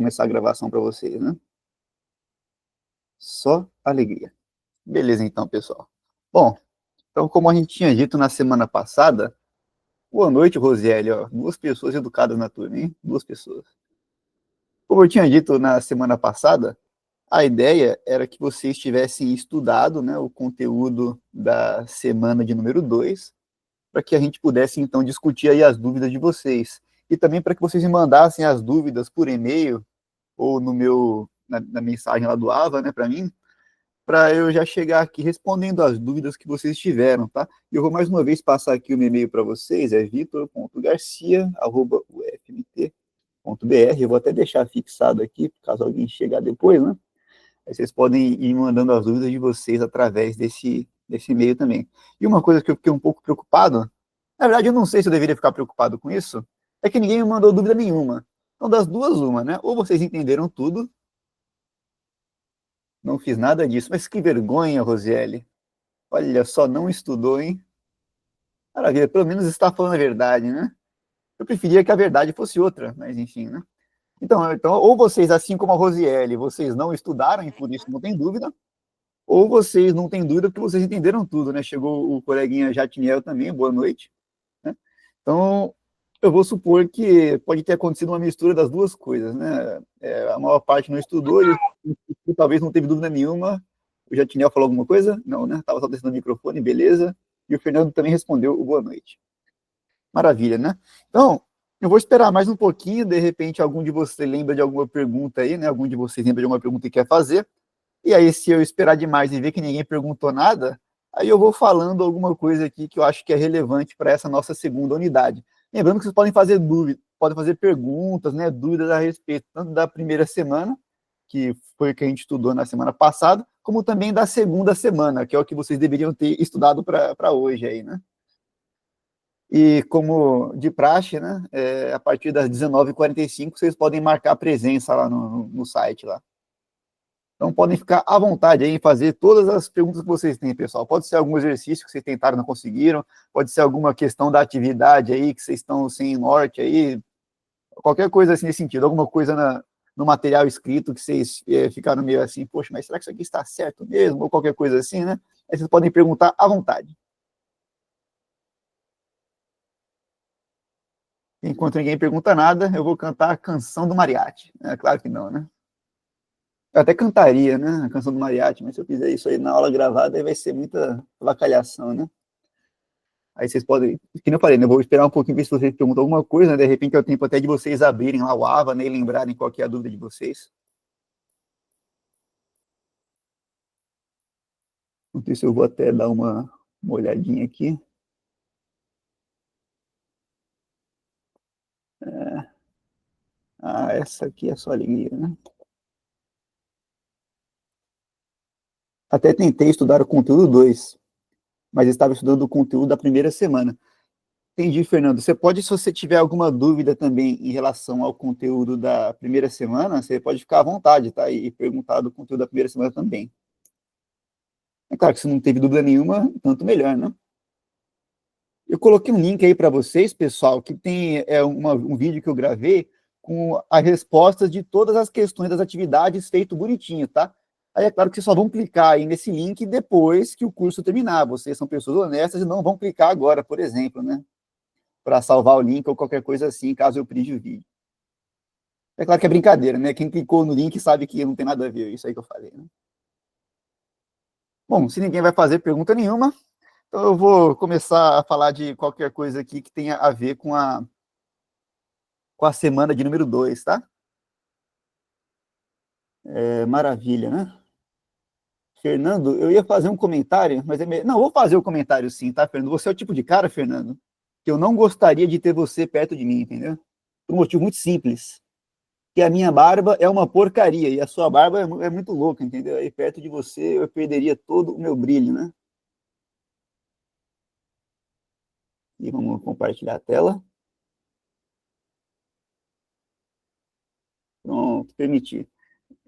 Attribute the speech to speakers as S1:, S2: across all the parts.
S1: Começar a gravação para vocês, né? Só alegria. Beleza, então, pessoal. Bom, então, como a gente tinha dito na semana passada, boa noite, Rosiele, ó, 2 pessoas educadas na turma, hein? 2 pessoas. Como eu tinha dito na semana passada, a ideia era que vocês tivessem estudado, né, o conteúdo da semana de número 2, para que a gente pudesse, então, discutir aí as dúvidas de vocês. E também para que vocês me mandassem as dúvidas por e-mail ou na mensagem lá do Ava, né, para mim, para eu já chegar aqui respondendo as dúvidas que vocês tiveram, tá? E eu vou mais uma vez passar aqui o meu e-mail para vocês, é vitor.garcia@ufmt.br. Eu vou até deixar fixado aqui, caso alguém chegar depois, né? Aí vocês podem ir mandando as dúvidas de vocês através desse e-mail também. E uma coisa que eu fiquei um pouco preocupado, na verdade eu não sei se eu deveria ficar preocupado com isso, é que ninguém me mandou dúvida nenhuma. Então, das duas, uma, né? Ou vocês entenderam tudo, não fiz nada disso. Mas que vergonha, Rosiele. Olha só, não estudou, hein? Maravilha, pelo menos está falando a verdade, né? Eu preferia que a verdade fosse outra, mas enfim, né? Então, ou vocês, assim como a Rosiele, vocês não estudaram e por isso não tem dúvida, ou vocês não têm dúvida porque vocês entenderam tudo, né? Chegou o coleguinha Jatiniel também, boa noite, né? Então, eu vou supor que pode ter acontecido uma mistura das duas coisas, né? A maior parte não estudou e talvez não teve dúvida nenhuma. O Jatiniel falou alguma coisa? Não, né? Estava só testando o microfone, beleza. E o Fernando também respondeu o boa noite. Maravilha, né? Então, eu vou esperar mais um pouquinho, de repente algum de vocês lembra de alguma pergunta aí, né? Algum de vocês lembra de alguma pergunta que quer fazer. E aí, se eu esperar demais e ver que ninguém perguntou nada, aí eu vou falando alguma coisa aqui que eu acho que é relevante para essa nossa segunda unidade. Lembrando que vocês podem fazer dúvidas, podem fazer perguntas, né, dúvidas a respeito tanto da primeira semana, que foi o que a gente estudou na semana passada, como também da segunda semana, que é o que vocês deveriam ter estudado para hoje aí, né? E como de praxe, né, a partir das 19h45, vocês podem marcar presença lá no site lá. Então podem ficar à vontade aí em fazer todas as perguntas que vocês têm, pessoal. Pode ser algum exercício que vocês tentaram e não conseguiram, pode ser alguma questão da atividade aí que vocês estão sem norte aí, qualquer coisa assim nesse sentido, alguma coisa no material escrito que vocês ficaram meio assim, poxa, mas será que isso aqui está certo mesmo? Ou qualquer coisa assim, né? Aí vocês podem perguntar à vontade. Enquanto ninguém pergunta nada, eu vou cantar a canção do Mariachi. É claro que não, né? Eu até cantaria, né, a canção do Mariachi, mas se eu fizer isso aí na aula gravada, aí vai ser muita vacalhação, né? Aí vocês podem, que nem eu falei, né, eu vou esperar um pouquinho, ver se vocês perguntam alguma coisa, né, de repente é o tempo até de vocês abrirem lá o Ava, né, e lembrarem qual que é a dúvida de vocês. Não sei se eu vou até dar uma olhadinha aqui. Essa aqui é só alegria, né? Até tentei estudar o conteúdo 2, mas estava estudando o conteúdo da primeira semana. Entendi, Fernando. Você pode, se você tiver alguma dúvida também em relação ao conteúdo da primeira semana, você pode ficar à vontade, tá? E perguntar do conteúdo da primeira semana também. É claro que se não teve dúvida nenhuma, tanto melhor, né? Eu coloquei um link aí para vocês, pessoal, que tem um vídeo que eu gravei com as respostas de todas as questões das atividades feito bonitinho, tá? Aí é claro que vocês só vão clicar aí nesse link depois que o curso terminar. Vocês são pessoas honestas e não vão clicar agora, por exemplo, né? Para salvar o link ou qualquer coisa assim, caso eu prinde o vídeo. É claro que é brincadeira, né? Quem clicou no link sabe que não tem nada a ver, isso aí que eu falei, né? Bom, se ninguém vai fazer pergunta nenhuma, então eu vou começar a falar de qualquer coisa aqui que tenha a ver com a semana de número 2, tá? Maravilha, né? Fernando, eu ia fazer um comentário, mas não, vou fazer o comentário sim, tá, Fernando? Você é o tipo de cara, Fernando, que eu não gostaria de ter você perto de mim, entendeu? Por um motivo muito simples. Que a minha barba é uma porcaria e a sua barba é muito louca, entendeu? Aí perto de você eu perderia todo o meu brilho, né? E vamos compartilhar a tela. Pronto, permitir.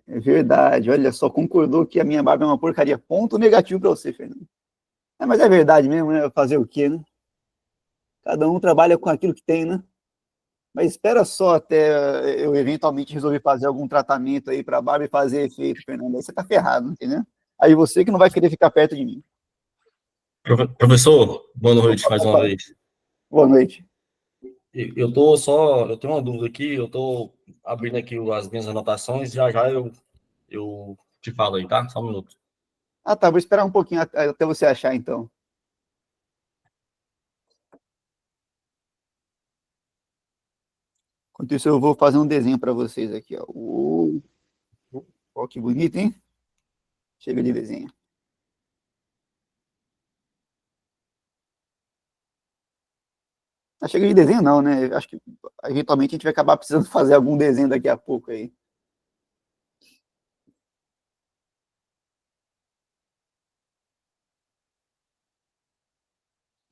S1: É verdade, olha só, concordou que a minha barba é uma porcaria. Ponto negativo para você, Fernando. Mas é verdade mesmo, né? Fazer o quê, né? Cada um trabalha com aquilo que tem, né? Mas espera só até eu eventualmente resolver fazer algum tratamento aí para a barba e fazer efeito, Fernando. Aí você tá ferrado, entendeu? Aí você que não vai querer ficar perto de mim.
S2: Professor, boa noite
S1: Opa,
S2: mais uma
S1: opa.
S2: vez.
S1: Boa noite.
S2: Eu tenho uma dúvida aqui, eu tô abrindo aqui as minhas anotações, já já eu te falo aí, tá? Só um minuto.
S1: Ah, tá. Vou esperar um pouquinho até você achar, então. Enquanto isso, eu vou fazer um desenho para vocês aqui, ó. Ó, que bonito, hein? Chega de desenho. Ah, chega de desenho, não, né? Acho que eventualmente a gente vai acabar precisando fazer algum desenho daqui a pouco aí.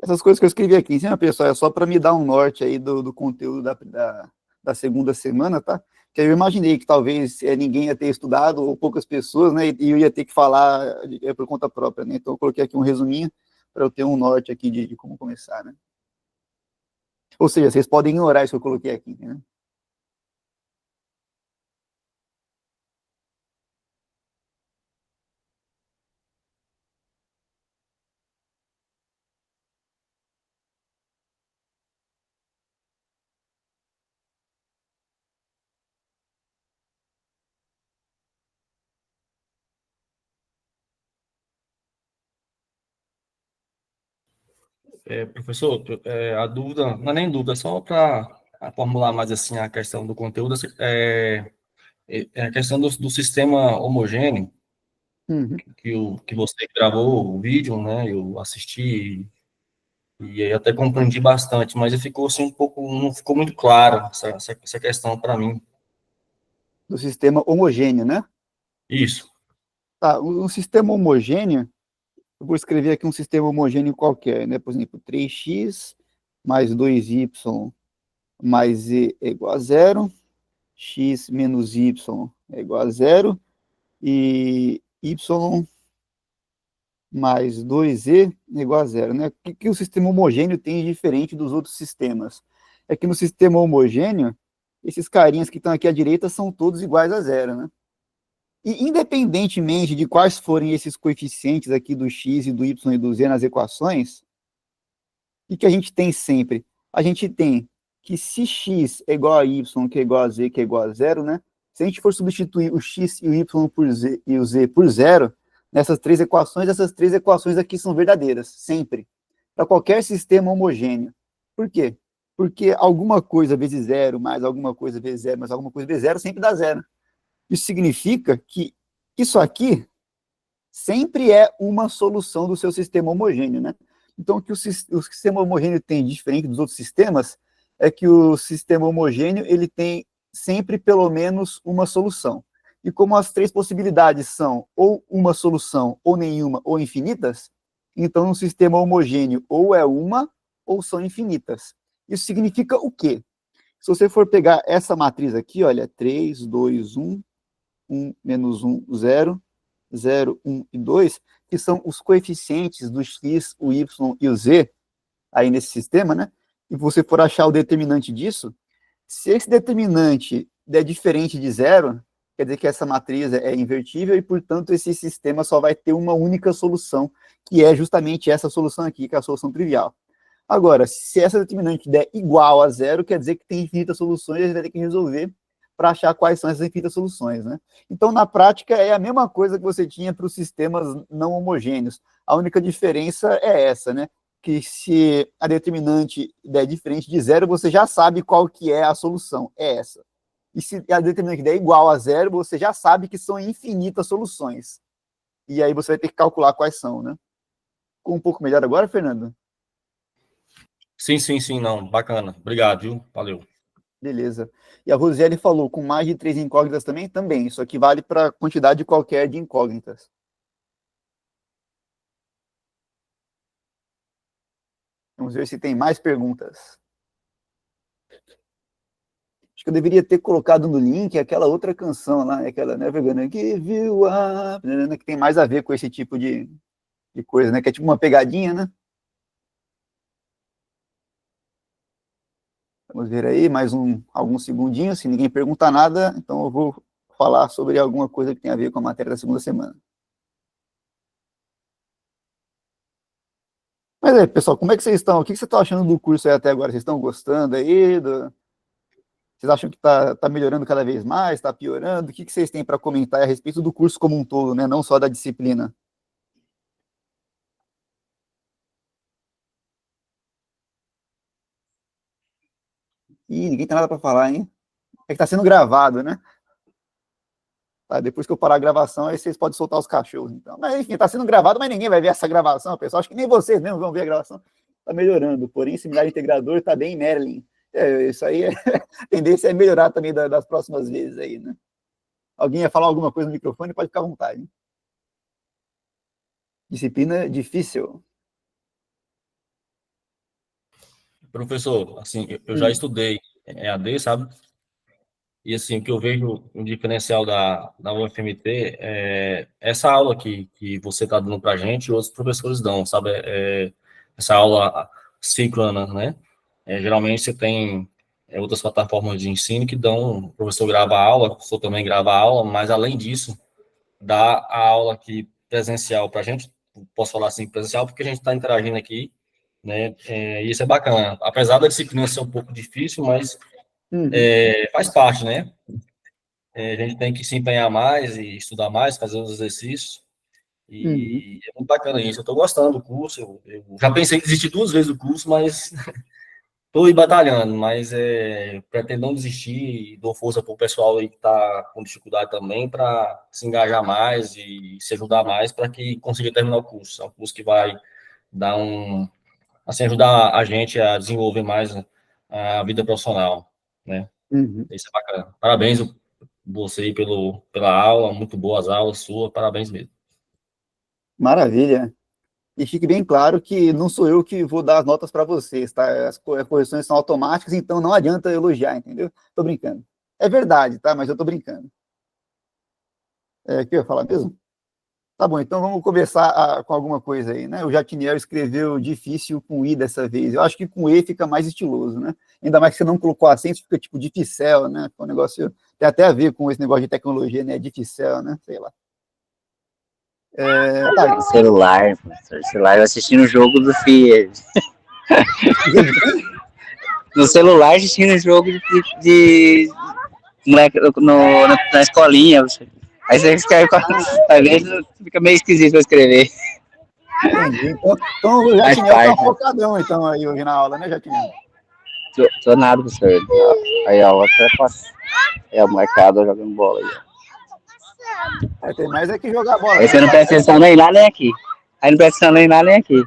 S1: Essas coisas que eu escrevi aqui em cima, pessoal, é só para me dar um norte aí do conteúdo da segunda semana, tá? Que eu imaginei que talvez ninguém ia ter estudado, ou poucas pessoas, né? E eu ia ter que falar por conta própria, né? Então eu coloquei aqui um resuminho para eu ter um norte aqui de como começar, né? Ou seja, vocês podem ignorar isso que eu coloquei aqui, né?
S2: Professor, a dúvida, não é nem dúvida, só para formular mais assim a questão do conteúdo, é a questão do sistema homogêneo,
S1: Uhum.
S2: que você gravou o vídeo, né? Eu assisti e aí até compreendi bastante, mas ficou assim um pouco, não ficou muito claro essa questão para mim.
S1: Do sistema homogêneo, né?
S2: Isso.
S1: Tá, um sistema homogêneo, eu vou escrever aqui um sistema homogêneo qualquer, né? Por exemplo, 3x mais 2y mais z é igual a zero, x menos y é igual a zero, e y mais 2z é igual a zero, né? O que o sistema homogêneo tem de diferente dos outros sistemas? É que no sistema homogêneo, esses carinhas que estão aqui à direita são todos iguais a zero, né? E independentemente de quais forem esses coeficientes aqui do x e do y e do z nas equações, o que a gente tem sempre? A gente tem que se x é igual a y, que é igual a z, que é igual a zero, né? Se a gente for substituir o x e o y por z e o z por zero, nessas três equações, essas três equações aqui são verdadeiras, sempre. Para qualquer sistema homogêneo. Por quê? Porque alguma coisa vezes zero, mais alguma coisa vezes zero, mais alguma coisa vezes zero, sempre dá zero. Isso significa que isso aqui sempre é uma solução do seu sistema homogêneo, né? Então, o que o sistema homogêneo tem de diferente dos outros sistemas é que o sistema homogêneo ele tem sempre pelo menos uma solução. E como as três possibilidades são ou uma solução, ou nenhuma, ou infinitas, então no sistema homogêneo ou é uma ou são infinitas. Isso significa o quê? Se você for pegar essa matriz aqui, olha, 3, 2, 1, 1 menos 1, 0, 0, 1 e 2, que são os coeficientes do x, o y e o z, aí nesse sistema, né? E você for achar o determinante disso, se esse determinante é diferente de zero, quer dizer que essa matriz é invertível e, portanto, esse sistema só vai ter uma única solução, que é justamente essa solução aqui, que é a solução trivial. Agora, se essa determinante der igual a zero, quer dizer que tem infinitas soluções, a gente vai ter que resolver para achar quais são essas infinitas soluções, né? Então, na prática, é a mesma coisa que você tinha para os sistemas não homogêneos. A única diferença é essa, né? Que se a determinante der diferente de zero, você já sabe qual que é a solução, é essa. E se a determinante der igual a zero, você já sabe que são infinitas soluções. E aí você vai ter que calcular quais são, né? Ficou um pouco melhor agora, Fernando?
S2: Sim, sim, sim, não. Bacana. Obrigado, viu? Valeu.
S1: Beleza. E a Rosiane falou, com mais de três incógnitas também? Também. Isso aqui vale para a quantidade qualquer de incógnitas. Vamos ver se tem mais perguntas. Acho que eu deveria ter colocado no link aquela outra canção lá, aquela Never Gonna Give You Up, né, que tem mais a ver com esse tipo de coisa, né? Que é tipo uma pegadinha, né? Vamos ver aí, mais alguns segundinhos, se ninguém perguntar nada, então eu vou falar sobre alguma coisa que tem a ver com a matéria da segunda semana. Mas aí, pessoal, como é que vocês estão? O que vocês estão achando do curso aí até agora? Vocês estão gostando aí? Vocês acham que está melhorando cada vez mais? Está piorando? O que vocês têm para comentar a respeito do curso como um todo, né? Não só da disciplina? Ih, ninguém tem nada para falar, hein? É que está sendo gravado, né? Tá, depois que eu parar a gravação, aí vocês podem soltar os cachorros, então. Mas, enfim, está sendo gravado, mas ninguém vai ver essa gravação, pessoal. Acho que nem vocês mesmo vão ver a gravação. Está melhorando. Porém, similar integrador está bem em Merlin. Isso aí, a tendência é melhorar também das próximas vezes aí, né? Alguém ia falar alguma coisa no microfone, pode ficar à vontade. Disciplina difícil.
S2: Professor, assim, eu já estudei EAD, sabe? E assim, o que eu vejo um diferencial da UFMT é essa aula que você está dando para a gente e outros professores dão, sabe? Essa aula síncrona, né? Geralmente você tem outras plataformas de ensino que dão, o professor grava a aula, o professor também grava a aula, mas além disso, dá a aula aqui presencial para a gente, posso falar assim, presencial, porque a gente está interagindo aqui, né? E isso é bacana. Apesar da disciplina ser um pouco difícil, mas faz parte, né? A gente tem que se empenhar mais e estudar mais, fazer os exercícios. E é muito bacana isso. Eu estou gostando do curso. Eu já pensei em desistir 2 vezes do curso, mas estou aí batalhando. Mas pretendo não desistir e dou força para o pessoal aí que está com dificuldade também para se engajar mais e se ajudar mais para que consiga terminar o curso. É um curso que vai dar assim, ajudar a gente a desenvolver mais a vida profissional, né? Isso é bacana. Parabéns você aí pela aula, muito boas aulas sua, parabéns mesmo.
S1: Maravilha. E fique bem claro que não sou eu que vou dar as notas para vocês, tá? As correções são automáticas, então não adianta elogiar, entendeu? Tô brincando. É verdade, tá? Mas eu tô brincando. O que eu ia falar mesmo? Tá bom, então vamos começar com alguma coisa aí, né? O Jatiniel escreveu difícil com I dessa vez. Eu acho que com E fica mais estiloso, né? Ainda mais que você não colocou acento, fica tipo difícil, né? O negócio tem até a ver com esse negócio de tecnologia, né? Difícil, né? Sei lá.
S3: Tá. No celular, eu assistindo o jogo do FIA. No celular assistindo o jogo de moleque na escolinha. Aí você escreve às vezes fica meio esquisito pra escrever.
S1: Entendi. Então o Jatiniel tá focadão, então, aí hoje na aula, né, Jatiniel?
S3: Tô nada, professor. Aí a outra é o molecada jogando bola aí.
S1: Tem mais é que jogar bola.
S3: Aí você não presta atenção nem lá, nem aqui. Aí não presta atenção nem lá, nem aqui.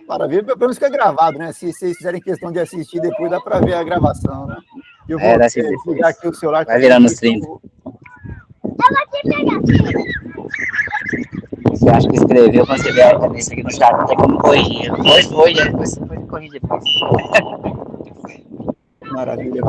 S1: Para ver, pelo menos que é gravado, né? Se vocês fizerem questão de assistir depois, dá para ver a gravação, né? Eu vou ligar aqui o celular.
S3: Vai virando os 30. Você acha que escreveu, quando você vê a cabeça aqui no chat, não tem como corrigir. Depois foi, depois você pode corrigir depois.
S1: Maravilha.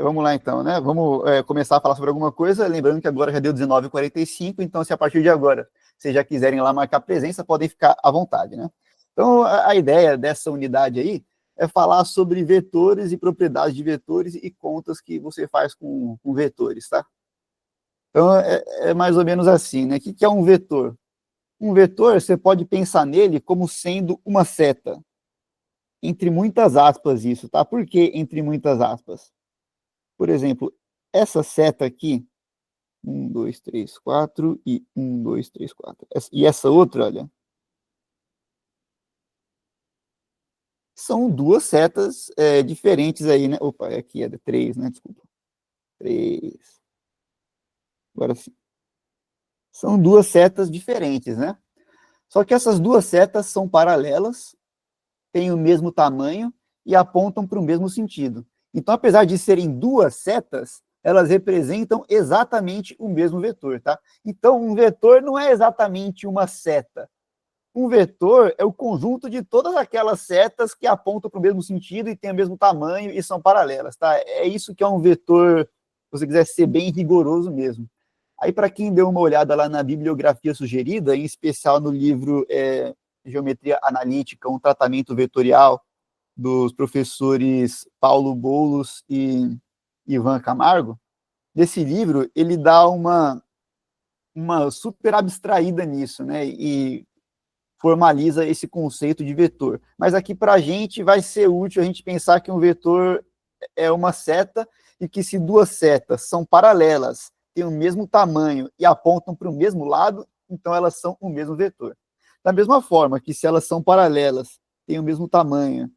S1: Vamos lá, então, né? Vamos começar a falar sobre alguma coisa. Lembrando que agora já deu 19h45, então se a partir de agora vocês já quiserem lá marcar presença, podem ficar à vontade, né? Então, a ideia dessa unidade aí é falar sobre vetores e propriedades de vetores e contas que você faz com vetores, tá? Então, é mais ou menos assim, né? O que é um vetor? Um vetor, você pode pensar nele como sendo uma seta. Entre muitas aspas isso, tá? Por que entre muitas aspas? Por exemplo, essa seta aqui, 1, 2, 3, 4 e 1, 2, 3, 4. E essa outra, olha, são duas setas diferentes aí, né? Opa, aqui é 3, né? Desculpa. 3. Agora sim. São duas setas diferentes, né? Só que essas duas setas são paralelas, têm o mesmo tamanho e apontam para o mesmo sentido. Então, apesar de serem duas setas, elas representam exatamente o mesmo vetor, tá? Então, um vetor não é exatamente uma seta. Um vetor é o conjunto de todas aquelas setas que apontam para o mesmo sentido e têm o mesmo tamanho e são paralelas, tá? É isso que é um vetor, se você quiser ser bem rigoroso mesmo. Aí, para quem deu uma olhada lá na bibliografia sugerida, em especial no livro geometria analítica, um tratamento vetorial, dos professores Paulo Boulos e Ivan Camargo, desse livro, ele dá uma super abstraída nisso, né, e formaliza esse conceito de vetor. Mas aqui para a gente vai ser útil a gente pensar que um vetor é uma seta e que se duas setas são paralelas, têm o mesmo tamanho e apontam para o mesmo lado, então elas são o mesmo vetor. Da mesma forma que se elas são paralelas, têm o mesmo tamanho,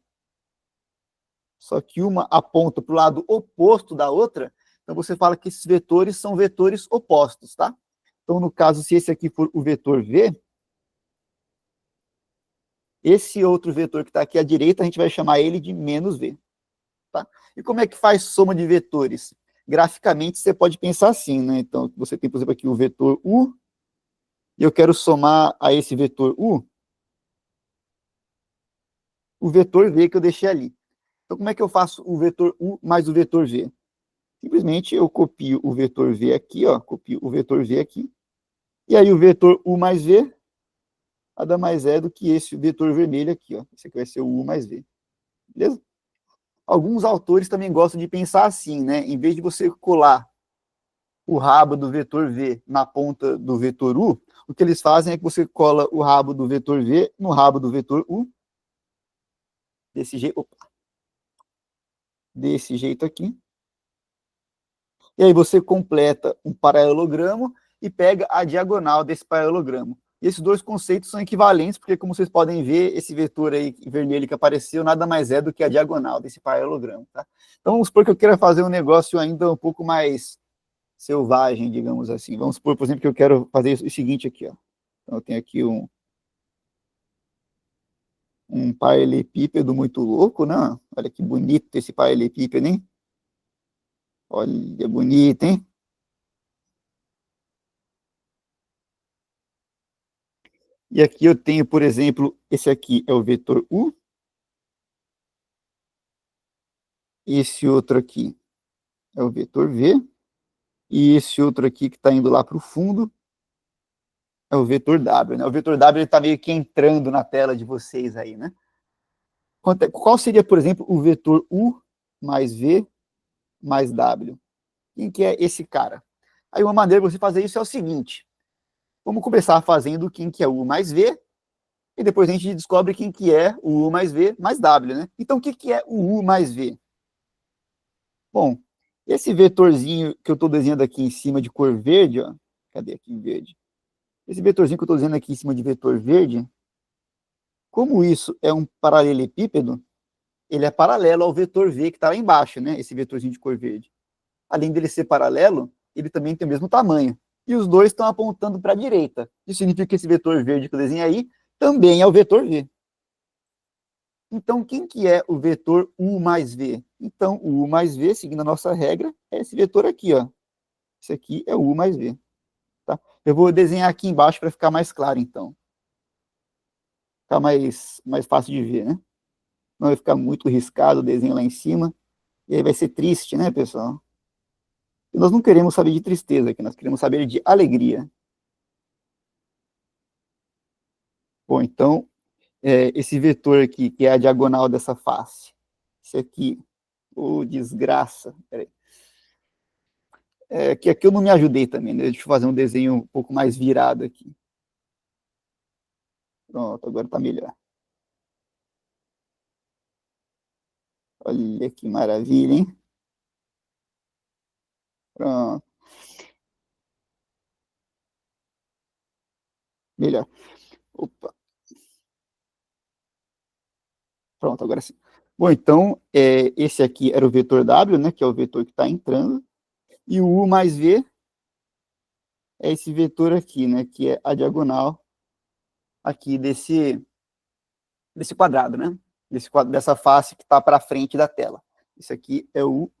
S1: só que uma aponta para o lado oposto da outra, então você fala que esses vetores são vetores opostos, tá? Então, no caso, se esse aqui for o vetor V, esse outro vetor que está aqui à direita, a gente vai chamar ele de menos V. Tá? E como é que faz soma de vetores? Graficamente, você pode pensar assim, né? Então, você tem, por exemplo, aqui o vetor U, e eu quero somar a esse vetor U o vetor V que eu deixei ali. Então, como é que eu faço o vetor U mais o vetor V? Simplesmente eu copio o vetor V aqui, ó, copio o vetor V aqui, e aí o vetor U mais V nada mais é do que esse vetor vermelho aqui, ó. Esse aqui vai ser o U mais V. Beleza? Alguns autores também gostam de pensar assim, né? Em vez de você colar o rabo do vetor V na ponta do vetor U, o que eles fazem é que você cola o rabo do vetor V no rabo do vetor U, desse jeito, opa, desse jeito aqui. E aí você completa um paralelogramo e pega a diagonal desse paralelogramo. E esses dois conceitos são equivalentes, porque, como vocês podem ver, esse vetor aí vermelho que apareceu nada mais é do que a diagonal desse paralelogramo. Tá? Então, vamos supor que eu queira fazer um negócio ainda um pouco mais selvagem, digamos assim. Vamos supor, por exemplo, que eu quero fazer o seguinte aqui. Ó. Então, eu tenho aqui um paralelepípedo muito louco, né? Olha que bonito esse paralelepípedo, hein? Olha, bonito, hein? E aqui eu tenho, por exemplo, esse aqui é o vetor U. Esse outro aqui é o vetor V. E esse outro aqui que está indo lá para o fundo é o vetor W. Né? O vetor W está meio que entrando na tela de vocês aí, né? Qual seria, por exemplo, o vetor U mais V mais W? Quem que é esse cara? Aí uma maneira de você fazer isso é o seguinte. Vamos começar fazendo quem que é U mais V, e depois a gente descobre quem que é o U mais V mais W, né? Então, o que que é o U mais V? Bom, esse vetorzinho que eu estou desenhando aqui em cima de cor verde, ó, cadê aqui em verde? Esse vetorzinho que eu estou desenhando aqui em cima de vetor verde, como isso é um paralelepípedo, ele é paralelo ao vetor V que está lá embaixo, né? Esse vetorzinho de cor verde. Além dele ser paralelo, ele também tem o mesmo tamanho. E os dois estão apontando para a direita. Isso significa que esse vetor verde que eu desenhei aí também é o vetor V. Então, quem que é o vetor U mais V? Então, o U mais V, seguindo a nossa regra, é esse vetor aqui, ó. Esse aqui é o U mais V. Tá? Eu vou desenhar aqui embaixo para ficar mais claro, então. Ficar mais fácil de ver, né? Não vai ficar muito riscado o desenho lá em cima. E aí vai ser triste, né, pessoal? E nós não queremos saber de tristeza aqui, nós queremos saber de alegria. Bom, então, esse vetor aqui, que é a diagonal dessa face. Esse aqui, desgraça. Peraí. Que aqui eu não me ajudei também, né? Deixa eu fazer um desenho um pouco mais virado aqui. Pronto, agora tá melhor. Olha que maravilha, hein? Pronto. Melhor. Opa. Pronto, agora sim. Bom, então, esse aqui era o vetor W, né? Que é o vetor que está entrando. E o U mais V é esse vetor aqui, né? Que é a diagonal aqui desse quadrado, né? Dessa face que está para frente da tela. Isso aqui é o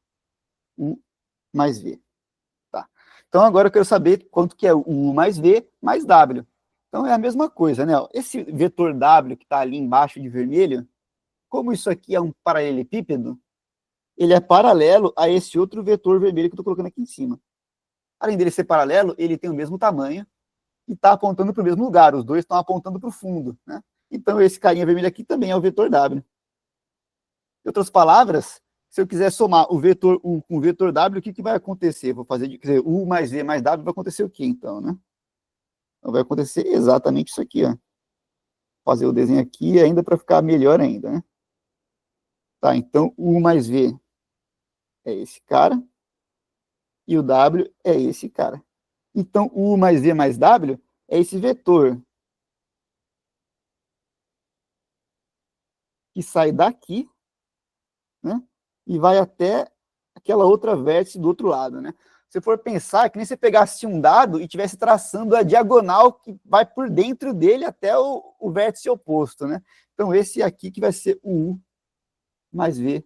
S1: U mais V. Tá. Então, agora eu quero saber quanto que é o U mais V mais W. Então, é a mesma coisa, né? Esse vetor W que está ali embaixo de vermelho, como isso aqui é um paralelepípedo, ele é paralelo a esse outro vetor vermelho que eu estou colocando aqui em cima. Além dele ser paralelo, ele tem o mesmo tamanho e está apontando para o mesmo lugar. Os dois estão apontando para o fundo, né? Então, esse carinha vermelho aqui também é o vetor W. Em outras palavras, se eu quiser somar o vetor U com o vetor W, o que vai acontecer? Vou fazer, quer dizer, U mais V mais W vai acontecer o quê, então, né? Então, vai acontecer exatamente isso aqui, ó. Vou fazer o desenho aqui ainda para ficar melhor ainda, né? Tá, então, U mais V é esse cara, e o W é esse cara. Então, U mais V mais W é esse vetor que sai daqui, né? E vai até aquela outra vértice do outro lado, né? Se for pensar, é que nem você pegasse um dado e estivesse traçando a diagonal que vai por dentro dele até o vértice oposto, né? Então, esse aqui que vai ser o U mais V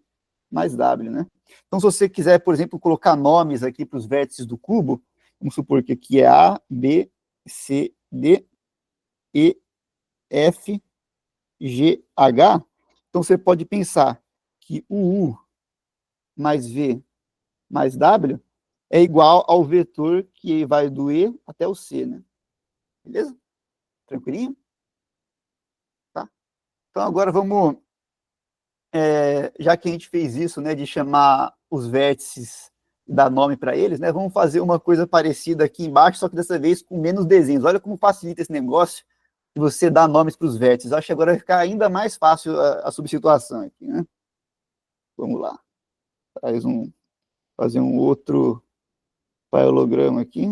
S1: mais W, né? Então, se você quiser, por exemplo, colocar nomes aqui para os vértices do cubo, vamos supor que aqui é A, B, C, D, E, F, G, H. Então, você pode pensar que o U mais V mais W é igual ao vetor que vai do E até o C, né? Beleza? Tranquilinho? Tá? Então, agora vamos... já que a gente fez isso, né, de chamar os vértices e dar nome para eles, né, vamos fazer uma coisa parecida aqui embaixo, só que dessa vez com menos desenhos. Olha como facilita esse negócio de você dar nomes para os vértices. Acho que agora vai ficar ainda mais fácil a substituição aqui, né? Vamos lá. Fazer um outro paralelogramo aqui.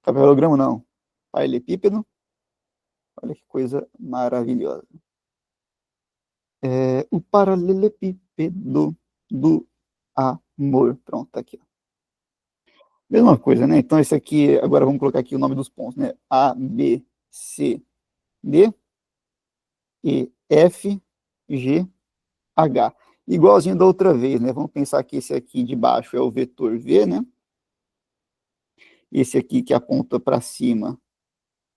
S1: Paralelogramo não. Paralelepípedo. Olha que coisa maravilhosa. O paralelepípedo do amor. Pronto, tá aqui. Mesma coisa, né? Então, esse aqui, agora vamos colocar aqui o nome dos pontos, né? A, B, C, D, E, F, G, H. Igualzinho da outra vez, né? Vamos pensar que esse aqui de baixo é o vetor V, né? Esse aqui que aponta para cima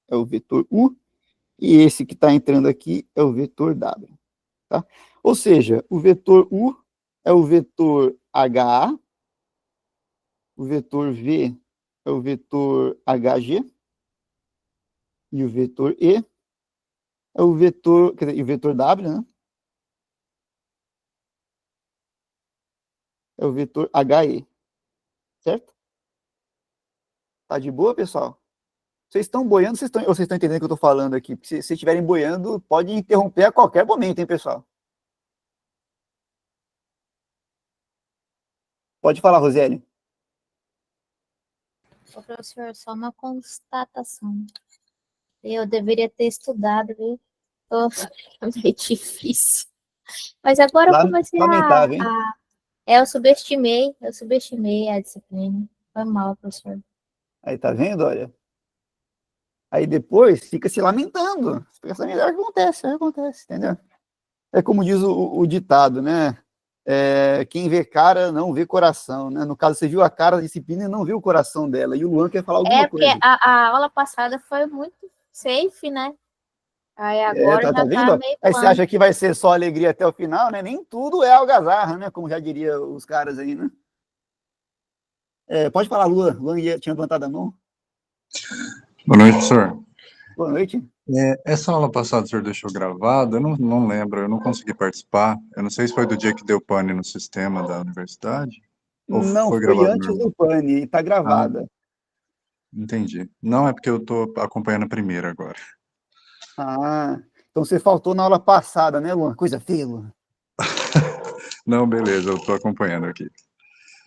S1: é o vetor U. E esse que está entrando aqui é o vetor W. Tá? Ou seja, o vetor U é o vetor HA, o vetor V é o vetor HG, e o vetor E é o vetor, quer dizer, e o vetor W, né? É o vetor HE, certo? Tá de boa, pessoal? Vocês estão boiando, ou vocês estão entendendo o que eu estou falando aqui? Porque se vocês estiverem boiando, pode interromper a qualquer momento, hein, pessoal? Pode falar, Rosiele.
S4: Ô, professor, só uma constatação. Eu deveria ter estudado, viu? É meio difícil. Mas agora eu comecei
S1: Lamentável, hein?
S4: eu subestimei a disciplina. Foi mal, professor.
S1: Aí, tá vendo, olha? Aí depois fica se lamentando. Fica essa melhor acontece, entendeu? É como diz o ditado, né? Quem vê cara não vê coração, né? No caso, você viu a cara da disciplina e não viu o coração dela. E o Luan quer falar alguma
S4: Porque
S1: coisa.
S4: a aula passada foi muito safe, né? Aí agora
S1: Tá
S4: já
S1: vendo?
S4: tá meio
S1: Aí você
S4: plano.
S1: acha que vai ser só alegria até o final, né? Nem tudo é algazarra, né? Como já diria os caras aí, né? Pode falar, Luan. Luan tinha levantado a mão.
S5: Boa noite, professor.
S1: Boa noite.
S5: Essa aula passada o senhor deixou gravada, eu não lembro, eu não consegui participar. Eu não sei se foi do dia que deu pane no sistema da universidade. Ou
S1: Não,
S5: foi
S1: foi
S5: gravado
S1: antes
S5: normal?
S1: do pane, e tá gravada.
S5: Entendi. Não é porque eu estou acompanhando a primeira agora.
S1: Então você faltou na aula passada, né, Luan? Coisa feia, Luan.
S5: Não, beleza, eu estou acompanhando aqui.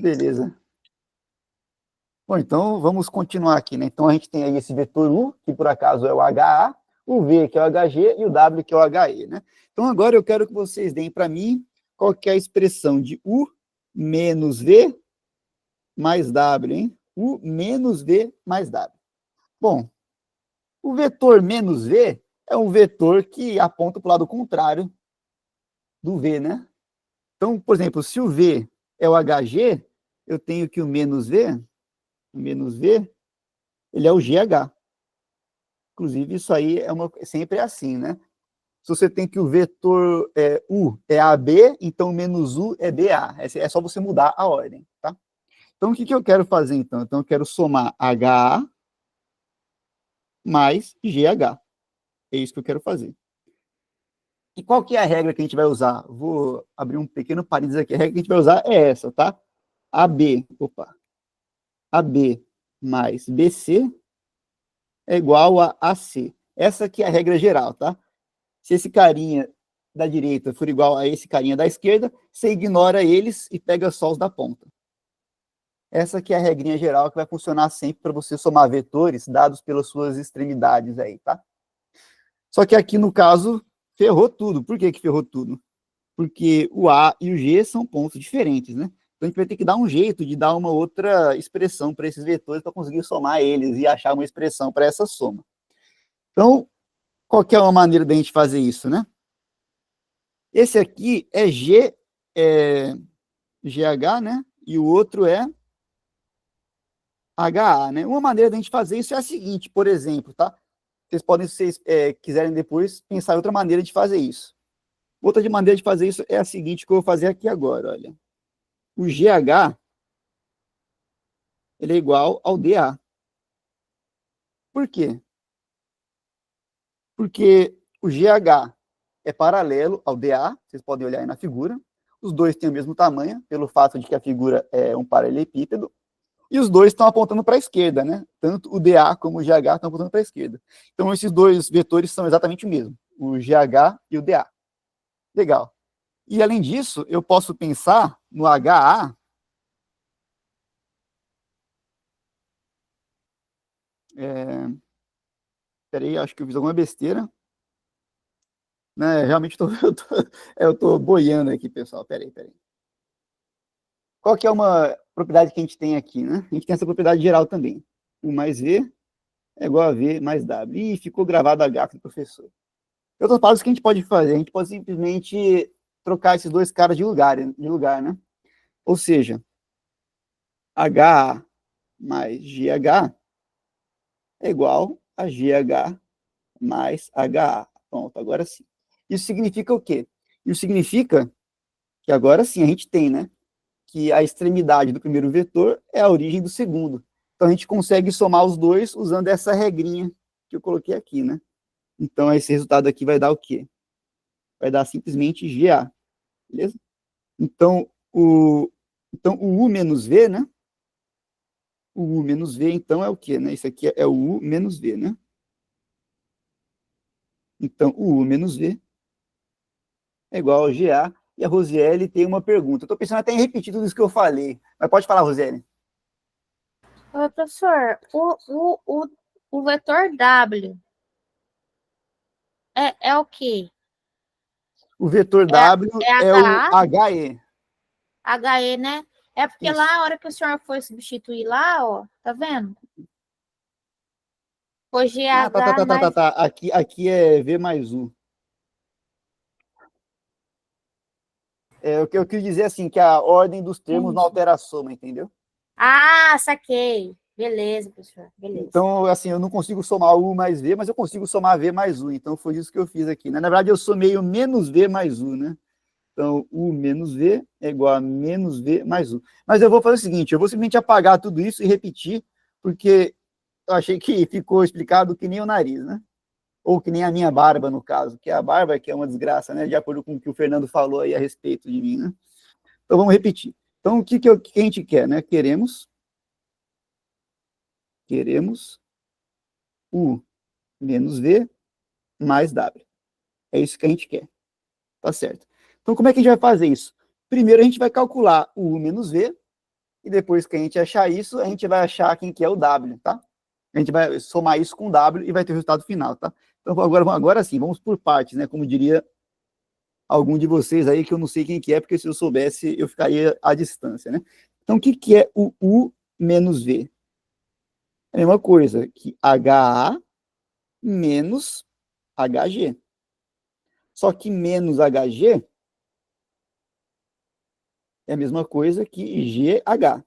S1: Beleza. Bom, então vamos continuar aqui, né? Então a gente tem aí esse vetor U, que por acaso é o HA, o V, que é o HG, e o W, que é o HE, né? Então agora eu quero que vocês deem para mim qual que é a expressão de U menos V mais W, hein? U menos V mais W. Bom, o vetor menos V é um vetor que aponta para o lado contrário do V, né? Então, por exemplo, se o V é o HG, eu tenho que o menos V, ele é o GH. Inclusive, isso aí sempre é assim, né? Se você tem que o vetor U é AB, então menos U é BA. É só você mudar a ordem, tá? Então, o que eu quero fazer, então? Então, eu quero somar HA mais GH. É isso que eu quero fazer. E qual que é a regra que a gente vai usar? Vou abrir um pequeno parênteses aqui. A regra que a gente vai usar é essa, tá? AB mais BC é igual a AC. Essa aqui é a regra geral, tá? Se esse carinha da direita for igual a esse carinha da esquerda, você ignora eles e pega só os da ponta. Essa aqui é a regrinha geral que vai funcionar sempre para você somar vetores dados pelas suas extremidades aí, tá? Só que aqui, no caso, ferrou tudo. Por que que ferrou tudo? Porque o A e o G são pontos diferentes, né? Então, a gente vai ter que dar um jeito de dar uma outra expressão para esses vetores para conseguir somar eles e achar uma expressão para essa soma. Então, qual que é uma maneira da gente fazer isso, né? Esse aqui é GH, né? E o outro é HA, né? Uma maneira da gente fazer isso é a seguinte, por exemplo, tá? Vocês podem, se vocês quiserem depois, pensar em outra maneira de fazer isso. Outra maneira de fazer isso é a seguinte, que eu vou fazer aqui agora, olha. O GH, ele é igual ao DA. Por quê? Porque o GH é paralelo ao DA, vocês podem olhar aí na figura. Os dois têm o mesmo tamanho, pelo fato de que a figura é um paralelepípedo. E os dois estão apontando para a esquerda, né? Tanto o DA como o GH estão apontando para a esquerda. Então, esses dois vetores são exatamente o mesmo, o GH e o DA. Legal. E, além disso, eu posso pensar no HA peraí, acho que eu fiz alguma besteira. Né, realmente eu tô boiando aqui, pessoal. Peraí. Qual que é uma propriedade que a gente tem aqui, né? A gente tem essa propriedade geral também. U mais V é igual a V mais W. E ficou gravado a gafa do professor. E outras palavras que a gente pode fazer? A gente pode simplesmente trocar esses dois caras de lugar, né? Ou seja, HA mais GH é igual a GH mais HA. Pronto, agora sim. Isso significa o quê? Isso significa que agora sim a gente tem, né? Que a extremidade do primeiro vetor é a origem do segundo. Então a gente consegue somar os dois usando essa regrinha que eu coloquei aqui, né? Então esse resultado aqui vai dar o quê? Vai dar simplesmente GA, beleza? Então o U menos V, né? O U menos V, então, é o quê, né? Isso aqui é o U menos V, né? Então, o U menos V é igual ao GA. E a Rosiele tem uma pergunta. Eu estou pensando até em repetir tudo isso que eu falei. Mas pode falar, Rosiele.
S4: Ô, professor, o vetor W é o quê?
S1: O vetor W é o HE.
S4: HE, né? É porque
S1: Isso.
S4: lá, a hora que o senhor foi substituir lá, ó, tá vendo? Foi GH mais...
S1: Tá. Aqui é V mais U. O que eu quis dizer assim, que a ordem dos termos não altera a soma, entendeu?
S4: Ah, saquei. Beleza, professor. Beleza.
S1: Então, assim, eu não consigo somar U mais V, mas eu consigo somar V mais U. Então, foi isso que eu fiz aqui, né? Na verdade, eu somei o menos V mais U, né? Então, U menos V é igual a menos V mais U. Mas eu vou fazer o seguinte, eu vou simplesmente apagar tudo isso e repetir, porque eu achei que ficou explicado que nem o nariz, né? Ou que nem a minha barba, no caso, que é a barba que é uma desgraça, né? De acordo com o que o Fernando falou aí a respeito de mim, né? Então, vamos repetir. Então, o que a gente quer, né? Queremos U menos V mais W. É isso que a gente quer. Tá certo. Então, como é que a gente vai fazer isso? Primeiro, a gente vai calcular o U menos V, e depois que a gente achar isso, a gente vai achar quem que é o W, tá? A gente vai somar isso com o W e vai ter o resultado final, tá? Então, agora sim, vamos por partes, né? Como diria algum de vocês aí, que eu não sei quem que é, porque se eu soubesse, eu ficaria à distância, né? Então, o que é o U menos V? É a mesma coisa que HA menos HG. Só que menos HG é a mesma coisa que GH.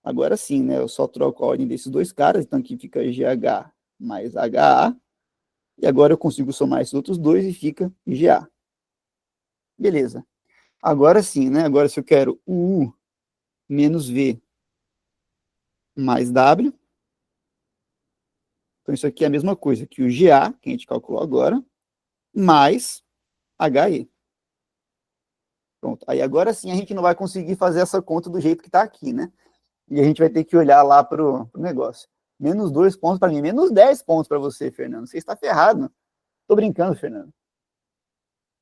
S1: Agora sim, né? Eu só troco a ordem desses dois caras, então aqui fica GH mais HA, e agora eu consigo somar esses outros dois e fica GA. Beleza. Agora sim, né? Agora se eu quero U menos V mais W, então isso aqui é a mesma coisa que o GA, que a gente calculou agora, mais HE. Pronto. Aí agora sim a gente não vai conseguir fazer essa conta do jeito que está aqui, né? E a gente vai ter que olhar lá para o negócio. Menos 2 pontos para mim, menos 10 pontos para você, Fernando. Você está ferrado. Tô brincando, Fernando.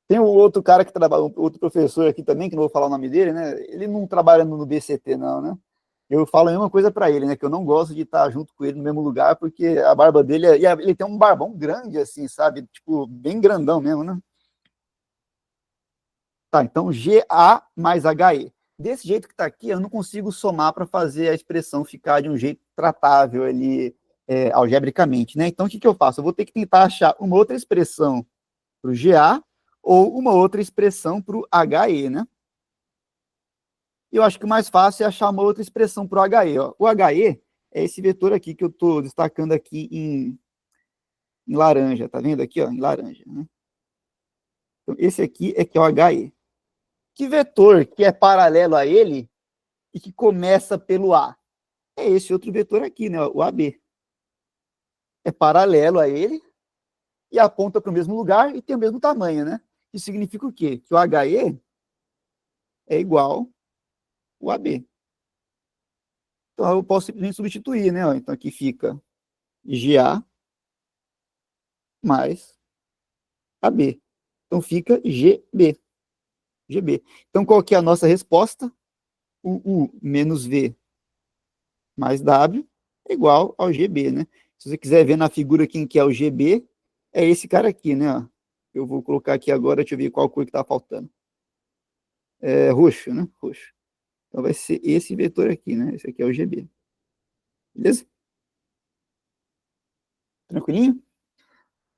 S1: Tem o outro cara que trabalha, outro professor aqui também, que não vou falar o nome dele, né? Ele não trabalha no BCT, não, né? Eu falo a mesma coisa para ele, né? Que eu não gosto de estar junto com ele no mesmo lugar, porque a barba dele, ele tem um barbão grande, assim, sabe? Tipo, bem grandão mesmo, né? Tá, então GA mais HE. Desse jeito que está aqui, eu não consigo somar para fazer a expressão ficar de um jeito tratável ali, algebricamente, né? Então, o que eu faço? Eu vou ter que tentar achar uma outra expressão para o GA ou uma outra expressão para o HE, né? Eu acho que o mais fácil é achar uma outra expressão para o HE. Ó. O HE é esse vetor aqui que eu estou destacando aqui em laranja, tá vendo aqui, ó, em laranja, né? Então, esse aqui é que é o HE. Que vetor que é paralelo a ele e que começa pelo A? É esse outro vetor aqui, né? O AB. É paralelo a ele e aponta para o mesmo lugar e tem o mesmo tamanho, né? Isso significa o quê? Que o HE é igual ao AB. Então, eu posso simplesmente substituir, né? Então, aqui fica GA mais AB. Então, fica GB. GB. Então, qual que é a nossa resposta? O U menos V mais W é igual ao GB, né? Se você quiser ver na figura quem que é o GB, é esse cara aqui, né? Eu vou colocar aqui agora, deixa eu ver qual cor que está faltando. É roxo, né? Roxo. Então, vai ser esse vetor aqui, né? Esse aqui é o GB. Beleza? Tranquilinho?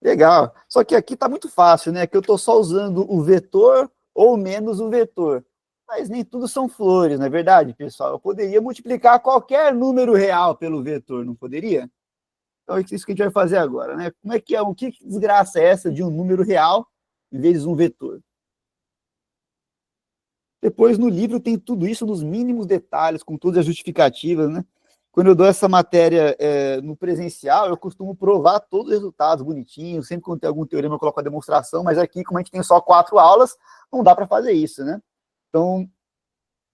S1: Legal. Só que aqui está muito fácil, né? Que eu estou só usando o vetor ou menos o vetor. Mas nem tudo são flores, não é verdade, pessoal? Eu poderia multiplicar qualquer número real pelo vetor, não poderia? Então é isso que a gente vai fazer agora, né? Como é que é? O que desgraça é essa de um número real em vez de um vetor? Depois, no livro, tem tudo isso nos mínimos detalhes, com todas as justificativas, né? Quando eu dou essa matéria no presencial, eu costumo provar todos os resultados bonitinhos, sempre quando tem algum teorema eu coloco a demonstração, mas aqui, como a gente tem só 4 aulas, não dá para fazer isso, né? Então,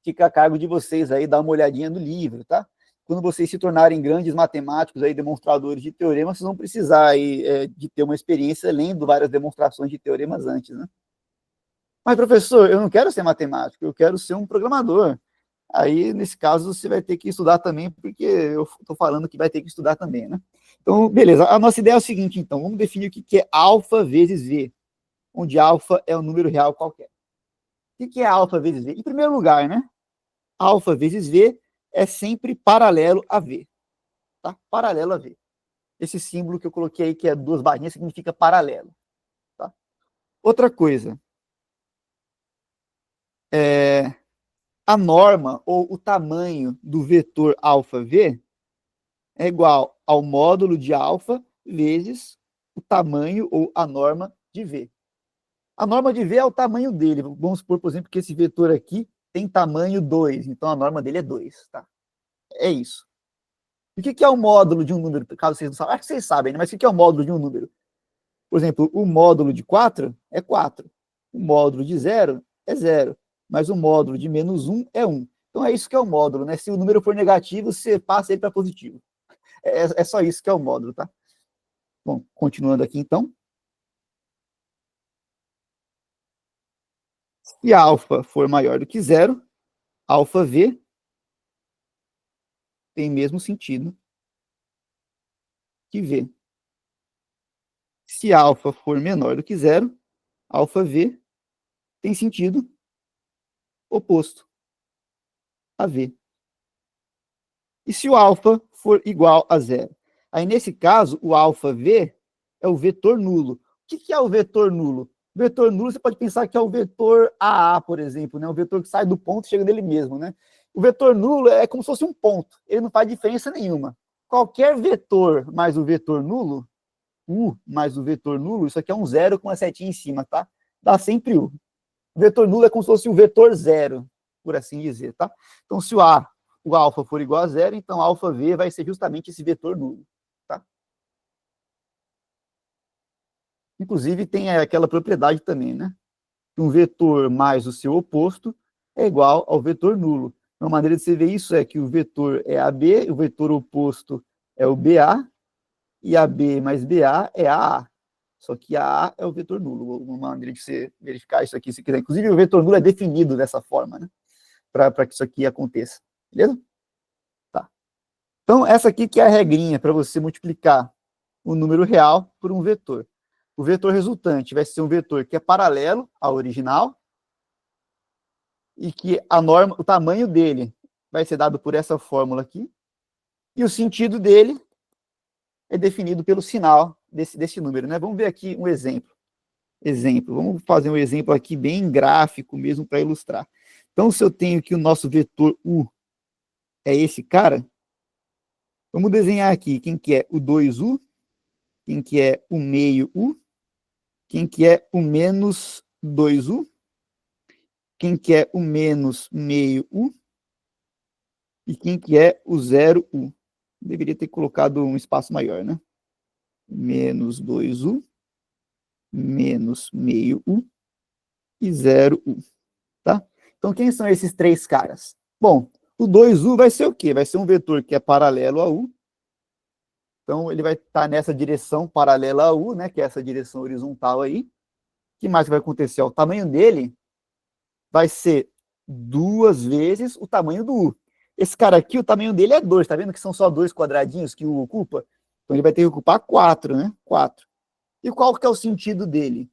S1: fica a cargo de vocês aí dar uma olhadinha no livro, tá? Quando vocês se tornarem grandes matemáticos, aí, demonstradores de teoremas, vocês vão precisar aí, de ter uma experiência lendo várias demonstrações de teoremas antes, né? Mas, professor, eu não quero ser matemático, eu quero ser um programador. Aí, nesse caso, você vai ter que estudar também, porque eu estou falando que vai ter que estudar também, né? Então, beleza. A nossa ideia é o seguinte, então. Vamos definir o que é alfa vezes V, onde alfa é um número real qualquer. O que é alfa vezes V? Em primeiro lugar, né? Alfa vezes V é sempre paralelo a V. Tá? Paralelo a V. Esse símbolo que eu coloquei aí, que é 2 barrinhas, significa paralelo. Tá? Outra coisa. A norma, ou o tamanho do vetor alfa V, é igual ao módulo de alfa vezes o tamanho ou a norma de V. A norma de V é o tamanho dele. Vamos supor, por exemplo, que esse vetor aqui tem tamanho 2, então a norma dele é 2. Tá? É isso. O que é o módulo de um número? Caso vocês não saibam, acho que vocês sabem, né? Mas o que é o módulo de um número? Por exemplo, o módulo de 4 é 4. O módulo de 0 é 0. Mas o módulo de menos 1 é 1. Então é isso que é o módulo, né? Se o número for negativo, você passa ele para positivo. É só isso que é o módulo, tá? Bom, continuando aqui então. Se alfa for maior do que 0, alfa V tem mesmo sentido que V. Se alfa for menor do que 0, alfa V tem sentido oposto a V. E se o alfa for igual a 0? Aí, nesse caso, o alfa V é o vetor nulo. O que é o vetor nulo? O vetor nulo, você pode pensar que é o vetor AA, por exemplo, né? O vetor que sai do ponto e chega nele mesmo, né? O vetor nulo é como se fosse um ponto. Ele não faz diferença nenhuma. Qualquer vetor mais o vetor nulo, U mais o vetor nulo, isso aqui é um 0 com uma setinha em cima, tá? Dá sempre U. O vetor nulo é como se fosse o vetor zero, por assim dizer, tá? Então, se o alfa for igual a 0, então alfa V vai ser justamente esse vetor nulo, tá? Inclusive, tem aquela propriedade também, né? Um vetor mais o seu oposto é igual ao vetor nulo. Uma maneira de você ver isso é que o vetor é AB, o vetor oposto é o BA, e AB mais BA é AA. Só que AA é o vetor nulo. Uma maneira de você verificar isso aqui, se quiser. Inclusive, o vetor nulo é definido dessa forma, né? Para que isso aqui aconteça. Beleza? Tá. Então, essa aqui que é a regrinha para você multiplicar o número real por um vetor. O vetor resultante vai ser um vetor que é paralelo ao original e que o tamanho dele vai ser dado por essa fórmula aqui, e o sentido dele é definido pelo sinal desse número, né? Vamos ver aqui um exemplo. Vamos fazer um exemplo aqui bem gráfico mesmo para ilustrar. Então, se eu tenho que o nosso vetor U é esse cara, vamos desenhar aqui quem que é o 2U, quem que é o meio U, quem que é o menos 2U, quem que é o menos meio U e quem que é o 0U. Deveria ter colocado um espaço maior, né? Menos 2U, menos meio U e 0U, tá? Então, quem são esses três caras? Bom, o 2U vai ser o quê? Vai ser um vetor que é paralelo a U. Então, ele vai estar nessa direção paralela a U, né? Que é essa direção horizontal aí. O que mais vai acontecer? O tamanho dele vai ser 2 vezes o tamanho do U. Esse cara aqui, o tamanho dele é 2, tá vendo que são só 2 quadradinhos que o U ocupa? Então ele vai ter que ocupar 4, né? 4. E qual que é o sentido dele?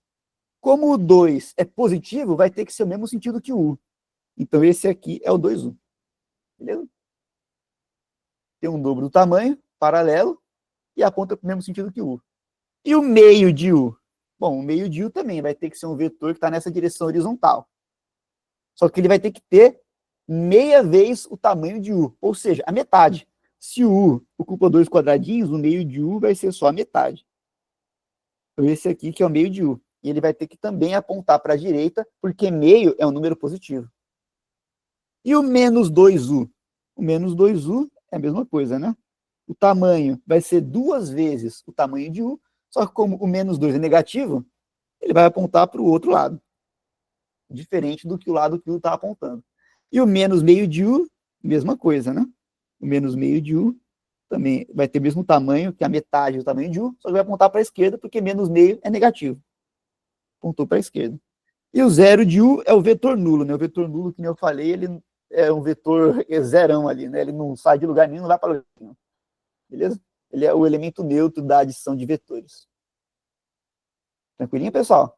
S1: Como o 2 é positivo, vai ter que ser o mesmo sentido que o U. Então esse aqui é o 2U. Beleza? Tem um dobro do tamanho, paralelo, e aponta para o mesmo sentido que o U. E o meio de U? Bom, o meio de U também vai ter que ser um vetor que está nessa direção horizontal. Só que ele vai ter que ter meia vez o tamanho de U, ou seja, a metade. Se o U ocupa 2 quadradinhos, o meio de U vai ser só a metade. Então, esse aqui que é o meio de U. E ele vai ter que também apontar para a direita, porque meio é um número positivo. E o menos 2U? O menos 2U é a mesma coisa, né? O tamanho vai ser 2 vezes o tamanho de U, só que como o menos 2 é negativo, ele vai apontar para o outro lado. Diferente do que o lado que o U está apontando. E o menos meio de U, mesma coisa, né? O menos meio de U também vai ter o mesmo tamanho que a metade do tamanho de U, só que vai apontar para a esquerda, porque menos meio é negativo. Apontou para a esquerda. E o zero de U é o vetor nulo, né? O vetor nulo, que eu falei, ele é um vetor zerão ali, né? Ele não sai de lugar nenhum, não vai para lugar nenhum. Beleza? Ele é o elemento neutro da adição de vetores. Tranquilinho, pessoal?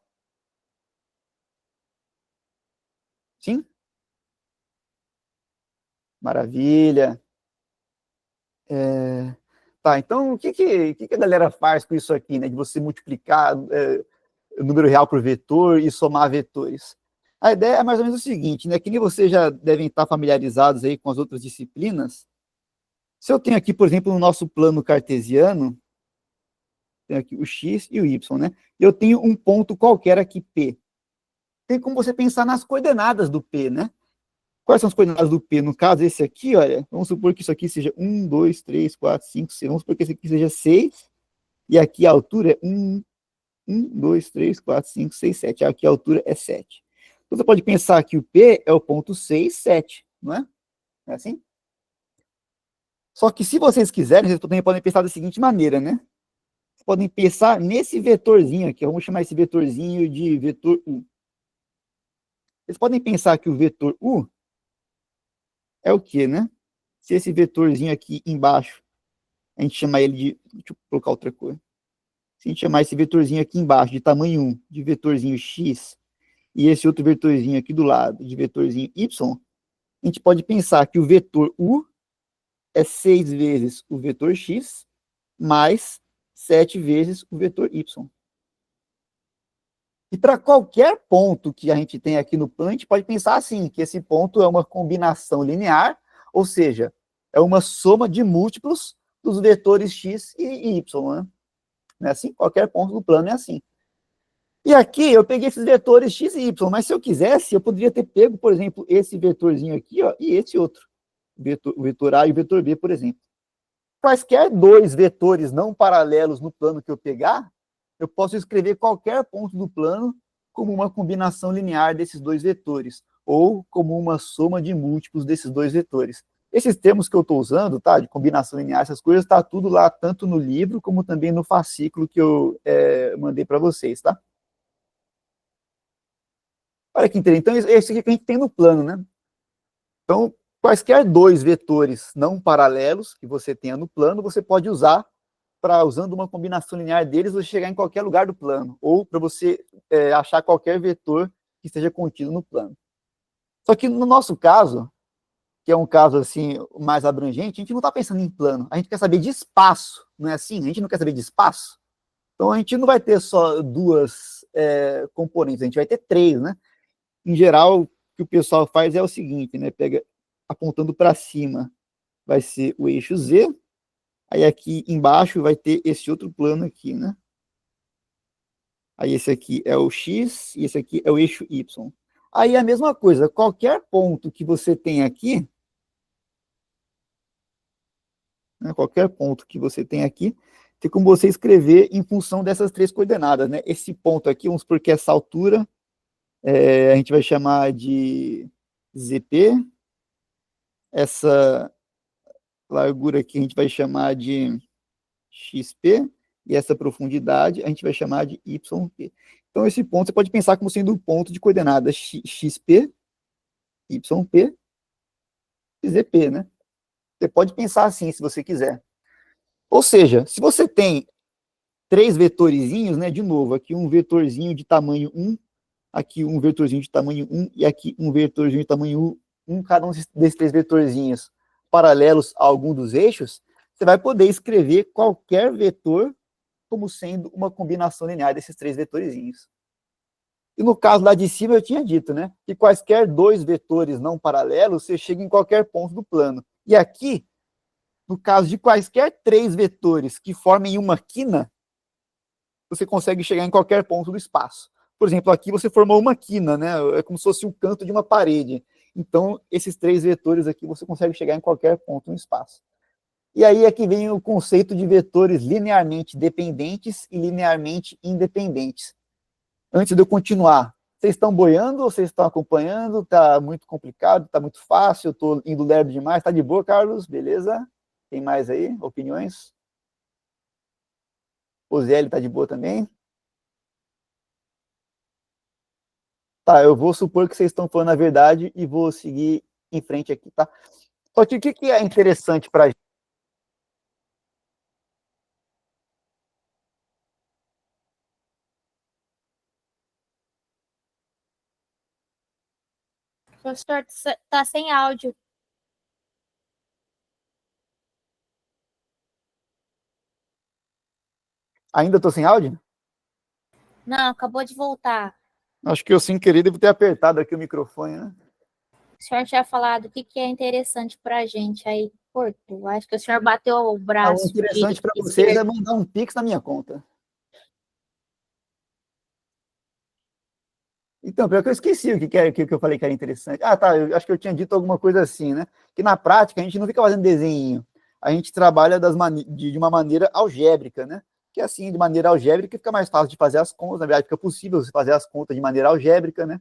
S1: Sim? Maravilha. Tá, então o que a galera faz com isso aqui, né? De você multiplicar o número real por vetor e somar vetores. A ideia é mais ou menos o seguinte, né? Que nem vocês já devem estar familiarizados aí com as outras disciplinas. Se eu tenho aqui, por exemplo, no nosso plano cartesiano, tenho aqui o x e o y, né? Eu tenho um ponto qualquer aqui, P. Tem como você pensar nas coordenadas do P, né? Quais são as coordenadas do P? No caso, esse aqui, olha, vamos supor que isso aqui seja 1, 2, 3, 4, 5, 6. Vamos supor que esse aqui seja 6. E aqui a altura é 1, 2, 3, 4, 5, 6, 7. Aqui a altura é 7. Então, você pode pensar que o P é o ponto 6, 7, não é? É assim? Só que se vocês quiserem, vocês também podem pensar da seguinte maneira, né? Vocês podem pensar nesse vetorzinho aqui. Vamos chamar esse vetorzinho de vetor U. Vocês podem pensar que o vetor U é o quê, né? Se esse vetorzinho aqui embaixo, a gente chamar ele de... Deixa eu colocar outra cor. Se a gente chamar esse vetorzinho aqui embaixo de tamanho 1, de vetorzinho x, e esse outro vetorzinho aqui do lado de vetorzinho y, a gente pode pensar que o vetor U é 6 vezes o vetor x, mais 7 vezes o vetor y. E para qualquer ponto que a gente tem aqui no plano, a gente pode pensar assim, que esse ponto é uma combinação linear, ou seja, é uma soma de múltiplos dos vetores x e y, né? Não é assim? Qualquer ponto do plano é assim. E aqui eu peguei esses vetores x e y, mas se eu quisesse, eu poderia ter pego, por exemplo, esse vetorzinho aqui, ó, e esse outro, o vetor A e o vetor B, por exemplo. Quaisquer dois vetores não paralelos no plano que eu pegar, eu posso escrever qualquer ponto do plano como uma combinação linear desses dois vetores, ou como uma soma de múltiplos desses dois vetores. Esses termos que eu estou usando, tá, de combinação linear, essas coisas, está tudo lá, tanto no livro, como também no fascículo que eu mandei para vocês, tá? Olha que interessante. Então, esse aqui que a gente tem no plano, né? Então, quaisquer dois vetores não paralelos que você tenha no plano, você pode usar para, usando uma combinação linear deles, você chegar em qualquer lugar do plano, ou para você achar qualquer vetor que esteja contido no plano. Só que no nosso caso, que é um caso assim mais abrangente, a gente não está pensando em plano, a gente quer saber de espaço, não é assim? A gente não quer saber de espaço. Então a gente não vai ter só duas componentes, a gente vai ter três, né? Em geral, o que o pessoal faz é o seguinte, né? Pega apontando para cima, vai ser o eixo Z, aí aqui embaixo vai ter esse outro plano aqui, né? Aí esse aqui é o X e esse aqui é o eixo Y. Aí a mesma coisa, qualquer ponto que você tem aqui, né, qualquer ponto que você tem aqui, tem como você escrever em função dessas três coordenadas, né? Esse ponto aqui, vamos supor que essa altura, a gente vai chamar de ZP, essa largura aqui a gente vai chamar de XP, e essa profundidade a gente vai chamar de YP. Então, esse ponto você pode pensar como sendo um ponto de coordenadas XP, YP e ZP, né? Você pode pensar assim, se você quiser. Ou seja, se você tem três vetorzinhos, né? De novo, aqui um vetorzinho de tamanho 1, aqui um vetorzinho de tamanho 1 e aqui um vetorzinho de tamanho 1, cada um desses três vetorzinhos paralelos a algum dos eixos, você vai poder escrever qualquer vetor como sendo uma combinação linear desses três vetorzinhos. E no caso lá de cima eu tinha dito, né, que quaisquer dois vetores não paralelos, você chega em qualquer ponto do plano. E aqui, no caso de quaisquer três vetores que formem uma quina, você consegue chegar em qualquer ponto do espaço. Por exemplo, aqui você formou uma quina, né, é como se fosse um canto de uma parede. Então, esses três vetores aqui, você consegue chegar em qualquer ponto no espaço. E aí é que vem o conceito de vetores linearmente dependentes e linearmente independentes. Antes de eu continuar, vocês estão boiando ou vocês estão acompanhando? Está muito complicado? Está muito fácil? Estou indo lerdo demais? Está de boa, Carlos? Beleza? Tem mais aí? Opiniões? O Zélio está de boa também? Tá, eu vou supor que vocês estão falando a verdade e vou seguir em frente aqui, tá? Só que o que é interessante para a gente?
S4: Professor, tá sem áudio.
S1: Ainda estou sem áudio?
S4: Não, acabou de voltar.
S1: Acho que eu, sem querer, devo ter apertado aqui o microfone, né?
S4: O senhor tinha falado o que é interessante para a gente, aí cortou. Acho que o senhor bateu o braço.
S1: O interessante para vocês é mandar um Pix na minha conta. Então, pior que eu esqueci o que eu falei que era interessante. Ah, tá, eu acho que eu tinha dito alguma coisa assim, né? Que na prática a gente não fica fazendo desenho, a gente trabalha de uma maneira algébrica, né? Que assim, de maneira algébrica fica mais fácil de fazer as contas, na verdade fica possível você fazer as contas de maneira algébrica, né?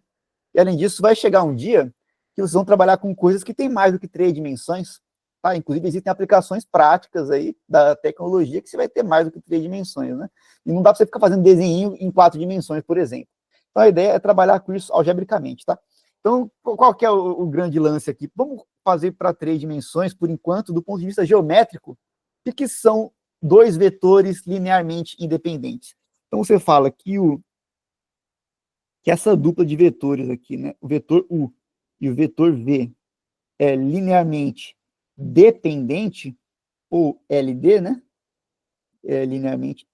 S1: E além disso, vai chegar um dia que vocês vão trabalhar com coisas que têm mais do que 3 dimensões, tá? Inclusive existem aplicações práticas aí da tecnologia que você vai ter mais do que 3 dimensões, né? E não dá para você ficar fazendo desenho em 4 dimensões, por exemplo. Então, a ideia é trabalhar com isso algebricamente, tá? Então, qual que é o grande lance aqui? Vamos fazer para 3 dimensões, por enquanto, do ponto de vista geométrico, o que são dois vetores linearmente independentes. Então, você fala que essa dupla de vetores aqui, né, o vetor U e o vetor V, é linearmente dependente, ou LD, né? É linearmente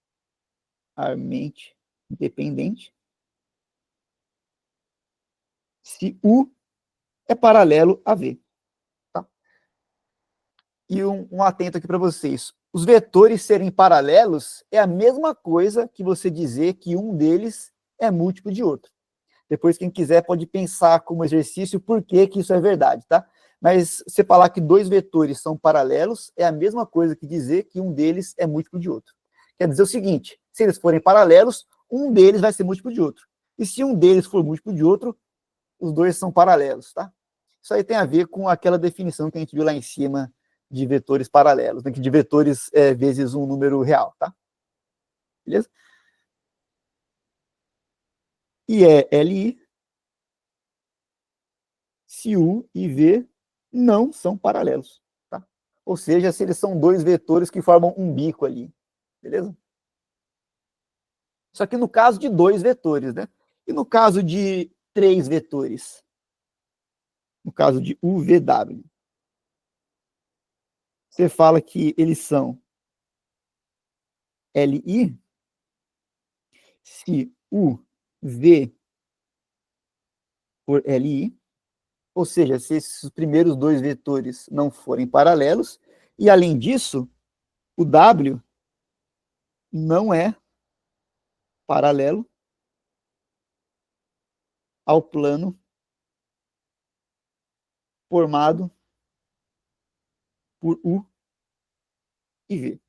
S1: dependente, se U é paralelo a V. Tá? E um atento aqui para vocês. Os vetores serem paralelos é a mesma coisa que você dizer que um deles é múltiplo de outro. Depois, quem quiser pode pensar como exercício por que isso é verdade, tá? Mas você falar que dois vetores são paralelos é a mesma coisa que dizer que um deles é múltiplo de outro. Quer dizer o seguinte, Se eles forem paralelos, um deles vai ser múltiplo de outro. E se um deles for múltiplo de outro, os dois são paralelos, tá? Isso aí tem a ver com aquela definição que a gente viu lá em cima de vetores paralelos, né? De vetores vezes um número real, tá? Beleza? E é LI se U e V não são paralelos, tá? Ou seja, se eles são dois vetores que formam um bico ali, beleza? Só que no caso de dois vetores, né? E no caso de três vetores? No caso de UVW, você fala que eles são LI se UV por LI, ou seja, se esses primeiros dois vetores não forem paralelos, e além disso, o W não é paralelo ao plano formado por U e V.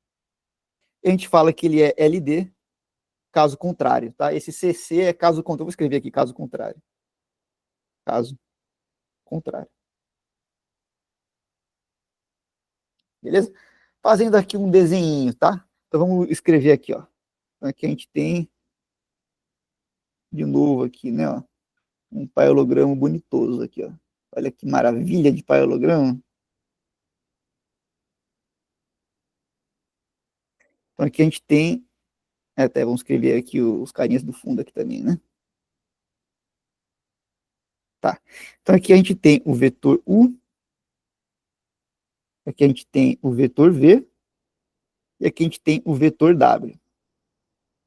S1: A gente fala que ele é LD, caso contrário, tá? Esse CC é caso contrário. Vou escrever aqui, caso contrário. Caso contrário. Beleza? Fazendo aqui um desenho, tá? Então vamos escrever aqui, ó. Então aqui a gente tem, de novo aqui, né, ó, um paralelogramo bonitoso aqui, ó. Olha que maravilha de paralelogramo. Então aqui a gente tem, até vamos escrever aqui os carinhas do fundo aqui também, né? Tá. Então aqui a gente tem o vetor U, aqui a gente tem o vetor V, e aqui a gente tem o vetor W.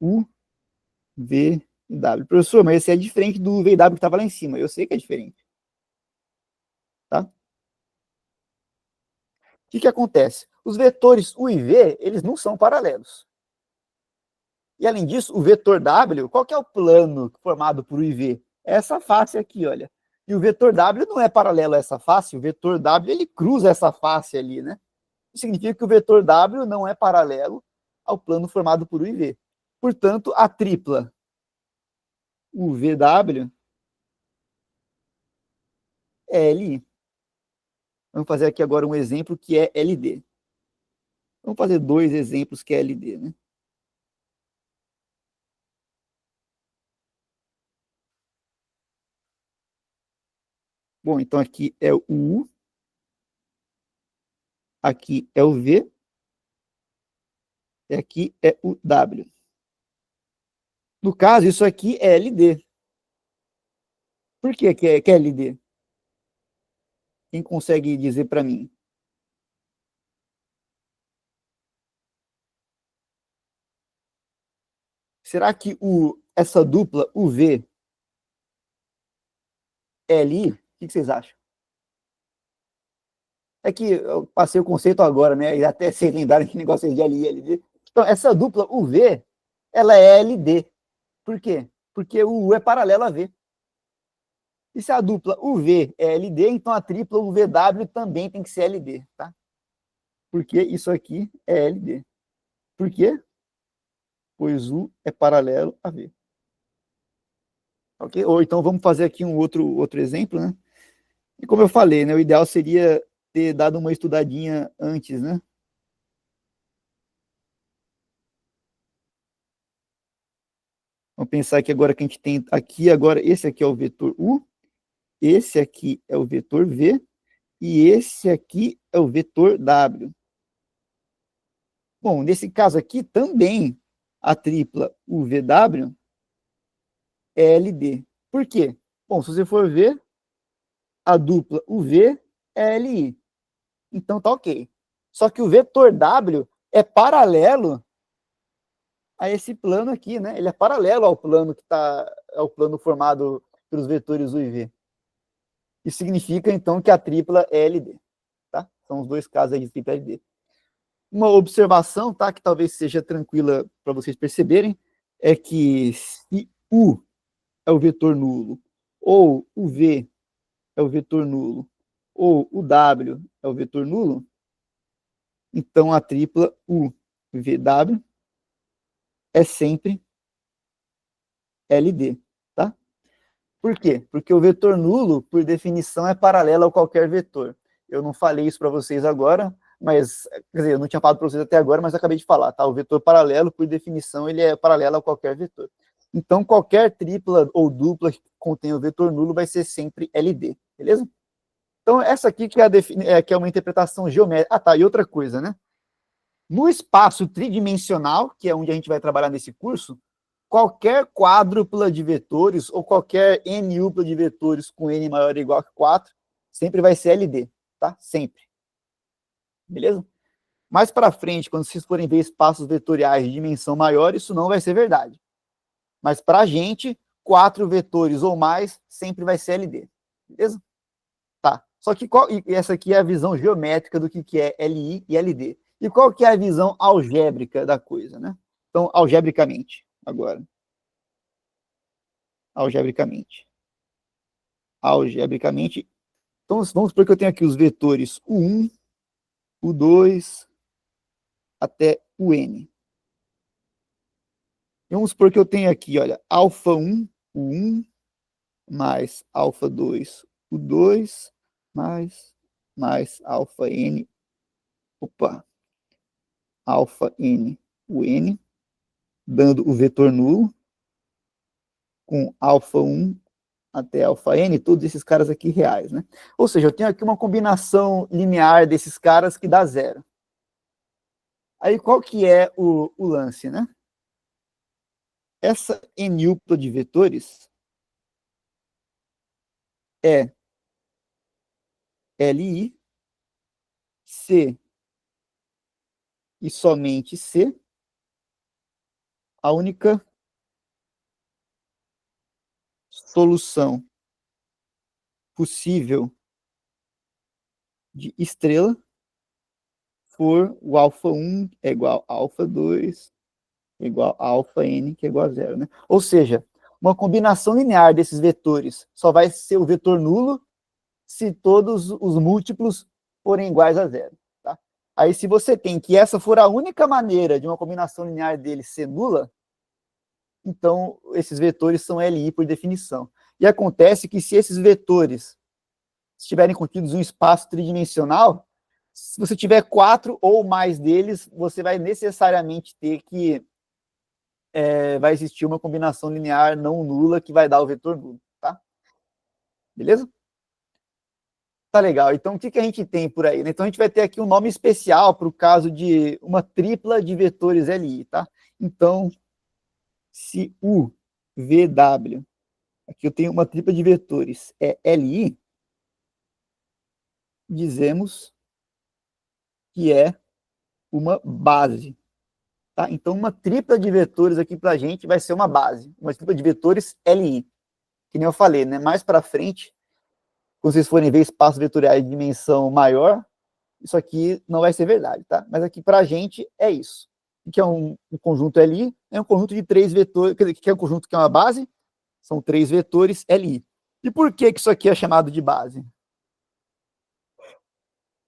S1: U, V e W. Professor, mas esse é diferente do V e W que estava lá em cima. Eu sei que é diferente. Tá? O que acontece? Os vetores U e V, eles não são paralelos. E além disso, o vetor W, qual que é o plano formado por U e V? É essa face aqui, olha. E o vetor W não é paralelo a essa face, o vetor W ele cruza essa face ali, né? Isso significa que o vetor W não é paralelo ao plano formado por U e V. Portanto, a tripla UVW é LI. Vamos fazer aqui agora um exemplo que é LD. Vamos fazer dois exemplos que é LD, né? Bom, então aqui é o U, aqui é o V, e aqui é o W. No caso, isso aqui é LD. Por que é LD? Quem consegue dizer para mim? Será que essa dupla UV é LI? O que vocês acham? É que eu passei o conceito agora, né? E até vocês lembrarem que negócio é de LI e LD. Então, essa dupla UV, ela é LD. Por quê? Porque o U é paralelo a V. E se a dupla UV é LD, então a tripla UVW também tem que ser LD, tá? Porque isso aqui é LD. Por quê? Pois U é paralelo a V. Ok? Ou então vamos fazer aqui um outro exemplo, né? E como eu falei, né? O ideal seria ter dado uma estudadinha antes, né? Vamos pensar aqui agora que a gente tem aqui agora, esse aqui é o vetor U, esse aqui é o vetor V, e esse aqui é o vetor W. Bom, nesse caso aqui também a tripla UVW é LD. Por quê? Bom, se você for ver, a dupla UV é LI. Então tá ok. Só que o vetor W é paralelo a esse plano aqui, né? Ele é paralelo ao plano que está, ao plano formado pelos vetores U e V. Isso significa, então, que a tripla é LD. Tá? São os dois casos aí de tripla LD. Uma observação, tá, que talvez seja tranquila para vocês perceberem, é que se U é o vetor nulo, ou o V é o vetor nulo, ou o W é o vetor nulo, então a tripla UVW é sempre LD, tá? Por quê? Porque o vetor nulo, por definição, é paralelo a qualquer vetor. Eu não falei isso para vocês agora, mas, quer dizer, eu não tinha falado para vocês até agora, mas acabei de falar, tá? O vetor paralelo, por definição, ele é paralelo a qualquer vetor. Então, qualquer tripla ou dupla que contenha o vetor nulo vai ser sempre LD, beleza? Então, essa aqui que é uma interpretação geométrica. Ah, tá, e outra coisa, né? No espaço tridimensional, que é onde a gente vai trabalhar nesse curso, qualquer quádrupla de vetores ou qualquer n-upla de vetores com n maior ou igual a 4 sempre vai ser LD, tá? Sempre. Beleza? Mais para frente, quando vocês forem ver espaços vetoriais de dimensão maior, isso não vai ser verdade. Mas para a gente, 4 vetores ou mais sempre vai ser LD. Beleza? Tá. Só que essa aqui é a visão geométrica do que é LI e LD. E qual que é a visão algébrica da coisa, né? Então, algebricamente, agora. Algebricamente. Então, vamos supor que eu tenho aqui os vetores U1, U2, até o N. E vamos supor que eu tenho aqui, olha, alfa1, U1, mais alfa2, U2, mais alfa N, alfa N, o N, dando o vetor nulo, com alfa1 até alfa N, todos esses caras aqui reais, né? Ou seja, eu tenho aqui uma combinação linear desses caras que dá zero. Aí qual que é o lance, né? Essa n-upla de vetores é LI, C e somente C, a única solução possível de estrela for o alfa1 é igual a alfa2 igual a alfa n, que é igual a zero, né? Ou seja, uma combinação linear desses vetores só vai ser o vetor nulo se todos os múltiplos forem iguais a zero, tá? Aí, se você tem que essa for a única maneira de uma combinação linear deles ser nula, então esses vetores são LI por definição. E acontece que se esses vetores estiverem contidos em um espaço tridimensional, se você tiver 4 ou mais deles, você vai necessariamente ter que vai existir uma combinação linear não nula que vai dar o vetor nulo, tá? Beleza? Tá legal. Então, o que a gente tem por aí, né? Então, a gente vai ter aqui um nome especial para o caso de uma tripla de vetores LI, tá? Então, se U, VW, aqui eu tenho uma tripla de vetores, é LI, dizemos que é uma base, tá? Então, uma tripla de vetores aqui para a gente vai ser uma base, uma tripla de vetores LI, que nem eu falei, né? Mais para frente, quando vocês forem ver espaços vetoriais de dimensão maior, isso aqui não vai ser verdade, tá? Mas aqui para a gente é isso. O que é um conjunto LI? É um conjunto de 3 vetores, quer dizer, que é um conjunto que é uma base, são 3 vetores LI. E por que isso aqui é chamado de base?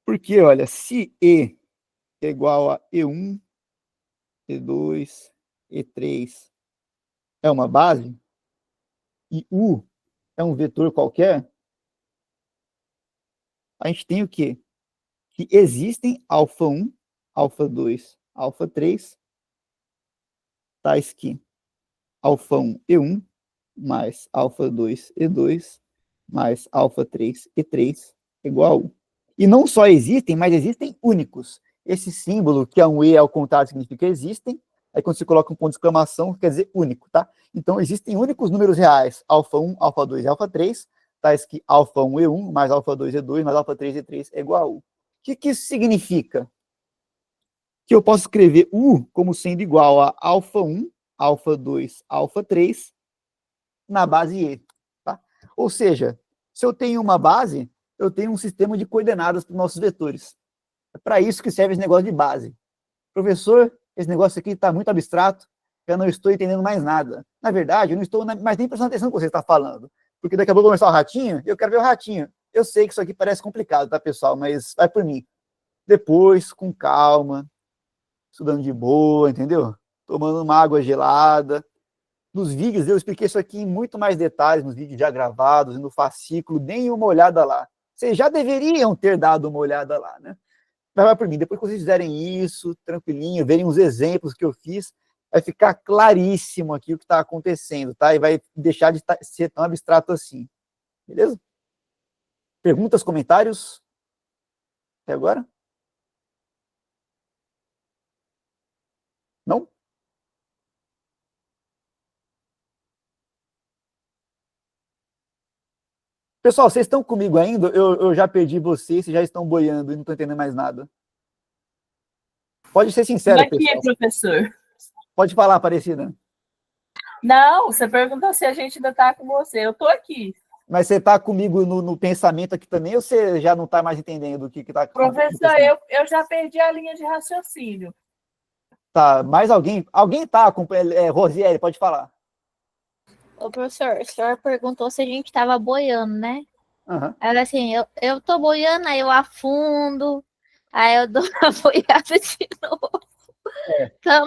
S1: Porque, olha, se E é igual a E1, E2, E3 é uma base, e U é um vetor qualquer, a gente tem o quê? Que existem alfa1, alfa2, alfa3, tais que alfa1, E1, mais alfa2, E2, mais alfa3, E3, igual a 1. E não só existem, mas existem únicos. Esse símbolo, que é um E ao contrário, significa existem. Aí quando você coloca um ponto de exclamação, quer dizer único, tá? Então existem únicos números reais, alfa1, alfa2 e alfa3, tais que alfa1, E1, mais alfa2, E2, mais alfa3, E3 é igual a 1. O que isso significa? Que eu posso escrever U como sendo igual a alfa1, alfa2, alfa3 na base E, tá? Ou seja, se eu tenho uma base, eu tenho um sistema de coordenadas para os nossos vetores. É para isso que serve esse negócio de base. Professor, esse negócio aqui está muito abstrato, eu não estou entendendo mais nada. Na verdade, eu não estou mais nem prestando atenção no que você está falando, porque daqui a pouco eu vou começar o ratinho e eu quero ver o ratinho. Eu sei que isso aqui parece complicado, tá, pessoal? Mas vai por mim. Depois, com calma, estudando de boa, entendeu? tomando uma água gelada. Nos vídeos eu expliquei isso aqui em muito mais detalhes, nos vídeos já gravados, no fascículo, deem uma olhada lá. Vocês já deveriam ter dado uma olhada lá, né? Mas vai por mim, depois que vocês fizerem isso, tranquilinho, verem os exemplos que eu fiz, vai ficar claríssimo aqui o que está acontecendo, tá? E vai deixar de ser tão abstrato assim. Beleza? Perguntas, comentários? Até agora? Não? Pessoal, vocês estão comigo ainda? Eu já perdi vocês já estão boiando e não estou entendendo mais nada. Pode ser sincero,
S6: Aqui,
S1: pessoal.
S6: professor.
S1: Pode falar, Aparecida.
S6: Não, você perguntou se a gente ainda está com você. Eu estou aqui.
S1: Mas você está comigo no pensamento aqui também, ou você já não está mais entendendo do que está acontecendo?
S6: Professor, eu já perdi a linha de raciocínio.
S1: Tá, mais alguém? Alguém está acompanhando? Rosiele, pode falar.
S4: Ô, professor, o senhor perguntou se a gente estava boiando, né?
S1: Uhum.
S4: Ela assim, eu tô boiando, aí eu afundo, aí eu dou uma boiada de novo.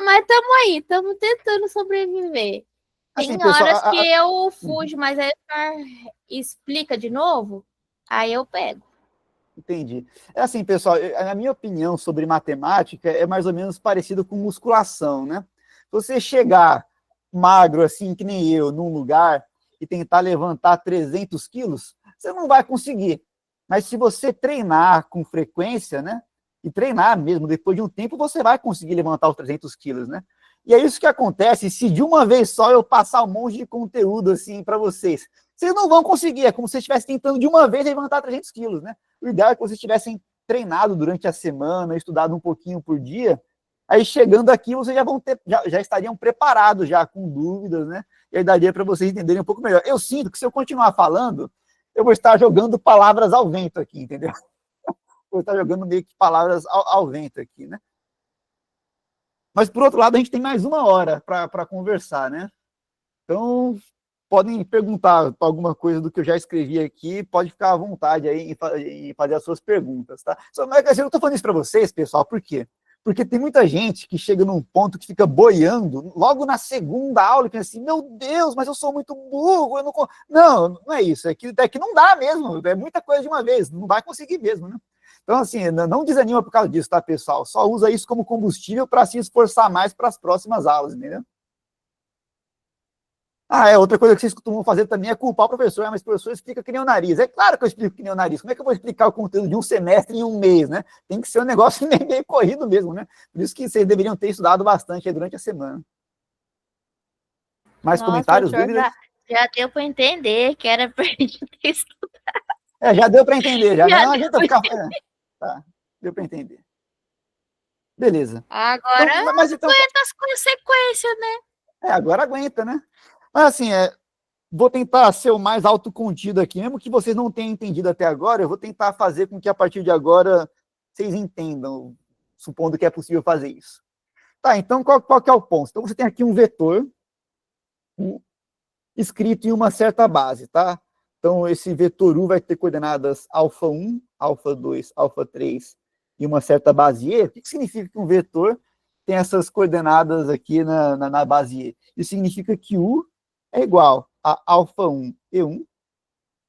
S4: Mas estamos aí, estamos tentando sobreviver. Tem
S1: Assim, pessoal,
S4: horas que eu fujo, mas aí o senhor explica de novo, aí eu pego.
S1: Entendi. É assim, pessoal, a minha opinião sobre matemática é mais ou menos parecido com musculação, né? Se você chegar magro, assim, que nem eu, num lugar e tentar levantar 300 quilos, você não vai conseguir. Mas se você treinar com frequência, né? E treinar mesmo, depois de um tempo, você vai conseguir levantar os 300 quilos, né? E é isso que acontece se de uma vez só eu passar um monte de conteúdo, assim, para vocês. Vocês não vão conseguir, é como se vocês estivessem tentando de uma vez levantar 300 quilos, né? O ideal é que vocês tivessem treinado durante a semana, estudado um pouquinho por dia, aí chegando aqui vocês já estariam preparados já com dúvidas, né? E aí daria para vocês entenderem um pouco melhor. Eu sinto que se eu continuar falando, eu vou estar jogando palavras ao vento aqui, entendeu? Vou estar jogando meio que palavras ao vento aqui, né? Mas, por outro lado, a gente tem mais uma hora para conversar, né? Então, podem perguntar alguma coisa do que eu já escrevi aqui, pode ficar à vontade aí em fazer as suas perguntas, tá? Mas eu estou falando isso para vocês, pessoal, por quê? Porque tem muita gente que chega num ponto que fica boiando logo na segunda aula e pensa assim, meu Deus, mas eu sou muito burro, eu não... Não é isso, é que não dá mesmo, é muita coisa de uma vez, não vai conseguir mesmo, né? Então, assim, não desanima por causa disso, tá, pessoal? Só usa isso como combustível para se esforçar mais para as próximas aulas, entendeu? Outra coisa que vocês costumam fazer também é culpar o professor, mas o professor explica que nem o nariz. É claro que eu explico que nem o nariz. Como é que eu vou explicar o conteúdo de um semestre em um mês, né? Tem que ser um negócio meio corrido mesmo, né? Por isso que vocês deveriam ter estudado bastante aí durante a semana. Mais comentários, dúvidas?
S4: Já deu para entender que era para a gente ter estudado.
S1: Já deu para entender, já. Não adianta ficar... Tá, deu para entender. Beleza.
S4: Agora
S1: então,
S4: aguenta as consequências, né?
S1: Agora aguenta, né? Mas assim, vou tentar ser o mais autocontido aqui, mesmo que vocês não tenham entendido até agora, eu vou tentar fazer com que a partir de agora vocês entendam, supondo que é possível fazer isso. Tá, então qual que é o ponto? Então você tem aqui um vetor escrito em uma certa base, tá? Então esse vetor U vai ter coordenadas α1, α2, α3 e uma certa base E. O que significa que um vetor tem essas coordenadas aqui na base E? Isso significa que U é igual a α1, E1,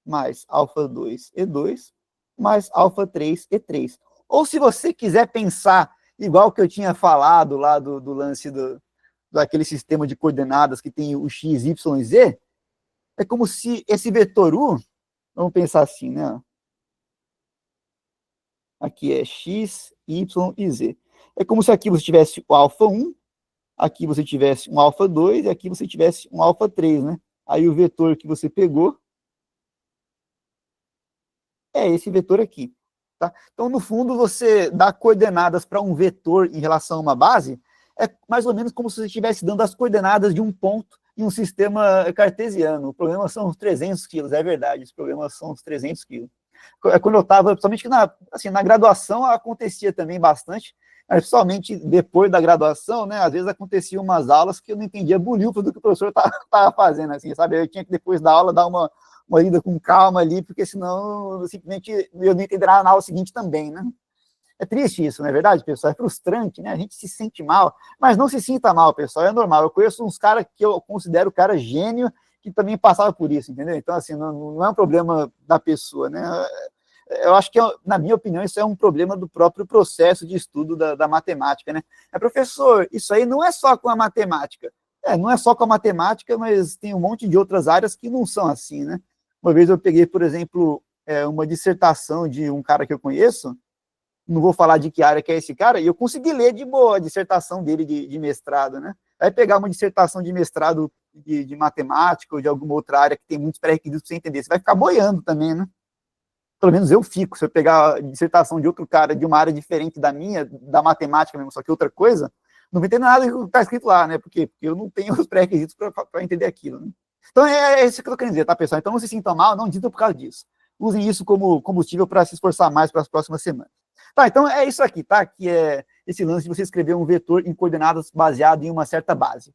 S1: mais α2, E2, mais α3, E3. Ou se você quiser pensar, igual que eu tinha falado lá do lance daquele sistema de coordenadas que tem o x, y e z, é como se esse vetor U, vamos pensar assim, né? Aqui é x, y e z. É como se aqui você tivesse o α1, aqui você tivesse um α2 e aqui você tivesse um α3, né? Aí o vetor que você pegou é esse vetor aqui, tá? Então, no fundo, você dá coordenadas para um vetor em relação a uma base, é mais ou menos como se você estivesse dando as coordenadas de um ponto em um sistema cartesiano. O problema são os 300 quilos, é verdade, os problemas são os 300 quilos. Quando eu estava, principalmente na graduação, acontecia também bastante, mas principalmente depois da graduação, né, às vezes aconteciam umas aulas que eu não entendia bolhufas do que o professor estava fazendo, assim, sabe? Eu tinha que, depois da aula, dar uma lida com calma ali, porque senão, simplesmente, eu não entenderia na aula seguinte também, né? É triste isso, não é verdade, pessoal? É frustrante, né? A gente se sente mal, mas não se sinta mal, pessoal, é normal. Eu conheço uns caras que eu considero cara gênio, que também passava por isso, entendeu? Então, assim, não é um problema da pessoa, né? Eu acho que, na minha opinião, isso é um problema do próprio processo de estudo da matemática, né? Professor, isso aí não é só com a matemática. Não é só com a matemática, mas tem um monte de outras áreas que não são assim, né? Uma vez eu peguei, por exemplo, uma dissertação de um cara que eu conheço, não vou falar de que área que é esse cara, e eu consegui ler de boa a dissertação dele de mestrado, né? Vai pegar uma dissertação de mestrado de matemática ou de alguma outra área que tem muitos pré-requisitos para você entender, você vai ficar boiando também, né? Pelo menos eu fico, se eu pegar a dissertação de outro cara de uma área diferente da minha, da matemática mesmo, só que outra coisa, não vou entender nada do que está escrito lá, né? Porque eu não tenho os pré-requisitos para entender aquilo, né? Então é isso que eu tô querendo dizer, tá, pessoal? Então não se sintam mal, não ditam por causa disso. Usem isso como combustível para se esforçar mais para as próximas semanas. Tá, então é isso aqui, tá? Que é esse lance de você escrever um vetor em coordenadas baseado em uma certa base.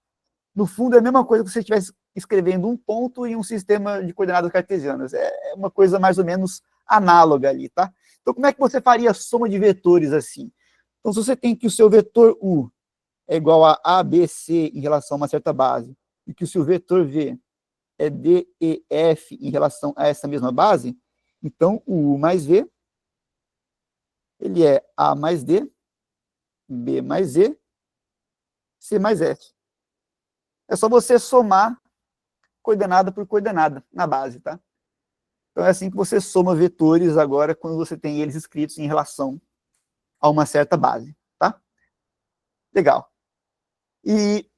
S1: No fundo, é a mesma coisa que você estivesse escrevendo um ponto em um sistema de coordenadas cartesianas. É uma coisa mais ou menos análoga ali, tá? Então, como é que você faria a soma de vetores assim? Então, se você tem que o seu vetor U é igual a ABC em relação a uma certa base, e que o seu vetor V é D, E, F em relação a essa mesma base, então o U mais V, ele é A mais D, B mais E, C mais F. É só você somar coordenada por coordenada na base, tá? Então é assim que você soma vetores agora quando você tem eles escritos em relação a uma certa base, tá? Legal. E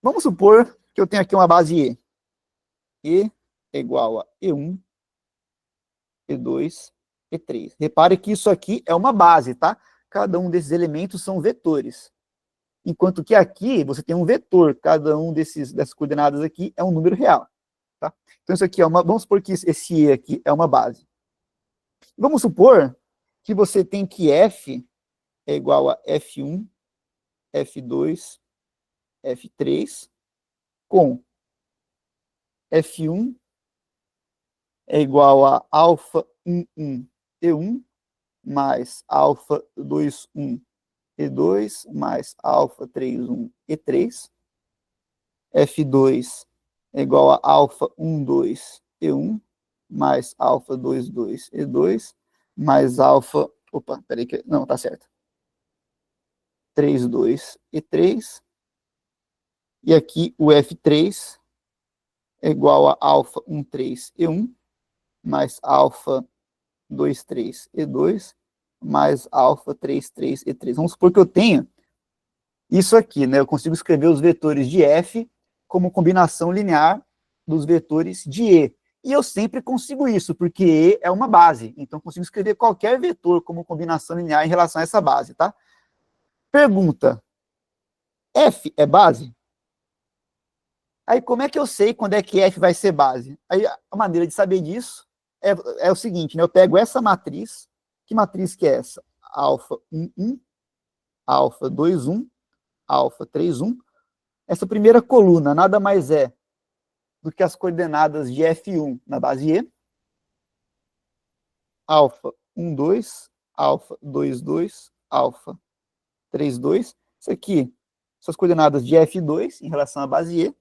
S1: vamos supor que eu tenho aqui uma base E. E é igual a E1, E2, E3. Repare que isso aqui é uma base, tá? Cada um desses elementos são vetores. Enquanto que aqui você tem um vetor, cada um dessas coordenadas aqui é um número real. Tá? Então isso aqui é uma, vamos supor que esse E aqui é uma base. Vamos supor que você tem que F é igual a F1, F2, F3, com F1 é igual a alfa 11 E1 mais alfa 21 E2 mais alfa 31 E3. F2 é igual a alfa 12 E1 mais alfa 22 E2 mais alfa, opa, peraí que, não, tá certo. 32 E3. E aqui o F3 é igual a alfa 13 E1 mais alfa 23 E2 mais alfa 33 E3. Vamos supor que eu tenha isso aqui, né? Eu consigo escrever os vetores de F como combinação linear dos vetores de E. E eu sempre consigo isso, porque E é uma base. Então, eu consigo escrever qualquer vetor como combinação linear em relação a essa base, tá? Pergunta. F é base? Aí, como é que eu sei quando é que F vai ser base? Aí, a maneira de saber disso é o seguinte, né? Eu pego essa matriz. Que matriz que é essa? Alfa 11, alfa 21, alfa 31. Essa primeira coluna nada mais é do que as coordenadas de F1 na base E, alfa 12, alfa 22, alfa 32. Isso aqui são as coordenadas de F2 em relação à base E,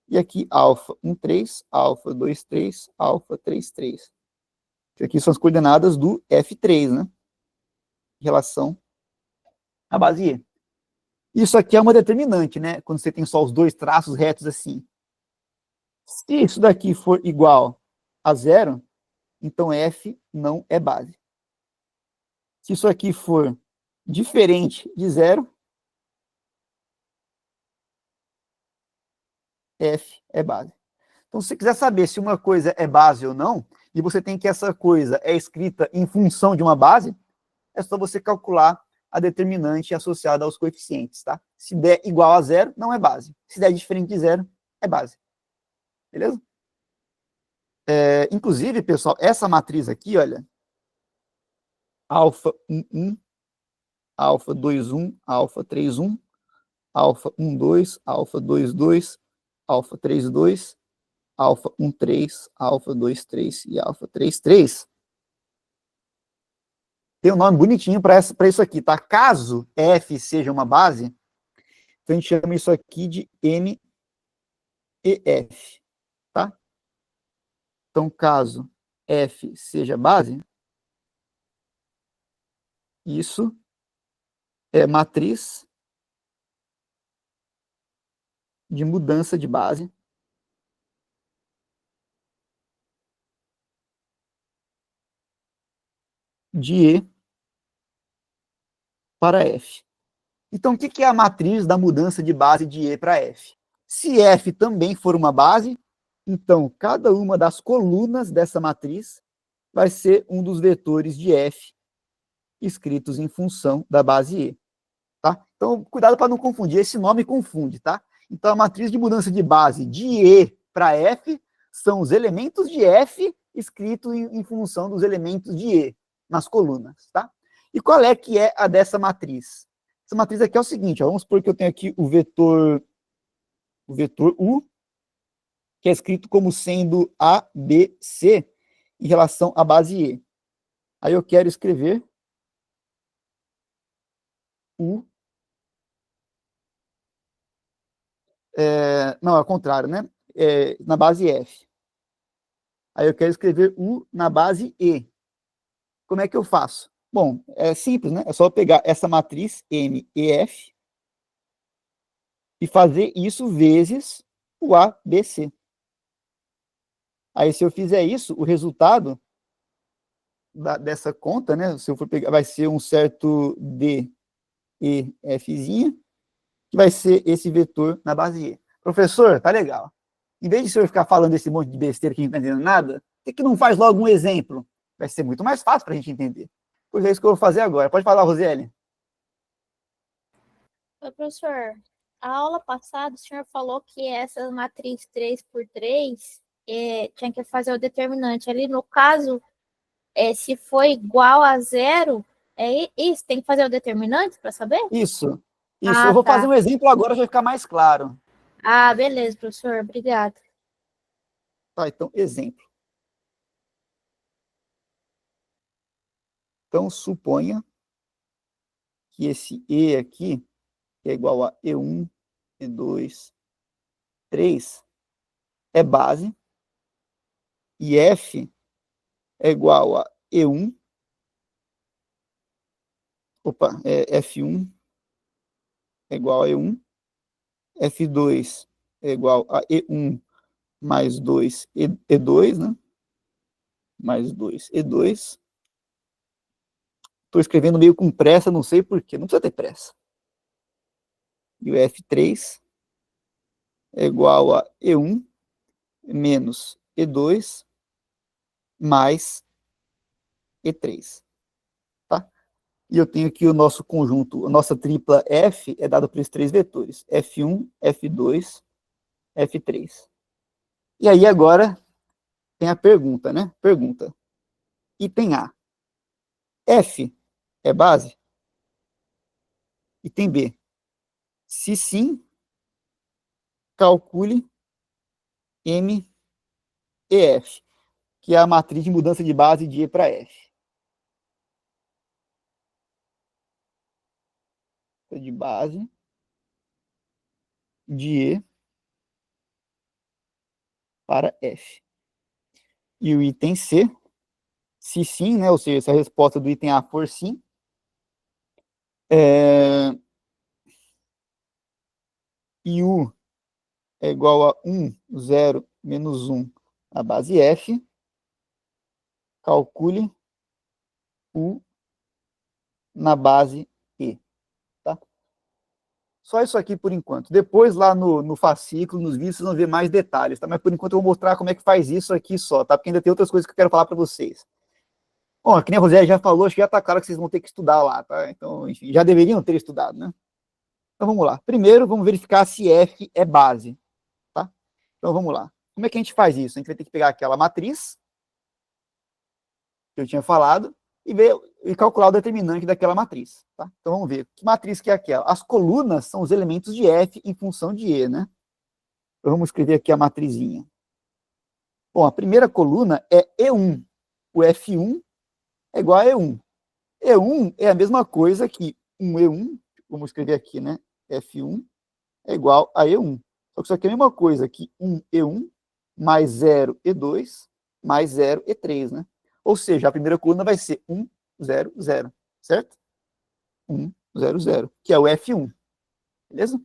S1: e aqui alfa 13, alfa 23, alfa 33. Isso aqui são as coordenadas do F3, né? Em relação à base E. Isso aqui é uma determinante, né? Quando você tem só os dois traços retos assim. Se isso daqui for igual a zero, então F não é base. Se isso aqui for diferente de zero, F é base. Então, se você quiser saber se uma coisa é base ou não, e você tem que essa coisa é escrita em função de uma base, é só você calcular a determinante associada aos coeficientes, tá? Se der igual a zero, não é base. Se der diferente de zero, é base. Beleza? Inclusive, pessoal, essa matriz aqui, olha, alfa 11, alfa 21, alfa 31, alfa 12, alfa 22, alfa 32, alfa 13, alfa 23 e alfa 33. tem um nome bonitinho para isso aqui, tá? Caso F seja uma base, então a gente chama isso aqui de MEF, tá? Então, caso F seja base, isso é matriz de mudança de base de E para F. Então, o que é a matriz da mudança de base de E para F? Se F também for uma base, então cada uma das colunas dessa matriz vai ser um dos vetores de F escritos em função da base E. Tá? Então, cuidado para não confundir, esse nome confunde, tá? Então, a matriz de mudança de base de E para F são os elementos de F escritos em função dos elementos de E nas colunas, tá? E qual é que é a dessa matriz? Essa matriz aqui é o seguinte, ó, vamos supor que eu tenho aqui o vetor U, que é escrito como sendo A, B, C, em relação à base E. Aí eu quero escrever U, não, ao contrário, né? Na base F. Aí eu quero escrever U na base E. Como é que eu faço? Bom, é simples, né? É só eu pegar essa matriz MEF e fazer isso vezes o ABC. Aí, se eu fizer isso, o resultado dessa conta, né? Se eu for pegar, vai ser um certo DEFzinha, que vai ser esse vetor na base E. Professor, tá legal. Em vez de o senhor ficar falando esse monte de besteira que não está entendendo nada, por que não faz logo um exemplo? Vai ser muito mais fácil para a gente entender. Pois é isso que eu vou fazer agora. Pode falar, Rosiele.
S4: Oi, professor. A aula passada, o senhor falou que essa matriz 3x3 tinha que fazer o determinante. Ali, no caso, se for igual a zero, é isso, tem que fazer o determinante para saber?
S1: Isso.
S4: Ah,
S1: Eu vou
S4: tá.
S1: fazer um exemplo agora, já vai ficar mais claro.
S4: Ah, beleza, professor. Obrigada.
S1: Tá, então, exemplo. Então, suponha que esse E aqui é igual a E1, E2, 3, é base, e F é igual a E1, F1 é igual a E1, F2 é igual a E1 mais 2, E2, né? Mais 2, E2. Estou escrevendo meio com pressa, não sei porquê, não precisa ter pressa. E o F3 é igual a E1 menos E2 mais E3. Tá? E eu tenho aqui o nosso conjunto, a nossa tripla F é dada por esses três vetores, F1, F2, F3. E aí agora tem a pergunta, né? Pergunta. Item A. F é base? Item B. Se sim, calcule MEF, que é a matriz de mudança de base de E para F. De base de E para F. E o item C, se sim, né? Ou seja, se a resposta do item A for sim, e U é igual a 1, 0, menos 1 na base F, calcule U na base E. Tá? Só isso aqui por enquanto. Depois, lá no fascículo, nos vídeos, vocês vão ver mais detalhes, tá? Mas por enquanto eu vou mostrar como é que faz isso aqui só, tá? Porque ainda tem outras coisas que eu quero falar para vocês. Bom, que nem a Rosé já falou, acho que já tá claro que vocês vão ter que estudar lá, tá? Então, enfim, já deveriam ter estudado, né? Então, vamos lá. Primeiro, vamos verificar se F é base, tá? Então, vamos lá. Como é que a gente faz isso? A gente vai ter que pegar aquela matriz que eu tinha falado e calcular o determinante daquela matriz, tá? Então, vamos ver. Que matriz que é aquela? As colunas são os elementos de F em função de E, né? Então, vamos escrever aqui a matrizinha. Bom, a primeira coluna é E1. O F1 é igual a E1. E1 é a mesma coisa que 1E1, vamos escrever aqui, né? F1 é igual a E1. Só que isso aqui é a mesma coisa que 1E1 mais 0E2 mais 0E3, né? Ou seja, a primeira coluna vai ser 1, 0, 0, certo? 1, 0, 0, que é o F1, beleza?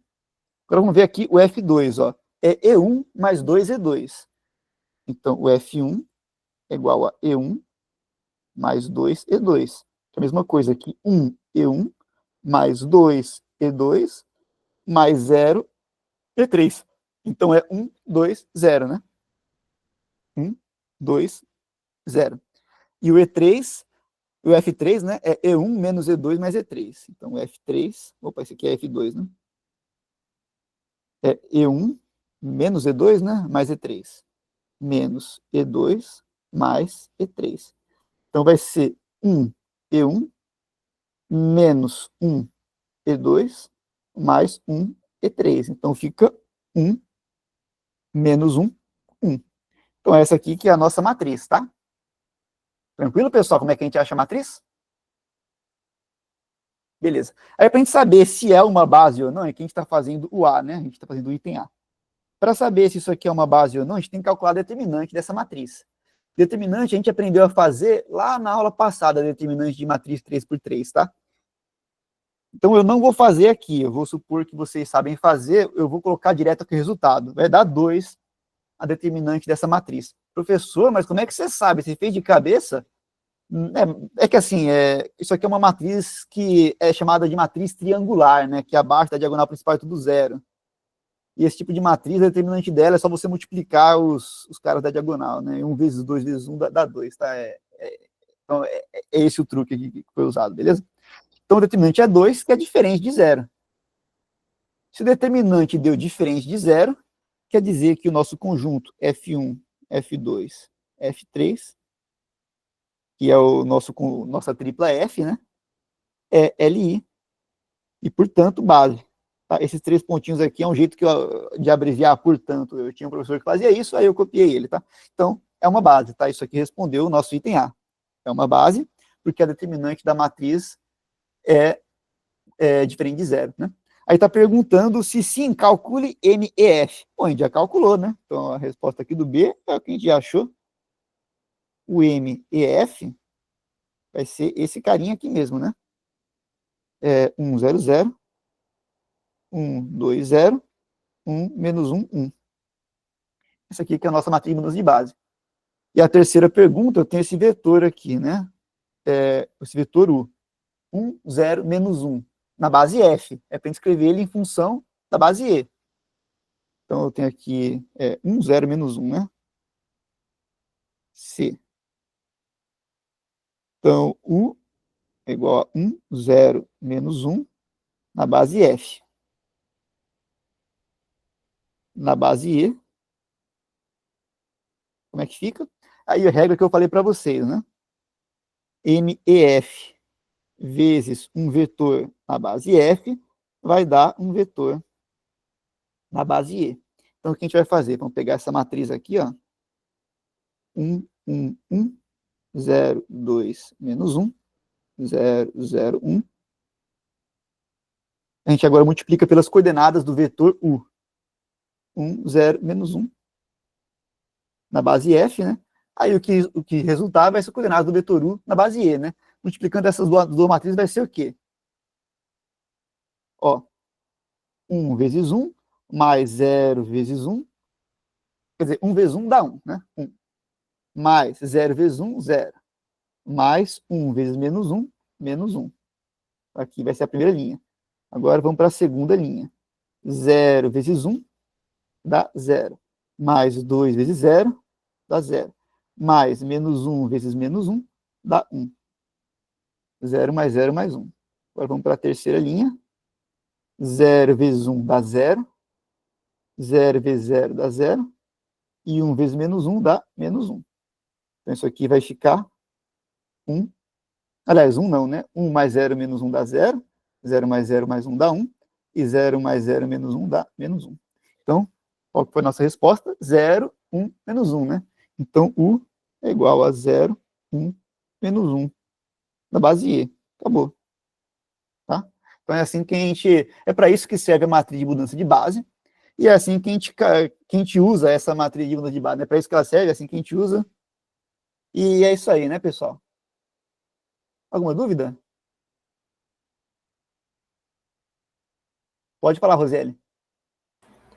S1: Agora vamos ver aqui o F2, ó. É E1 mais 2E2. Então, o F1 é igual a E1 mais 2E2. Que é a mesma coisa que 1E1 mais 2E2 mais 0E3. Então, é 1, 2, 0, né? 1, 2, 0. E o E3, o F3, né, é E1 menos E2 mais E3. Então, o F3, opa, esse aqui é F2, né? É E1 menos E2, né, mais E3. Menos E2 mais E3. Então, vai ser 1 E1 menos 1 E2 mais 1 E3. Então, fica 1 menos 1, 1. Então, essa aqui que é a nossa matriz, tá? Tranquilo, pessoal? Como é que a gente acha a matriz? Beleza. Aí, para a gente saber se é uma base ou não, é que a gente está fazendo o A, né? A gente está fazendo o item A. Para saber se isso aqui é uma base ou não, a gente tem que calcular a determinante dessa matriz. Determinante a gente aprendeu a fazer lá na aula passada, determinante de matriz 3x3, tá? Então, eu não vou fazer aqui. Eu vou supor que vocês sabem fazer, eu vou colocar direto aqui o resultado. Vai dar 2 a determinante dessa matriz. Professor, mas como é que você sabe? Você fez de cabeça? É que assim, isso aqui é uma matriz que é chamada de matriz triangular, né? Que abaixo da diagonal principal é tudo zero. E esse tipo de matriz, a determinante dela é só você multiplicar os caras da diagonal, né? 1 vezes 2 vezes 1 dá 2, tá? Então, é esse o truque aqui que foi usado, beleza? Então, o determinante é 2, que é diferente de zero. Se o determinante deu diferente de zero, quer dizer que o nosso conjunto F1, F2, F3, que é nossa tripla F, né? É LI, e, portanto, base. Tá? Esses 3 pontinhos aqui é um jeito de abreviar, portanto. Eu tinha um professor que fazia isso, aí eu copiei ele, tá? Então, é uma base, tá? Isso aqui respondeu o nosso item A. É uma base, porque a determinante da matriz é diferente de zero, né? Aí está perguntando se sim, calcule MEF. Bom, a gente já calculou, né? Então, a resposta aqui do B é o que a gente já achou. O MEF vai ser esse carinha aqui mesmo, né? 1, 0, 0, 1, 2, 0, 1, menos 1, 1. Essa aqui que é a nossa matriz de base. E a terceira pergunta, eu tenho esse vetor aqui, né? Esse vetor U. 1, 0, menos 1. Na base F. É para escrever ele em função da base E. Então, eu tenho aqui 1, 0, menos 1, né? C. Então, U é igual a 1, 0, menos 1 na base F. Na base E, como é que fica? Aí a regra que eu falei para vocês, né? MEF vezes um vetor na base F vai dar um vetor na base E. Então, o que a gente vai fazer? Vamos pegar essa matriz aqui, ó. 1, 1, 1, 0, 2, menos 1, 0, 0, 1. A gente agora multiplica pelas coordenadas do vetor U. 1, 0, menos 1. Na base F, né? Aí o que resultar vai ser coordenada do vetor U na base E, né? Multiplicando essas duas matrizes vai ser o quê? Ó, 1 vezes 1, mais 0 vezes 1. Quer dizer, 1 vezes 1 dá 1, né? 1. Mais 0 vezes 1, 0. Mais 1 vezes menos 1, menos 1. Aqui vai ser a primeira linha. Agora vamos para a segunda linha. 0 vezes 1 dá 0. Mais 2 vezes 0 dá 0. Mais menos 1 vezes menos 1 dá 1. 0 mais 0 mais 1. Agora vamos para a terceira linha. 0 vezes 1 dá 0. 0 vezes 0 dá 0. E 1 vezes menos 1 dá menos 1. Então, isso aqui vai ficar 1. Aliás, 1 não, né? 1 mais 0 menos 1 dá 0. 0 mais 0 mais 1 dá 1. E 0 mais 0 menos 1 dá menos 1. Então, qual que foi a nossa resposta? 0, 1, menos 1, né? Então, U é igual a 0, 1, menos 1, na base E. Acabou. Tá? Então é assim que a gente... É para isso que serve a matriz de mudança de base. E é assim que a gente usa essa matriz de mudança de base. É para isso que ela serve, é assim que a gente usa. E é isso aí, né, pessoal? Alguma dúvida? Pode falar, Roseli.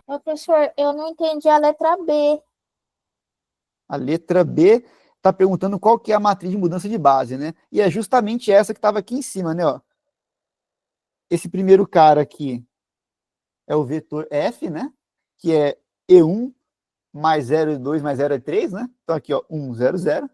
S4: Professor, eu não entendi a letra B.
S1: A letra B está perguntando qual que é a matriz de mudança de base, né? E é justamente essa que estava aqui em cima, né? Ó. Esse primeiro cara aqui é o vetor F, né? Que é E1 mais 0 e 2 mais 0 é 3, né? Então aqui, ó, 1, 0, 0.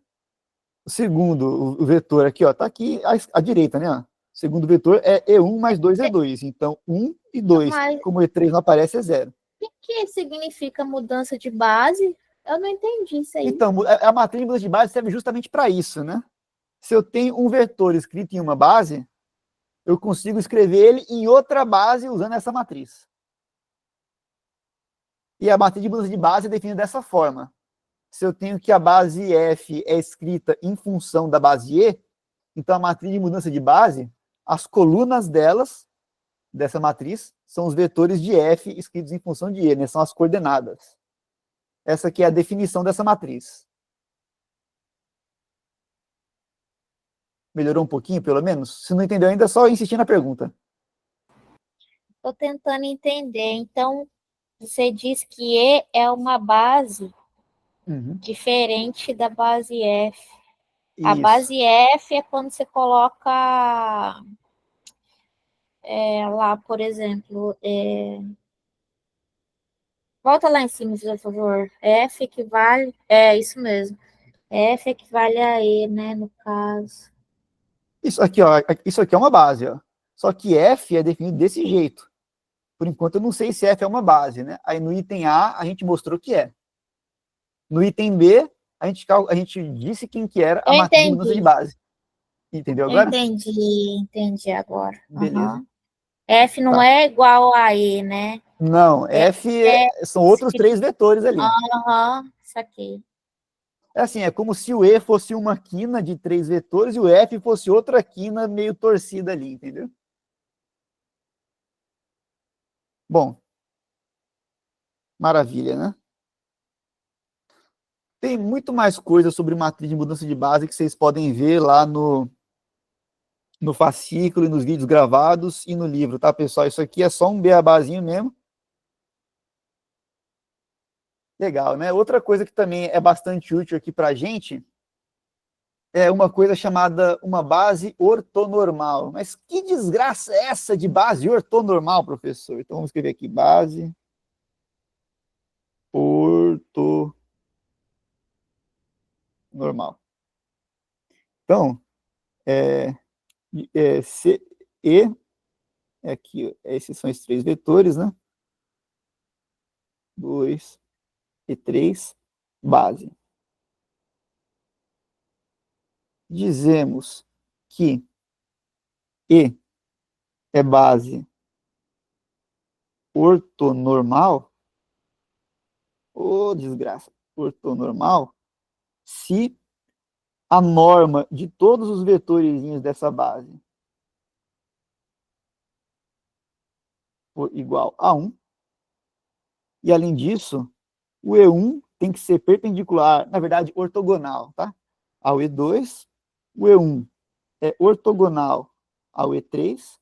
S1: O segundo, o vetor aqui, ó, tá aqui à direita, né? Ó. O segundo vetor é E1 mais 2 é 2. Então, 1 e 2.
S4: Mas
S1: Como E3 não aparece, é 0.
S4: o que significa mudança de base? Eu não entendi isso aí.
S1: Então, a matriz de mudança de base serve justamente para isso, né? Se eu tenho um vetor escrito em uma base, eu consigo escrever ele em outra base usando essa matriz. E a matriz de mudança de base é definida dessa forma. Se eu tenho que a base F é escrita em função da base E, então a matriz de mudança de base, as colunas delas, dessa matriz, são os vetores de F escritos em função de E, né? São as coordenadas. Essa aqui é a definição dessa matriz. Melhorou um pouquinho, pelo menos? Se não entendeu ainda, é só insistir na pergunta.
S4: Estou tentando entender. Então, você diz que E é uma base diferente da base F. A
S1: Isso.
S4: base F é quando você coloca lá, por exemplo, volta lá em cima, por favor. F equivale... É, isso mesmo. F equivale a E, né, no caso.
S1: Isso aqui, ó, isso aqui é uma base, ó. Só que F é definido desse jeito. Por enquanto, eu não sei se F é uma base, né? Aí no item A, a gente mostrou que é. No item B, a gente disse quem que era a
S4: Eu
S1: matriz de mudança de
S4: entendi.
S1: base. Entendeu agora?
S4: Entendi agora.
S1: Beleza.
S4: Uhum. F não
S1: Tá.
S4: é igual a E, né?
S1: Não, F são outros 3 vetores ali.
S4: Aham, saquei.
S1: É assim, é como se o E fosse uma quina de 3 vetores e o F fosse outra quina meio torcida ali, entendeu? Bom, maravilha, né? Tem muito mais coisa sobre matriz de mudança de base que vocês podem ver lá no fascículo e nos vídeos gravados e no livro, tá, pessoal? Isso aqui é só um beabazinho mesmo. Legal, né? Outra coisa que também é bastante útil aqui pra gente é uma coisa chamada uma base ortonormal. Mas que desgraça é essa de base ortonormal, professor? Então vamos escrever aqui, base ortonormal. Então, C, E, aqui, esses são esses 3 vetores, né? 2 e 3, base. Dizemos que E é base ortonormal, desgraça, ortonormal, se a norma de todos os vetorzinhos dessa base for igual a 1, e além disso, o E1 tem que ser perpendicular, na verdade, ortogonal, tá? Ao E2, o E1 é ortogonal ao E3,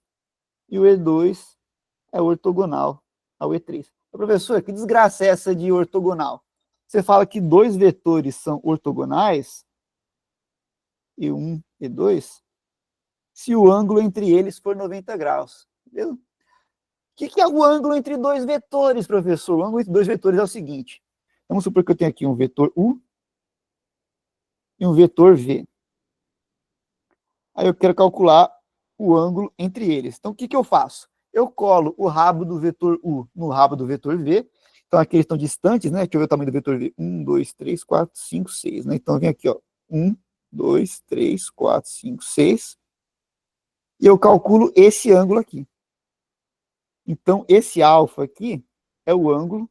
S1: e o E2 é ortogonal ao E3. Professor, que desgraça é essa de ortogonal? Você fala que 2 vetores são ortogonais, E1 e E2, se o ângulo entre eles for 90 graus. Entendeu? O que é o ângulo entre 2 vetores, professor? O ângulo entre 2 vetores é o seguinte. Vamos supor que eu tenho aqui um vetor U e um vetor V. Aí eu quero calcular o ângulo entre eles. Então, o que eu faço? Eu colo o rabo do vetor U no rabo do vetor V. Então, aqui eles estão distantes, né? Deixa eu ver o tamanho do vetor V. 1, 2, 3, 4, 5, 6. Né? Então, vem aqui, ó. 1, 2, 3, 4, 5, 6. E eu calculo esse ângulo aqui. Então, esse alfa aqui é o ângulo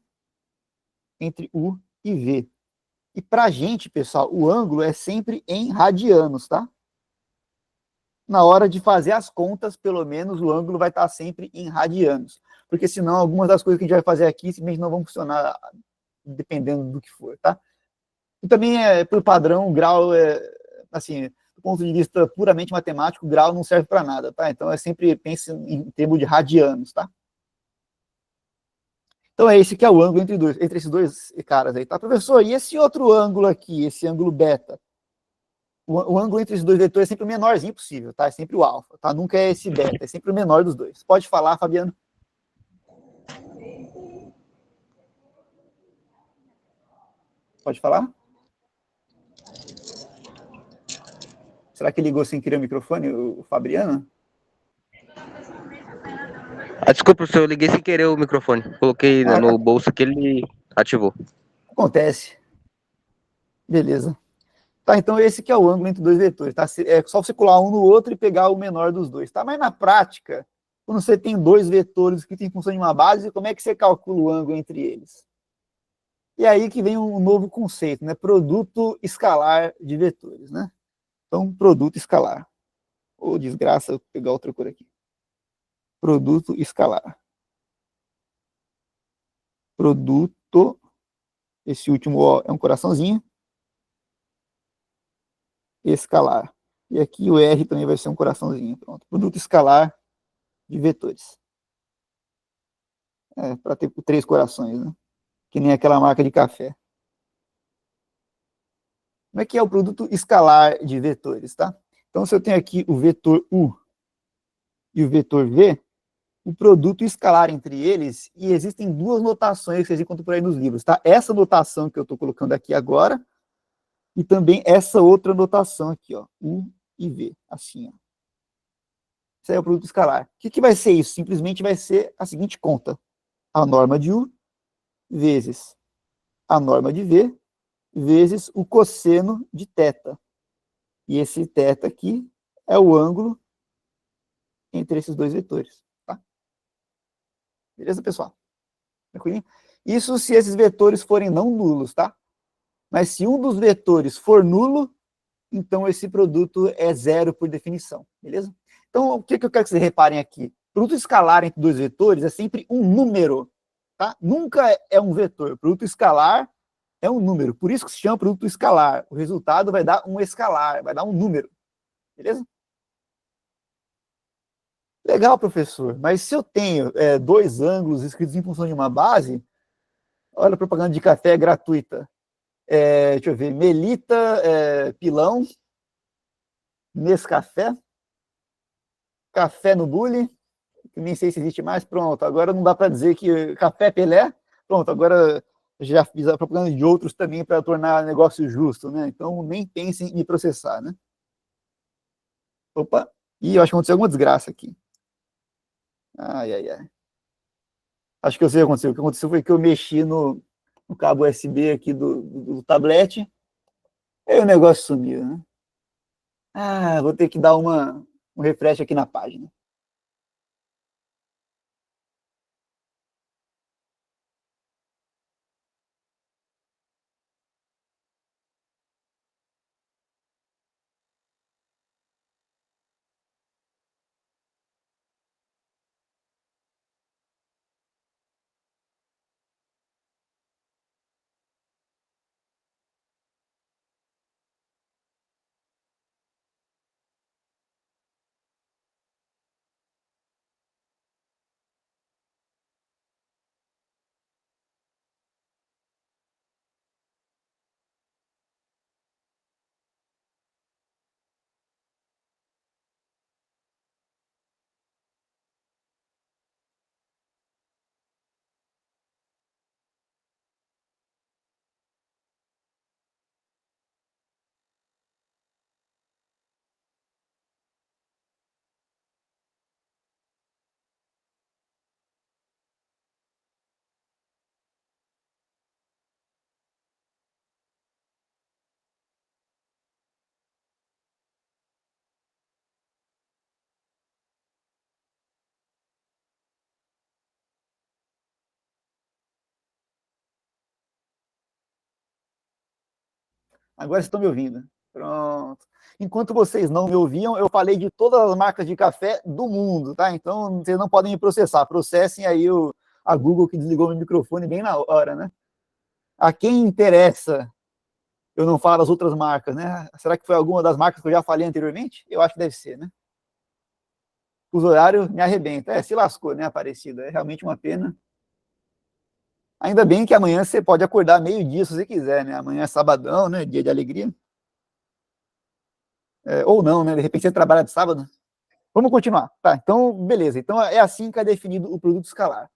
S1: entre U e V. E para a gente, pessoal, o ângulo é sempre em radianos, tá? na hora de fazer as contas, pelo menos o ângulo vai estar sempre em radianos, porque senão algumas das coisas que a gente vai fazer aqui simplesmente não vão funcionar, dependendo do que for, tá? E também, por padrão, o grau, assim, do ponto de vista puramente matemático, o grau não serve para nada, tá? Então, sempre pense em termos de radianos, tá? Então, esse que é o ângulo entre esses dois caras aí, tá? Professor, e esse outro ângulo aqui, esse ângulo beta? O ângulo entre esses dois vetores é sempre o menorzinho possível, tá? É sempre o alfa, tá? Nunca é esse beta, é sempre o menor dos dois. Pode falar, Fabiano? Pode falar? Será que ligou sem querer o microfone, o Fabiano?
S7: Desculpa, professor, eu liguei sem querer o microfone. Coloquei no bolso que ele ativou.
S1: Acontece. Beleza. Tá, então esse que é o ângulo entre dois vetores, tá? É só você colar um no outro e pegar o menor dos dois, tá? Mas na prática, quando você tem dois vetores que têm função de uma base, como é que você calcula o ângulo entre eles? E aí que vem um novo conceito, né? Produto escalar de vetores, né? Então, produto escalar. Ô, desgraça, eu vou pegar outra cor aqui. Produto escalar. Produto, esse último O é um coraçãozinho, escalar. E aqui o R também vai ser um coraçãozinho. Pronto. Produto escalar de vetores. Para ter 3 corações, né? Que nem aquela marca de café. Como é que é o produto escalar de vetores, tá? Então, se eu tenho aqui o vetor U e o vetor V, o produto escalar entre eles, e existem duas notações que vocês encontram por aí nos livros, tá? Essa notação que eu estou colocando aqui agora, e também essa outra notação aqui, ó, U e V, assim, ó. Isso aí é o produto escalar. O que vai ser isso? Simplesmente vai ser a seguinte conta. A norma de U vezes a norma de V vezes o cosseno de θ. E esse θ aqui é o ângulo entre esses dois vetores. Tá? Beleza, pessoal? Tranquilinho? Isso se esses vetores forem não nulos, tá? Mas se um dos vetores for nulo, então esse produto é zero por definição, beleza? Então, o que eu quero que vocês reparem aqui? Produto escalar entre dois vetores é sempre um número, tá? Nunca é um vetor. Produto escalar é um número. Por isso que se chama produto escalar. O resultado vai dar um escalar, vai dar um número, beleza? Legal, professor. Mas se eu tenho dois ângulos escritos em função de uma base, olha a propaganda de café gratuita. Deixa eu ver, Melita, Pilão, Nescafé, Café no Bully, que nem sei se existe mais, pronto, agora não dá para dizer que Café Pelé, pronto, agora já fiz a propaganda de outros também para tornar negócio justo, né? Então nem pensem em me processar, né? Opa, e eu acho que aconteceu alguma desgraça aqui. Ai, ai, ai. Acho que eu sei o que aconteceu. O que aconteceu foi que eu mexi no cabo USB aqui do tablet, aí o negócio sumiu, né? Vou ter que dar um refresh aqui na página. Agora vocês estão me ouvindo. Pronto. enquanto vocês não me ouviam, eu falei de todas as marcas de café do mundo, tá? Então, vocês não podem me processar. Processem aí a Google que desligou meu microfone bem na hora, né? A quem interessa eu não falo das outras marcas, né? Será que foi alguma das marcas que eu já falei anteriormente? Eu acho que deve ser, né? Os horários me arrebentam. Se lascou, né, Aparecida? É realmente uma pena. Ainda bem que amanhã você pode acordar meio-dia se você quiser, né? Amanhã é sabadão, né? Dia de alegria. Ou não, né? De repente você trabalha de sábado. Vamos continuar. Tá, então, beleza. Então, é assim que é definido o produto escalar.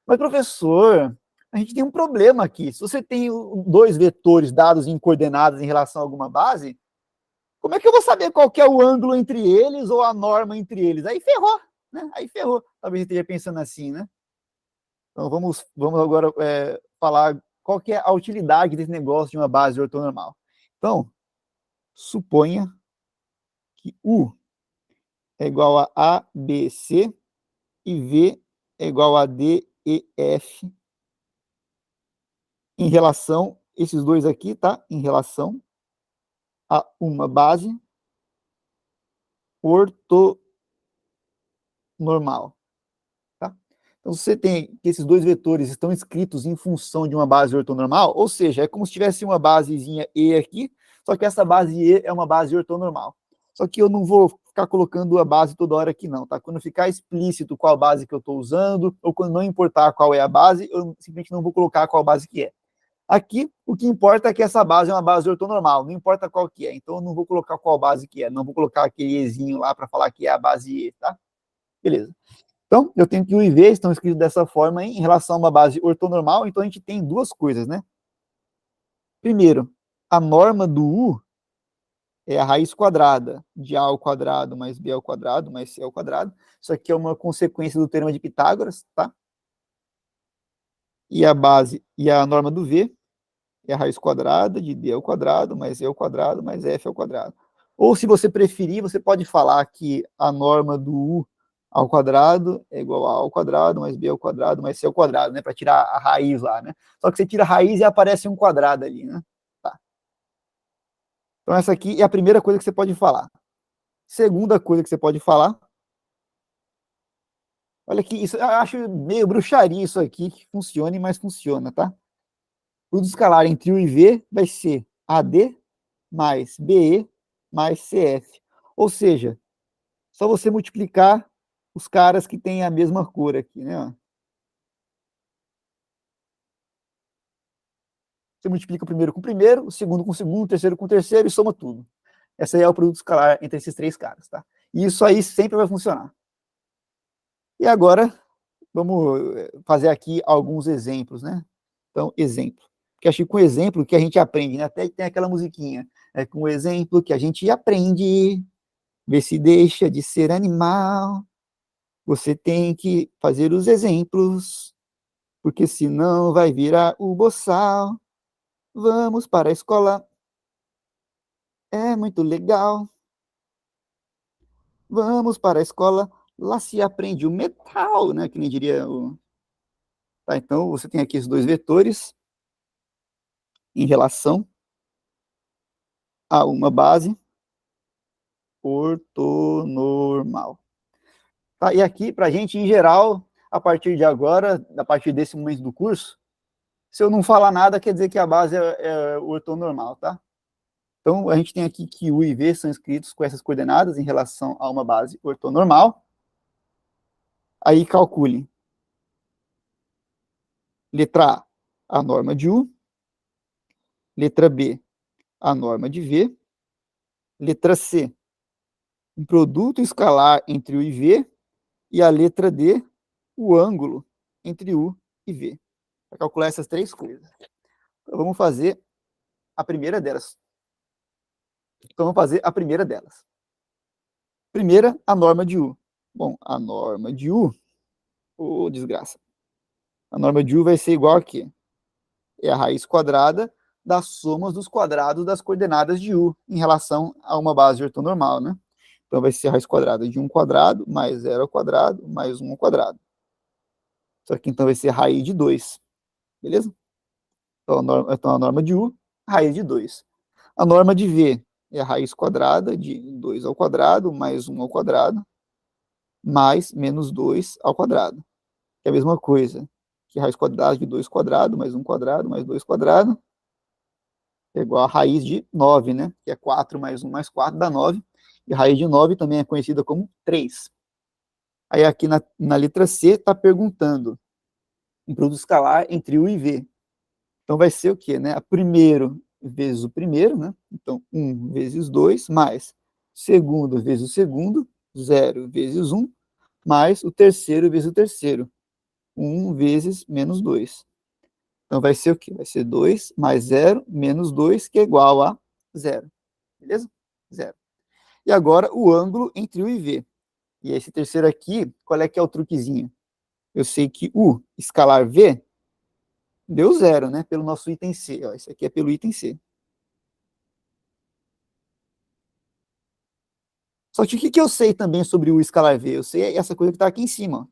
S1: Mas, professor, a gente tem um problema aqui. Se você tem dois vetores dados em coordenadas em relação a alguma base, como é que eu vou saber qual que é o ângulo entre eles ou a norma entre eles? Aí ferrou, né? Aí ferrou. Talvez você esteja pensando assim, né? Então, vamos agora falar qual que é a utilidade desse negócio de uma base ortonormal. Então, suponha que U é igual a ABC e V é igual a D e F em relação, esses dois aqui, tá? Em relação a uma base ortonormal. Tá? Então, você tem que esses dois vetores estão escritos em função de uma base ortonormal, ou seja, é como se tivesse uma basezinha E aqui, só que essa base E é uma base ortonormal. Só que eu não vou ficar colocando a base toda hora aqui, não, tá? Quando ficar explícito qual base que eu estou usando, ou quando não importar qual é a base, eu simplesmente não vou colocar qual base que é. Aqui, o que importa é que essa base é uma base ortonormal, não importa qual que é. Então, eu não vou colocar qual base que é, não vou colocar aquele Ezinho lá para falar que é a base E, tá? Beleza. Então, eu tenho que U e V estão escritos dessa forma em relação a uma base ortonormal, então a gente tem duas coisas, né? Primeiro, a norma do U é a raiz quadrada de A ao quadrado mais B ao quadrado mais C ao quadrado. Isso aqui é uma consequência do teorema de Pitágoras, tá? E a norma do V é a raiz quadrada de D ao quadrado mais E ao quadrado mais F ao quadrado. Ou, se você preferir, você pode falar que a norma do U ao quadrado é igual a ao quadrado mais B ao quadrado mais C ao quadrado, né? Para tirar a raiz lá, né? Só que você tira a raiz e aparece um quadrado ali, né? Tá. Então, essa aqui é a primeira coisa que você pode falar. Segunda coisa que você pode falar. Olha aqui, isso, eu acho meio bruxaria isso aqui, que funcione, mas funciona, tá? Tudo escalar entre U e V vai ser AD mais BE mais CF. Ou seja, só você multiplicar os caras que têm a mesma cor aqui, né? Você multiplica o primeiro com o primeiro, o segundo com o segundo, o terceiro com o terceiro e soma tudo. Esse aí é o produto escalar entre esses três caras, tá? E isso aí sempre vai funcionar. E agora, vamos fazer aqui alguns exemplos, né? Então, exemplo. Porque acho que com exemplo que a gente aprende, né? Até tem aquela musiquinha. É com o exemplo que a gente aprende, vê se deixa de ser animal. Você tem que fazer os exemplos, porque senão vai virar o boçal. Vamos para a escola. É muito legal. Vamos para a escola. Lá se aprende o metal, né? Que nem diria o... Tá, então, você tem aqui esses dois vetores em relação a uma base ortonormal. Tá, e aqui, para a gente, em geral, a partir de agora, a partir desse momento do curso, se eu não falar nada, quer dizer que a base é ortonormal, tá? Então, a gente tem aqui que U e V são escritos com essas coordenadas em relação a uma base ortonormal. Aí, calcule. Letra A, a norma de U. Letra B, a norma de V. Letra C, um produto escalar entre U e V. E a letra D, o ângulo entre U e V. Para calcular essas três coisas. Então, vamos fazer a primeira delas. Primeira, a norma de U. Bom, a norma de U, desgraça. A norma de U vai ser igual a quê? É a raiz quadrada das somas dos quadrados das coordenadas de U em relação a uma base ortonormal, né? Então, vai ser a raiz quadrada de 1 quadrado mais 0 ao quadrado mais 1 ao quadrado. Isso aqui, então, vai ser raiz de 2. Beleza? Então, a norma de U, raiz de 2. A norma de V é a raiz quadrada de 2 ao quadrado, mais 1 ao quadrado, mais menos 2 ao quadrado. Que é a mesma coisa que a raiz quadrada de 2 quadrado, mais 1 quadrado, mais 2 quadrado, é igual a raiz de 9, né? Que é 4 mais 1 mais 4 dá 9. E a raiz de 9 também é conhecida como 3. Aí aqui na letra C está perguntando um produto escalar entre U e V. Então vai ser o quê, né? A primeiro vezes o primeiro, né? Então 1 vezes 2, mais segundo vezes o segundo, 0 vezes 1, mais o terceiro vezes o terceiro, 1 vezes menos 2. Então vai ser o quê? Vai ser 2 mais 0 menos 2, que é igual a 0. Beleza? 0. E agora o ângulo entre U e V. E esse terceiro aqui, qual é que é o truquezinho? Eu sei que U escalar V deu 0, né? Pelo nosso item C. Ó, esse aqui é pelo item C. Só que o que eu sei também sobre U escalar V? Eu sei essa coisa que está aqui em cima. Ó.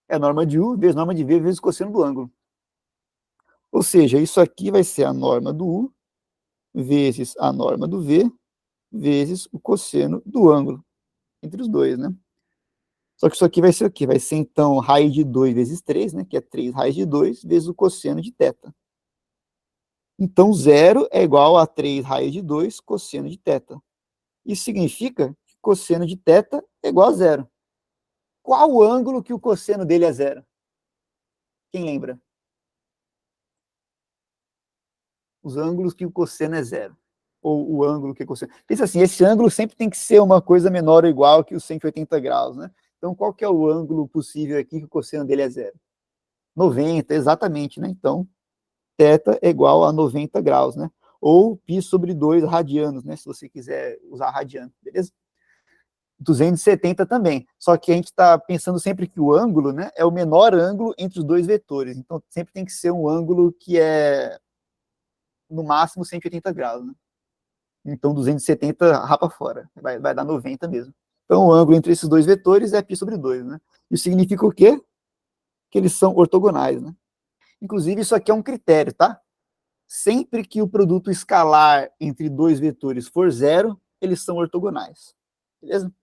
S1: É a norma de U vezes norma de V vezes o cosseno do ângulo. Ou seja, isso aqui vai ser a norma do U vezes a norma do V vezes o cosseno do ângulo entre os dois, né? Só que isso aqui vai ser o quê? Vai ser, então, raiz de 2 vezes 3, né? Que é 3 raiz de 2 vezes o cosseno de θ. Então, 0 é igual a 3 raiz de 2 cosseno de θ. Isso significa que cosseno de θ é igual a 0. Qual o ângulo que o cosseno dele é 0? Quem lembra? Os ângulos que o cosseno é 0. Ou o ângulo que o cosseno... Pensa assim, esse ângulo sempre tem que ser uma coisa menor ou igual que os 180 graus, né? Então, qual que é o ângulo possível aqui que o cosseno dele é 0? 90, exatamente, né? Então, θ é igual a 90 graus, né? Ou π sobre 2 radianos, né? Se você quiser usar radiano, beleza? 270 também. Só que a gente está pensando sempre que o ângulo, né, é o menor ângulo entre os dois vetores. Então, sempre tem que ser um ângulo que é, no máximo, 180 graus, né? Então, 270 rapa fora. Vai dar 90 mesmo. Então, o ângulo entre esses dois vetores é π sobre 2, né? Isso significa o quê? Que eles são ortogonais, né? Inclusive, isso aqui é um critério, tá? Sempre que o produto escalar entre dois vetores for 0, eles são ortogonais. Beleza?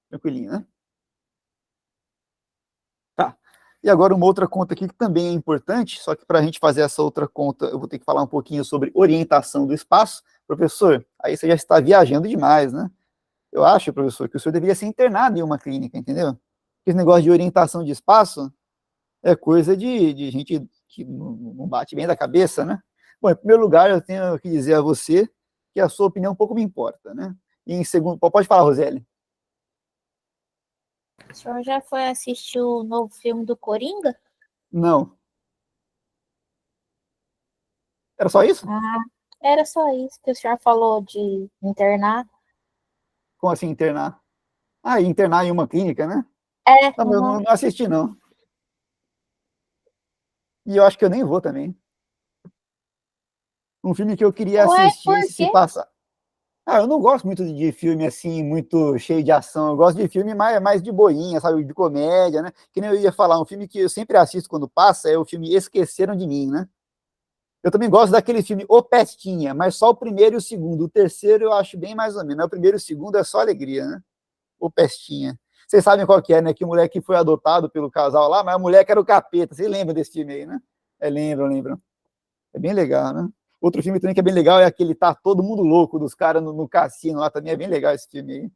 S1: Tranquilinho, né? Tá. E agora uma outra conta aqui que também é importante, só que para a gente fazer essa outra conta, eu vou ter que falar um pouquinho sobre orientação do espaço. Professor, aí você já está viajando demais, né? Eu acho, professor, que o senhor deveria ser internado em uma clínica, entendeu? Esse negócio de orientação de espaço é coisa de gente que não bate bem da cabeça, né? Bom, em primeiro lugar, eu tenho que dizer a você que a sua opinião pouco me importa, né? E em segundo, pode falar, Roseli.
S4: O senhor já foi assistir o novo filme do Coringa?
S1: Não. Era só isso?
S4: Ah, era só isso que o senhor falou de internar.
S1: Como assim internar? Ah, internar em uma clínica, né?
S4: É,
S1: Não, eu não assisti, não. E eu acho que eu nem vou também. Um filme que eu queria
S4: Ué, por
S1: assistir se
S4: quê?
S1: passa. Ah, eu não gosto muito de filme assim, muito cheio de ação. Eu gosto de filme mais de boinha, sabe? De comédia, né? Que nem eu ia falar, um filme que eu sempre assisto quando passa é o filme Esqueceram de Mim, né? Eu também gosto daquele filme O Pestinha, mas só o primeiro e o segundo. O terceiro eu acho bem mais ou menos. O primeiro e o segundo é só alegria, né? O Pestinha. Vocês sabem qual que é, né? Que o moleque foi adotado pelo casal lá, mas a mulher que era o capeta. Vocês lembram desse filme aí, né? Lembram. É bem legal, né? Outro filme também que é bem legal é aquele Tá Todo Mundo Louco, dos caras no cassino lá, também é bem legal esse filme aí.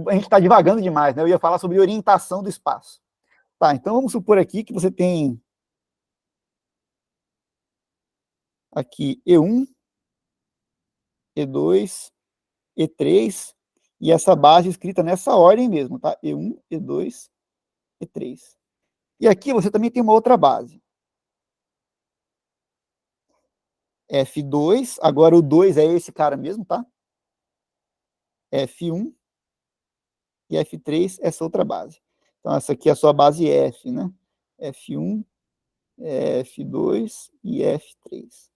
S1: A gente está divagando demais, né? Eu ia falar sobre orientação do espaço. Tá, então vamos supor aqui que você tem aqui E1, E2, E3, e essa base escrita nessa ordem mesmo, tá? E1, E2, E3. E aqui você também tem uma outra base. F2, agora o 2 é esse cara mesmo, tá? F1 e F3, essa outra base. Então, essa aqui é a sua base F, né? F1, F2 e F3.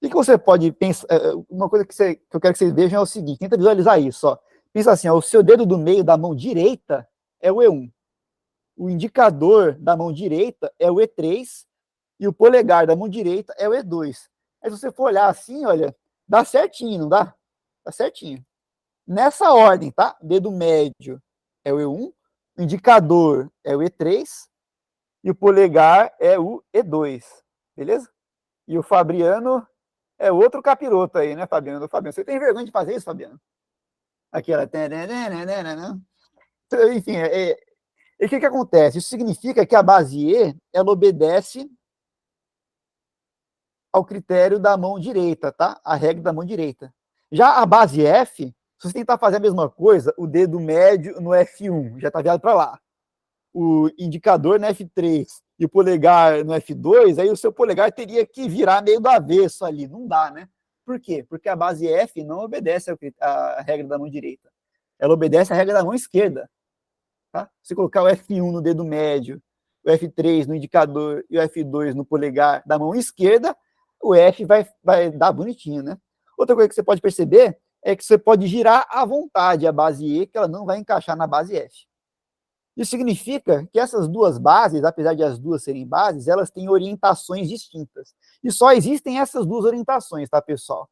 S1: O que você pode pensar? Uma coisa que eu quero que vocês vejam é o seguinte: tenta visualizar isso. Ó. Pensa assim: ó, o seu dedo do meio da mão direita é o E1. o indicador da mão direita é o E3 e o polegar da mão direita é o E2. Aí se você for olhar assim, olha, dá certinho, não dá? Dá certinho. Nessa ordem, tá? Dedo médio é o E1, o indicador é o E3 e o polegar é o E2, beleza? E o Fabiano é outro capiroto aí, né, Fabiano? Fabiano, você tem vergonha de fazer isso, Fabiano? Aquela... Enfim, e o que acontece? Isso significa que a base E, ela obedece ao critério da mão direita, tá? A regra da mão direita. Já a base F, se você tentar fazer a mesma coisa, o dedo médio no F1 já está virado para lá. O indicador no F3 e o polegar no F2, aí o seu polegar teria que virar meio do avesso ali. Não dá, né? Por quê? Porque a base F não obedece à regra da mão direita. Ela obedece à regra da mão esquerda. Tá? Se colocar o F1 no dedo médio, o F3 no indicador e o F2 no polegar da mão esquerda, o F vai dar bonitinho, né? Outra coisa que você pode perceber é que você pode girar à vontade a base E, que ela não vai encaixar na base F. Isso significa que essas duas bases, apesar de as duas serem bases, elas têm orientações distintas. E só existem essas duas orientações, tá, pessoal?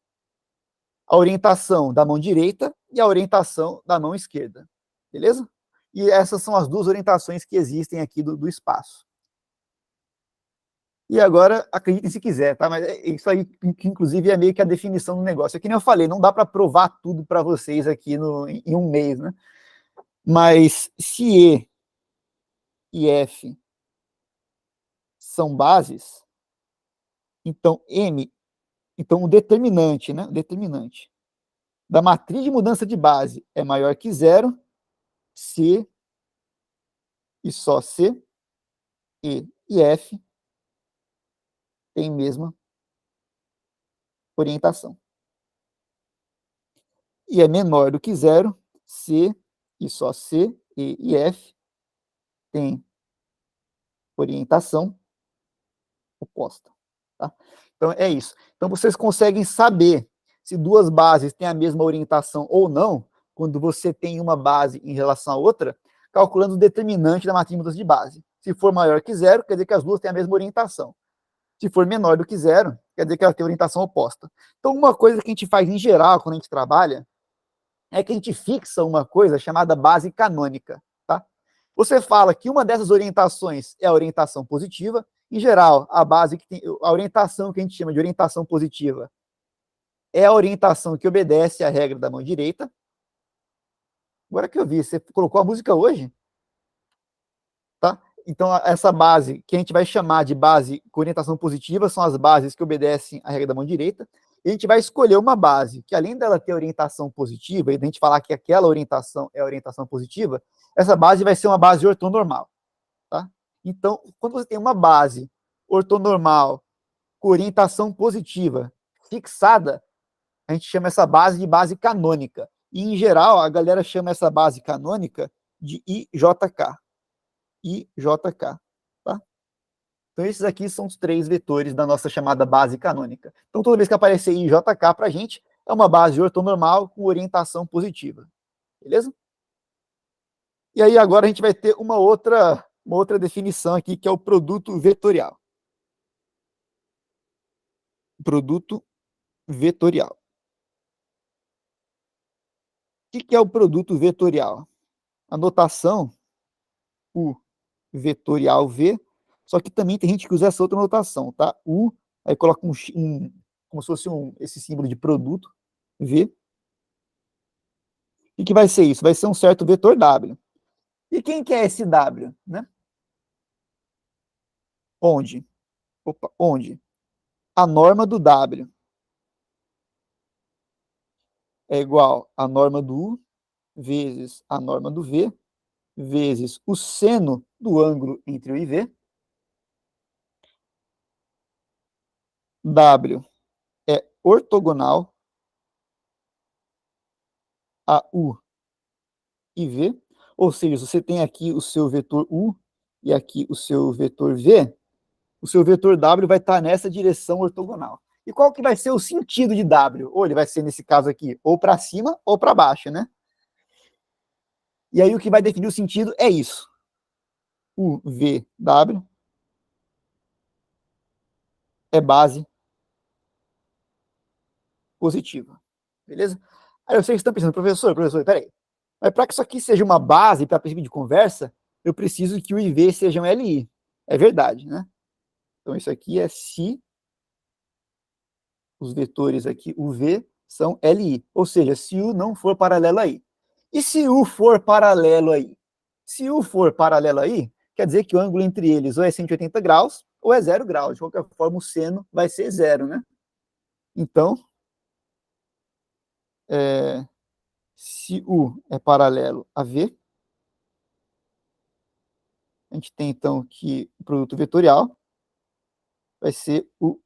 S1: A orientação da mão direita e a orientação da mão esquerda. Beleza? E essas são as duas orientações que existem aqui do espaço. E agora, acreditem se quiser, tá? Mas isso aí, que inclusive, é meio que a definição do negócio. É que nem eu falei, não dá para provar tudo para vocês aqui em um mês, né? Mas se E e F são bases, então então o determinante, né? O determinante da matriz de mudança de base é maior que zero, se e só se E e F têm mesma orientação. E é menor do que zero, se e só C, E e F têm orientação oposta. Tá? Então, é isso. Então, vocês conseguem saber se duas bases têm a mesma orientação ou não, quando você tem uma base em relação à outra, calculando o determinante da matriz de mudança de base. Se for maior que zero, quer dizer que as duas têm a mesma orientação. Se for menor do que zero, quer dizer que elas têm orientação oposta. Então, uma coisa que a gente faz em geral, quando a gente trabalha, é que a gente fixa uma coisa chamada base canônica, tá? Você fala que uma dessas orientações é a orientação positiva. Em geral, a orientação que a gente chama de orientação positiva é a orientação que obedece à regra da mão direita. Agora que eu vi, você colocou a música hoje? Tá? Então, essa base que a gente vai chamar de base com orientação positiva são as bases que obedecem à regra da mão direita. E a gente vai escolher uma base que, além dela ter orientação positiva, e a gente falar que aquela orientação é a orientação positiva, essa base vai ser uma base ortonormal. Tá? Então, quando você tem uma base ortonormal com orientação positiva fixada, a gente chama essa base de base canônica. E, em geral, a galera chama essa base canônica de IJK. IJK. Tá? Então, esses aqui são os três vetores da nossa chamada base canônica. Então, toda vez que aparecer IJK para a gente, é uma base ortonormal com orientação positiva. Beleza? E aí, agora a gente vai ter uma outra definição aqui, que é o produto vetorial. Produto vetorial. O que é o produto vetorial? A notação, U vetorial V, só que também tem gente que usa essa outra notação, tá? U, aí coloca como se fosse esse símbolo de produto, V. O que vai ser isso? Vai ser um certo vetor W. E quem que é esse W, né? Onde? Onde? A norma do W é igual à norma do U vezes a norma do V vezes o seno do ângulo entre U e V. W é ortogonal a U e V, ou seja, você tem aqui o seu vetor U e aqui o seu vetor V, o seu vetor W vai estar nessa direção ortogonal. E qual que vai ser o sentido de W? Ou ele vai ser, nesse caso aqui, ou para cima ou para baixo, né? E aí o que vai definir o sentido é isso. UVW é base positiva. Beleza? Aí vocês estão pensando, professor, peraí. Mas para que isso aqui seja uma base para princípio de conversa, eu preciso que o IV seja um LI. É verdade, né? Então isso aqui é se os vetores aqui, UV, são LI. Ou seja, se U não for paralelo aí. E se U for paralelo aí? Se U for paralelo aí, quer dizer que o ângulo entre eles ou é 180 graus ou é 0 graus. De qualquer forma, o seno vai ser 0, né? Então, se U é paralelo a V, a gente tem, então, que o produto vetorial vai ser o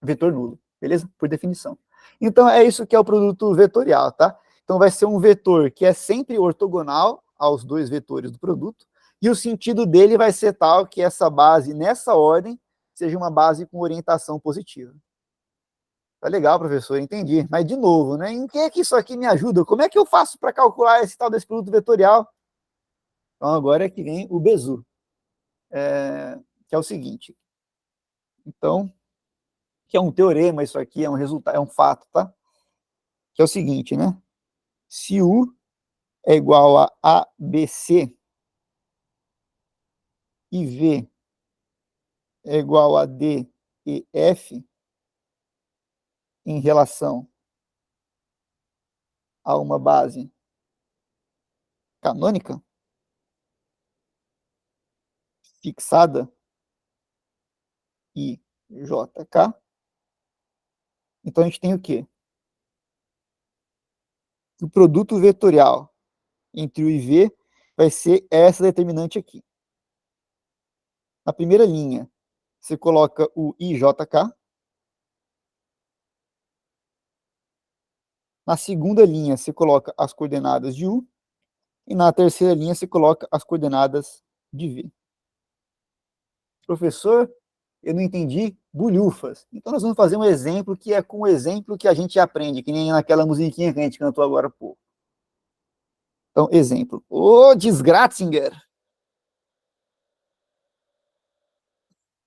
S1: vetor nulo, beleza? Por definição. Então, é isso que é o produto vetorial, tá? Então, vai ser um vetor que é sempre ortogonal aos dois vetores do produto, e o sentido dele vai ser tal que essa base, nessa ordem, seja uma base com orientação positiva. Tá legal, professor, entendi. Mas, de novo, né? Em que é que isso aqui me ajuda? Como é que eu faço para calcular esse tal desse produto vetorial? Então, agora é que vem o Bezout, que é o seguinte. Então, que é um teorema, isso aqui é um resultado, é um fato, tá? Que é o seguinte, né? Se U é igual a ABC e V é igual a D e F em relação a uma base canônica fixada I, J, K, então a gente tem o quê? O produto vetorial entre o IV vai ser essa determinante aqui. Na primeira linha, você coloca o IJK. Na segunda linha, você coloca as coordenadas de U. E na terceira linha, você coloca as coordenadas de V. Professor, eu não entendi bulhufas. Então, nós vamos fazer um exemplo que é com o exemplo que a gente aprende, que nem naquela musiquinha que a gente cantou agora há pouco. Então, exemplo. Ô, Desgratzinger.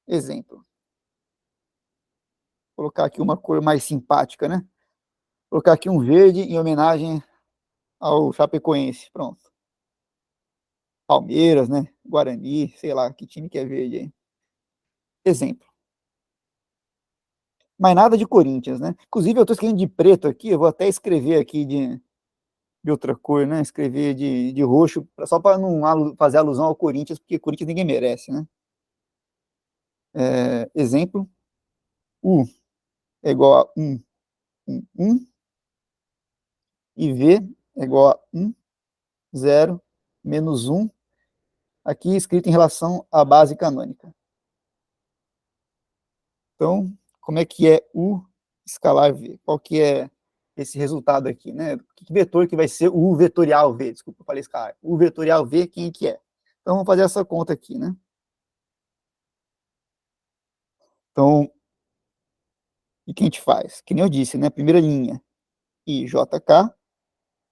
S1: Exemplo. Vou colocar aqui uma cor mais simpática, né? Vou colocar aqui um verde em homenagem ao Chapecoense. Pronto. Palmeiras, né? Guarani, sei lá, que time que é verde aí. Exemplo. Mas nada de Corinthians, né? Inclusive, eu estou escrevendo de preto aqui, eu vou até escrever aqui de outra cor, né? Escrever de roxo, só para não fazer alusão ao Corinthians, porque Corinthians ninguém merece, né? Exemplo, U é igual a 1, 1, 1, e V é igual a 1, 0, menos 1, aqui escrito em relação à base canônica. Então, como é que é U escalar V? Qual que é esse resultado aqui, né? Que vetor que vai ser o U vetorial V? Desculpa, eu falei escalar. U vetorial V, quem que é? Então, vamos fazer essa conta aqui, né? Então, e que a gente faz? Que nem eu disse, né? Primeira linha, IJK.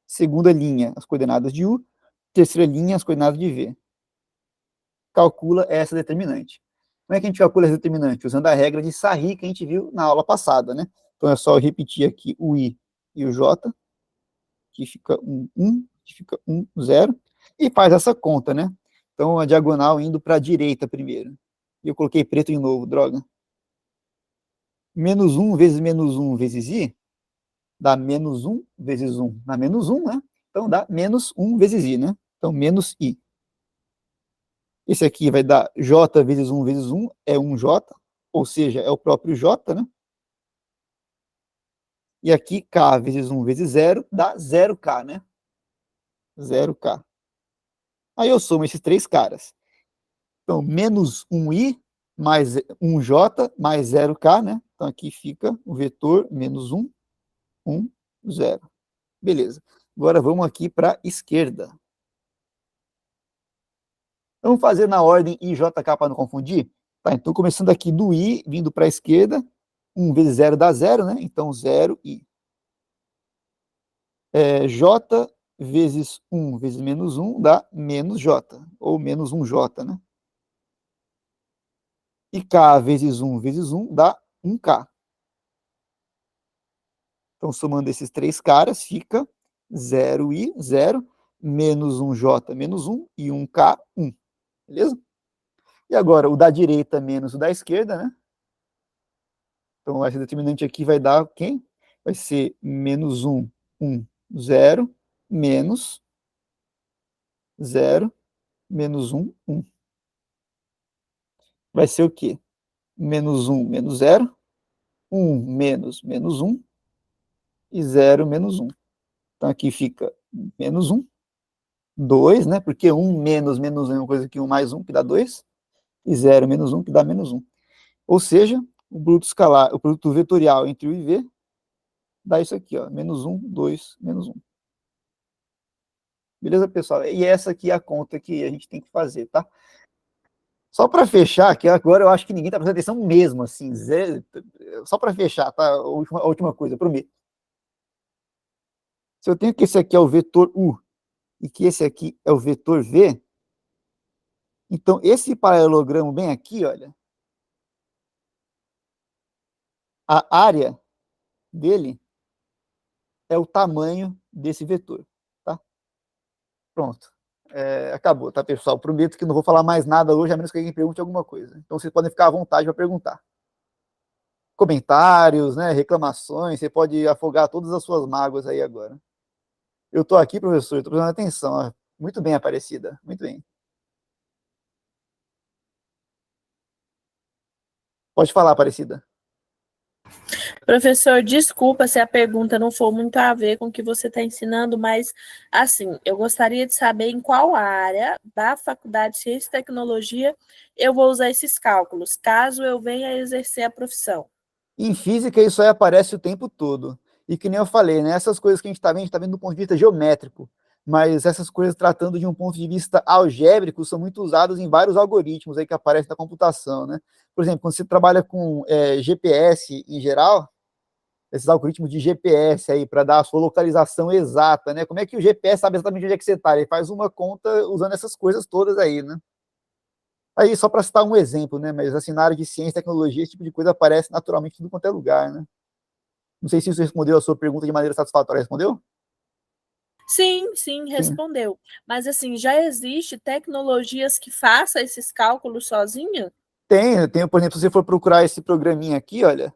S1: Segunda linha, as coordenadas de U. Terceira linha, as coordenadas de V. Calcula essa determinante. Como é que a gente calcula essa determinante? Usando a regra de Sarri que a gente viu na aula passada, né? Então é só eu repetir aqui o I e o J, que fica 1, que fica 1, 0, e faz essa conta, né? Então a diagonal indo para a direita primeiro. E eu coloquei preto de novo, droga. Menos 1 vezes menos 1 vezes I dá menos 1 vezes 1 dá menos 1, né? Então dá menos 1 vezes I, né? Então menos I. Esse aqui vai dar J vezes 1 é 1J, ou seja, é o próprio J, né? E aqui, K vezes 1 vezes 0 dá 0K, né? 0K. Aí eu somo esses três caras. Então, menos 1i mais 1j mais 0k, né? Então, aqui fica o vetor menos 1, 1, 0. Beleza. Agora vamos aqui para a esquerda. Vamos fazer na ordem IJK para não confundir? Tá, então, começando aqui do I, vindo para a esquerda, 1 vezes 0 dá 0, né? Então, 0i. J vezes 1 vezes menos 1 dá menos j, ou menos 1j, né? E K vezes 1 dá 1K. Então, somando esses 3 caras, fica 0i, 0, menos 1j, menos 1, e 1k, 1. Beleza? E agora, o da direita menos o da esquerda, né? Então, esse determinante aqui vai dar quem? Vai ser menos 1, 1, 0, menos 0, menos 1, 1. Vai ser o quê? Menos 1, menos 0, 1 menos menos 1, e 0 menos 1. Então, aqui fica menos 1, 2, né? Porque 1 menos menos 1 é uma coisa que 1 mais 1, que dá 2, e 0 menos 1, que dá menos 1. Ou seja, o produto escalar, o produto vetorial entre u e v dá isso aqui, ó, menos 1, 2, menos 1. Beleza, pessoal? E essa aqui é a conta que a gente tem que fazer, tá? Só para fechar, que agora eu acho que ninguém está prestando atenção mesmo, assim, só para fechar, tá? A última coisa, prometo. Se eu tenho que esse aqui é o vetor u e que esse aqui é o vetor v, então esse paralelogramo bem aqui, olha, a área dele é o tamanho desse vetor, tá? Pronto. Acabou, tá, pessoal? Prometo que não vou falar mais nada hoje, a menos que alguém pergunte alguma coisa. Então, vocês podem ficar à vontade para perguntar. Comentários, né, reclamações, você pode afogar todas as suas mágoas aí agora. Eu tô aqui, professor, eu tô prestando atenção. Ó. Muito bem, Aparecida, muito bem. Pode falar, Aparecida.
S6: Professor, desculpa se a pergunta não for muito a ver com o que você está ensinando, mas, assim, eu gostaria de saber em qual área da Faculdade de Ciência e Tecnologia eu vou usar esses cálculos, caso eu venha a exercer a profissão.
S1: Em física, isso aí aparece o tempo todo. E que nem eu falei, né? Essas coisas que a gente está vendo do ponto de vista geométrico, mas essas coisas tratando de um ponto de vista algébrico são muito usadas em vários algoritmos aí que aparecem na computação, né? Por exemplo, quando você trabalha com GPS em geral, esses algoritmos de GPS aí para dar a sua localização exata, né? Como é que o GPS sabe exatamente onde é que você está? Ele faz uma conta usando essas coisas todas aí, né? Aí, só para citar um exemplo, né? Mas assim, na área de ciência e tecnologia, esse tipo de coisa aparece naturalmente em tudo quanto é lugar, né? Não sei se isso respondeu a sua pergunta de maneira satisfatória. Respondeu?
S6: Sim, respondeu. Mas, assim, já existe tecnologias que façam esses cálculos sozinha?
S1: Tem, por exemplo, se você for procurar esse programinha aqui, olha,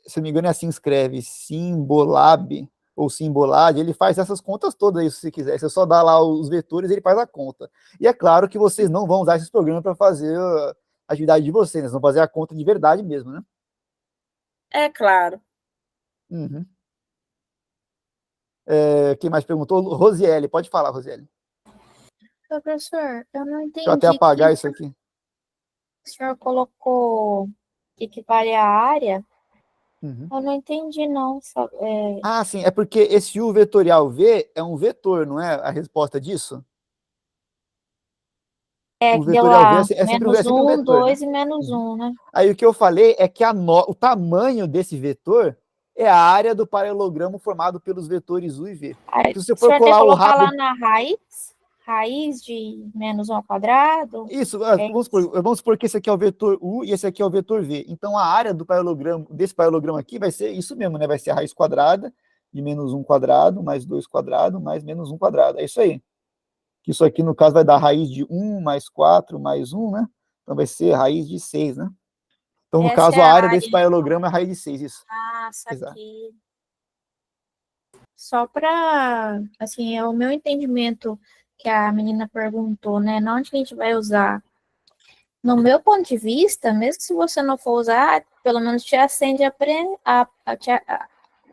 S1: se não me engano é assim, escreve Symbolab ou Symbolad, ele faz essas contas todas aí, se você quiser. Você só dá lá os vetores e ele faz a conta. E é claro que vocês não vão usar esses programas para fazer a atividade de vocês, né? Vocês vão fazer a conta de verdade mesmo, né?
S6: É claro.
S1: Uhum. Quem mais perguntou? Rosiele, pode falar, Rosiele.
S4: Professor, eu não
S1: Deixa eu até
S4: entendi
S1: apagar
S4: que
S1: isso aqui.
S4: o senhor colocou que equivale à área.
S1: Uhum.
S4: Eu não entendi, não.
S1: Ah, sim, é porque esse U vetorial V é um vetor, não é a resposta disso? O
S4: Que deu
S1: vetorial V
S4: lá
S1: é sempre um
S4: -1,
S1: vetor, né?
S4: 2 e -1, né?
S1: Aí o que eu falei é que o tamanho desse vetor é a área do paralelogramo formado pelos vetores U e V.
S4: Aí,
S1: Se você
S4: o
S1: for
S4: senhor tem que
S1: colar o
S4: colocar
S1: rabo...
S4: lá na raiz de -1 ao quadrado.
S1: Isso, vamos supor que esse aqui é o vetor U e esse aqui é o vetor V. Então a área do paralelogramo, desse paralelogramo aqui vai ser isso mesmo, né? Vai ser a raiz quadrada de -1 quadrado, mais 2 quadrado, mais -1 quadrado. É isso aí. Que isso aqui, no caso, vai dar raiz de 1 mais 4 mais 1, né? Então vai ser raiz de 6, né? Então, no
S4: Essa
S1: caso,
S4: é
S1: a
S4: a
S1: área
S4: área.
S1: desse paralelogramo é raiz de 6, isso.
S4: Ah,
S1: Exato.
S4: saquei. Só para, assim, é o meu entendimento que a menina perguntou, né? Onde que a gente vai usar? No meu ponto de vista, mesmo se você não for usar, pelo menos te acende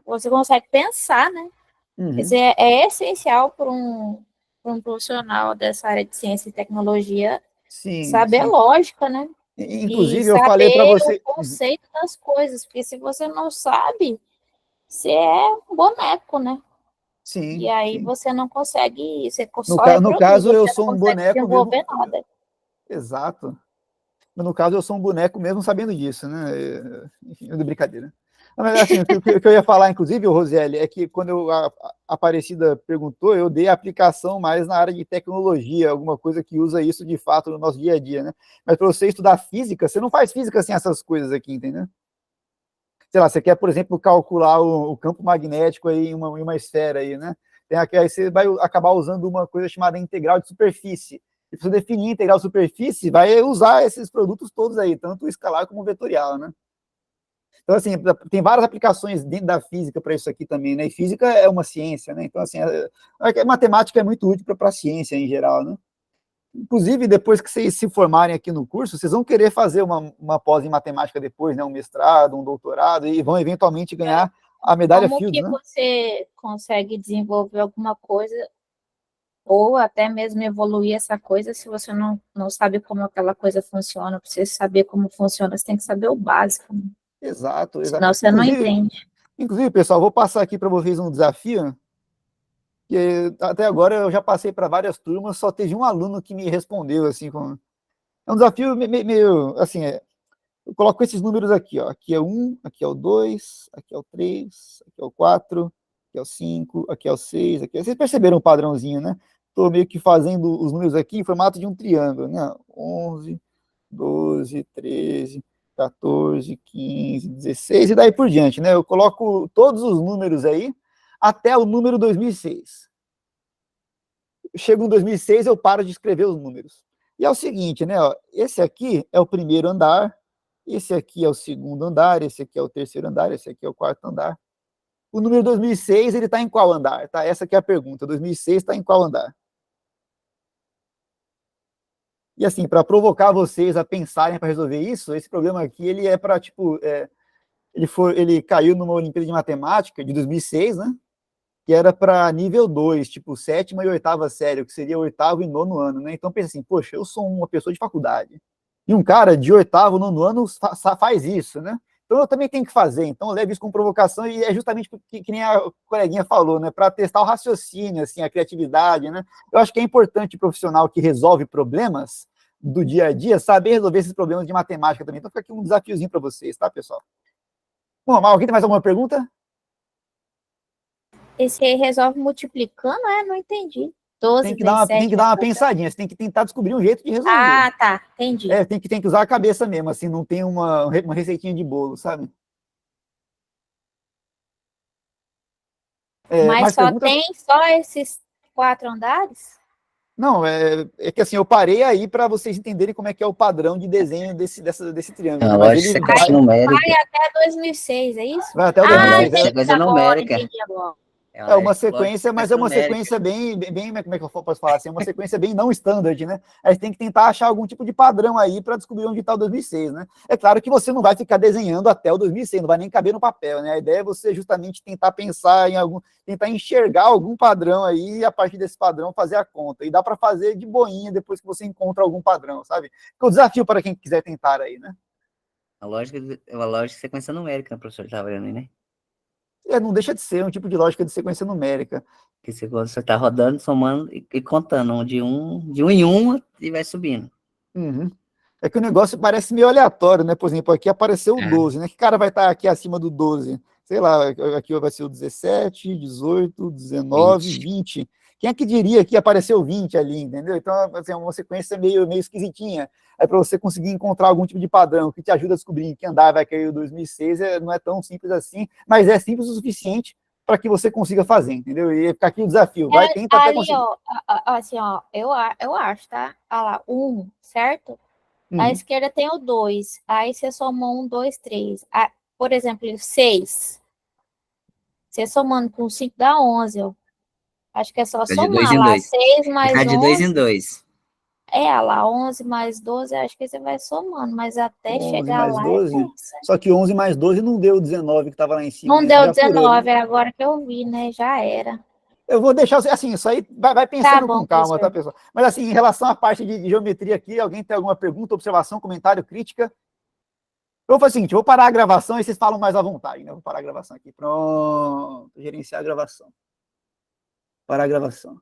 S4: você consegue pensar, né?
S1: Uhum.
S4: Quer dizer, é essencial para um profissional dessa área de ciência e tecnologia
S1: Sim,
S4: saber
S1: sim.
S4: lógica, né? E
S1: Inclusive, eu falei para
S4: saber o
S1: você...
S4: conceito das coisas, porque se você não sabe, você é um boneco, né? E
S1: Sim,
S4: aí
S1: sim.
S4: você não consegue, você
S1: No,
S4: só
S1: no
S4: reproduz,
S1: caso, eu
S4: você não
S1: sou um
S4: consegue
S1: boneco mesmo...
S4: desenvolver nada.
S1: Exato. Mas no caso, eu sou um boneco mesmo sabendo disso, né? Enfim, de brincadeira. Mas, assim, o que eu ia falar, inclusive, Rosiele, é que quando a Aparecida perguntou, eu dei a aplicação mais na área de tecnologia, alguma coisa que usa isso de fato no nosso dia a dia, né? Mas para você estudar física, você não faz física sem essas coisas aqui, entendeu? Sei lá, você quer, por exemplo, calcular o campo magnético aí em uma esfera aí, né? Aí você vai acabar usando uma coisa chamada integral de superfície. E para você definir integral de superfície, vai usar esses produtos todos aí, tanto o escalar como o vetorial, né? Então, assim, tem várias aplicações dentro da física para isso aqui também, né? E física é uma ciência, né? Então, assim, a matemática é muito útil para a ciência em geral, né? Inclusive, depois que vocês se formarem aqui no curso, vocês vão querer fazer uma pós em matemática depois, né? Um mestrado, um doutorado, e vão eventualmente ganhar a medalha
S4: Como
S1: Fields,
S4: que
S1: né?
S4: você consegue desenvolver alguma coisa ou até mesmo evoluir essa coisa se você não sabe como aquela coisa funciona? Para você saber como funciona, você tem que saber o básico, né?
S1: Exato, exato.
S4: Senão você não entende.
S1: Inclusive, pessoal, vou passar aqui para vocês um desafio, que até agora eu já passei para várias turmas, só teve um aluno que me respondeu, assim, é um desafio meio assim, eu coloco esses números aqui, ó, aqui é 1, aqui é o 2, aqui é o 3, aqui é o 4, aqui é o 5, aqui é o 6, aqui vocês perceberam o padrãozinho, né? Estou meio que fazendo os números aqui em formato de um triângulo, né? 11, 12, 13, 14, 15, 16 e daí por diante, né? Eu coloco todos os números aí até o número 2006. Chego em 2006, eu paro de escrever os números. E é o seguinte, né? Ó, esse aqui é o primeiro andar, esse aqui é o segundo andar, esse aqui é o terceiro andar, esse aqui é o quarto andar. O número 2006, ele está em qual andar? Tá? Essa aqui é a pergunta. 2006 está em qual andar? E assim, para provocar vocês a pensarem para resolver isso, esse problema aqui, ele é para, tipo, ele caiu numa Olimpíada de Matemática de 2006, né? Que era para nível 2, tipo, sétima e oitava série, que seria o oitavo e nono ano, né? Então pensa assim, poxa, eu sou uma pessoa de faculdade, e um cara de oitavo, nono ano faz isso, né? Então eu também tenho que fazer, então eu levo isso com provocação, e é justamente que nem a coleguinha falou, né? Para testar o raciocínio, assim, a criatividade, né? Eu acho que é importante o profissional que resolve problemas do dia a dia saber resolver esses problemas de matemática também. Então fica aqui um desafiozinho para vocês, tá, pessoal? Bom, alguém tem mais alguma pergunta?
S4: Esse aí resolve multiplicando, Não entendi. 12 vezes
S1: Tem
S4: 7.
S1: que dar uma pensadinha, você tem que tentar descobrir um jeito de resolver.
S4: Ah, tá. Entendi.
S1: Tem que usar a cabeça mesmo, assim, não tem uma receitinha de bolo, sabe?
S4: Mas
S1: mais
S4: só
S1: perguntas?
S4: tem só esses 4 andares?
S1: Não, é que assim, eu parei aí para vocês entenderem como é que é o padrão de desenho desse triângulo.
S3: É
S1: Né?
S3: uma
S1: Mas
S3: loja de
S1: ele
S3: sequência numérica.
S4: Vai até 2006, é isso?
S1: vai até o
S3: É uma loja
S1: 2006.
S3: de
S4: Entendi
S3: sequência
S4: agora,
S3: numérica.
S4: entendi agora.
S1: É uma
S3: loja
S1: sequência,
S3: de
S1: mas é uma
S3: numérica.
S1: sequência bem, como é que eu posso falar assim? É uma sequência bem não standard, né? A gente tem que tentar achar algum tipo de padrão aí para descobrir onde está o 2006, né? É claro que você não vai ficar desenhando até o 2006, não vai nem caber no papel, né? A ideia é você justamente tentar pensar tentar enxergar algum padrão aí e a partir desse padrão fazer a conta. E dá para fazer de boinha depois que você encontra algum padrão, sabe? Fica o desafio para quem quiser tentar aí, né?
S3: É uma loja de sequência numérica, o professor estava vendo aí, né?
S1: Não deixa de ser um tipo de lógica de sequência numérica.
S3: Que você está rodando, somando e contando de um em um e vai subindo.
S1: Uhum. É que o negócio parece meio aleatório, né? Por exemplo, aqui apareceu o 12, né? Que cara vai estar aqui acima do 12? Sei lá, aqui vai ser o 17, 18, 19, 20. Quem é que diria que apareceu 20 ali, entendeu? Então, assim, é uma sequência meio esquisitinha. Aí, para você conseguir encontrar algum tipo de padrão que te ajuda a descobrir em que andar vai cair o 2006, não é tão simples assim, mas é simples o suficiente para que você consiga fazer, entendeu? E ficar aqui o desafio. Vai, tenta até
S4: Ali,
S1: conseguir.
S4: ó, assim, ó, eu acho, tá? Olha lá, 1, certo? À
S1: Uhum.
S4: esquerda tem o 2. Aí você somou 1, 2, 3. Por exemplo, 6. Você somando com 5 dá 11, ó. Acho que é só
S3: É de 2
S4: somar
S3: em
S4: lá.
S3: 2.
S4: 6 mais
S3: Tá de 2 em
S4: 11.
S3: 2.
S4: Lá, 11 mais 12, acho que você vai somando. Mas até
S1: 11
S4: chegar
S1: mais
S4: lá
S1: 12?
S4: é tenso.
S1: Só que 11 mais 12 não deu 19 que estava lá em cima,
S4: Não
S1: né? Isso
S4: deu
S1: já furou,
S4: 19,
S1: né?
S4: é agora que eu vi, né? Já era.
S1: Eu vou deixar, assim, isso aí vai
S4: Tá
S1: pensando
S4: bom,
S1: com calma, tá,
S4: professor.
S1: pessoal? Mas, assim, em relação à parte de geometria aqui, alguém tem alguma pergunta, observação, comentário, crítica? Eu vou fazer o seguinte, eu vou parar a gravação e vocês falam mais à vontade, né? Eu vou parar a gravação aqui. Pronto, gerenciar a gravação. Parar a gravação.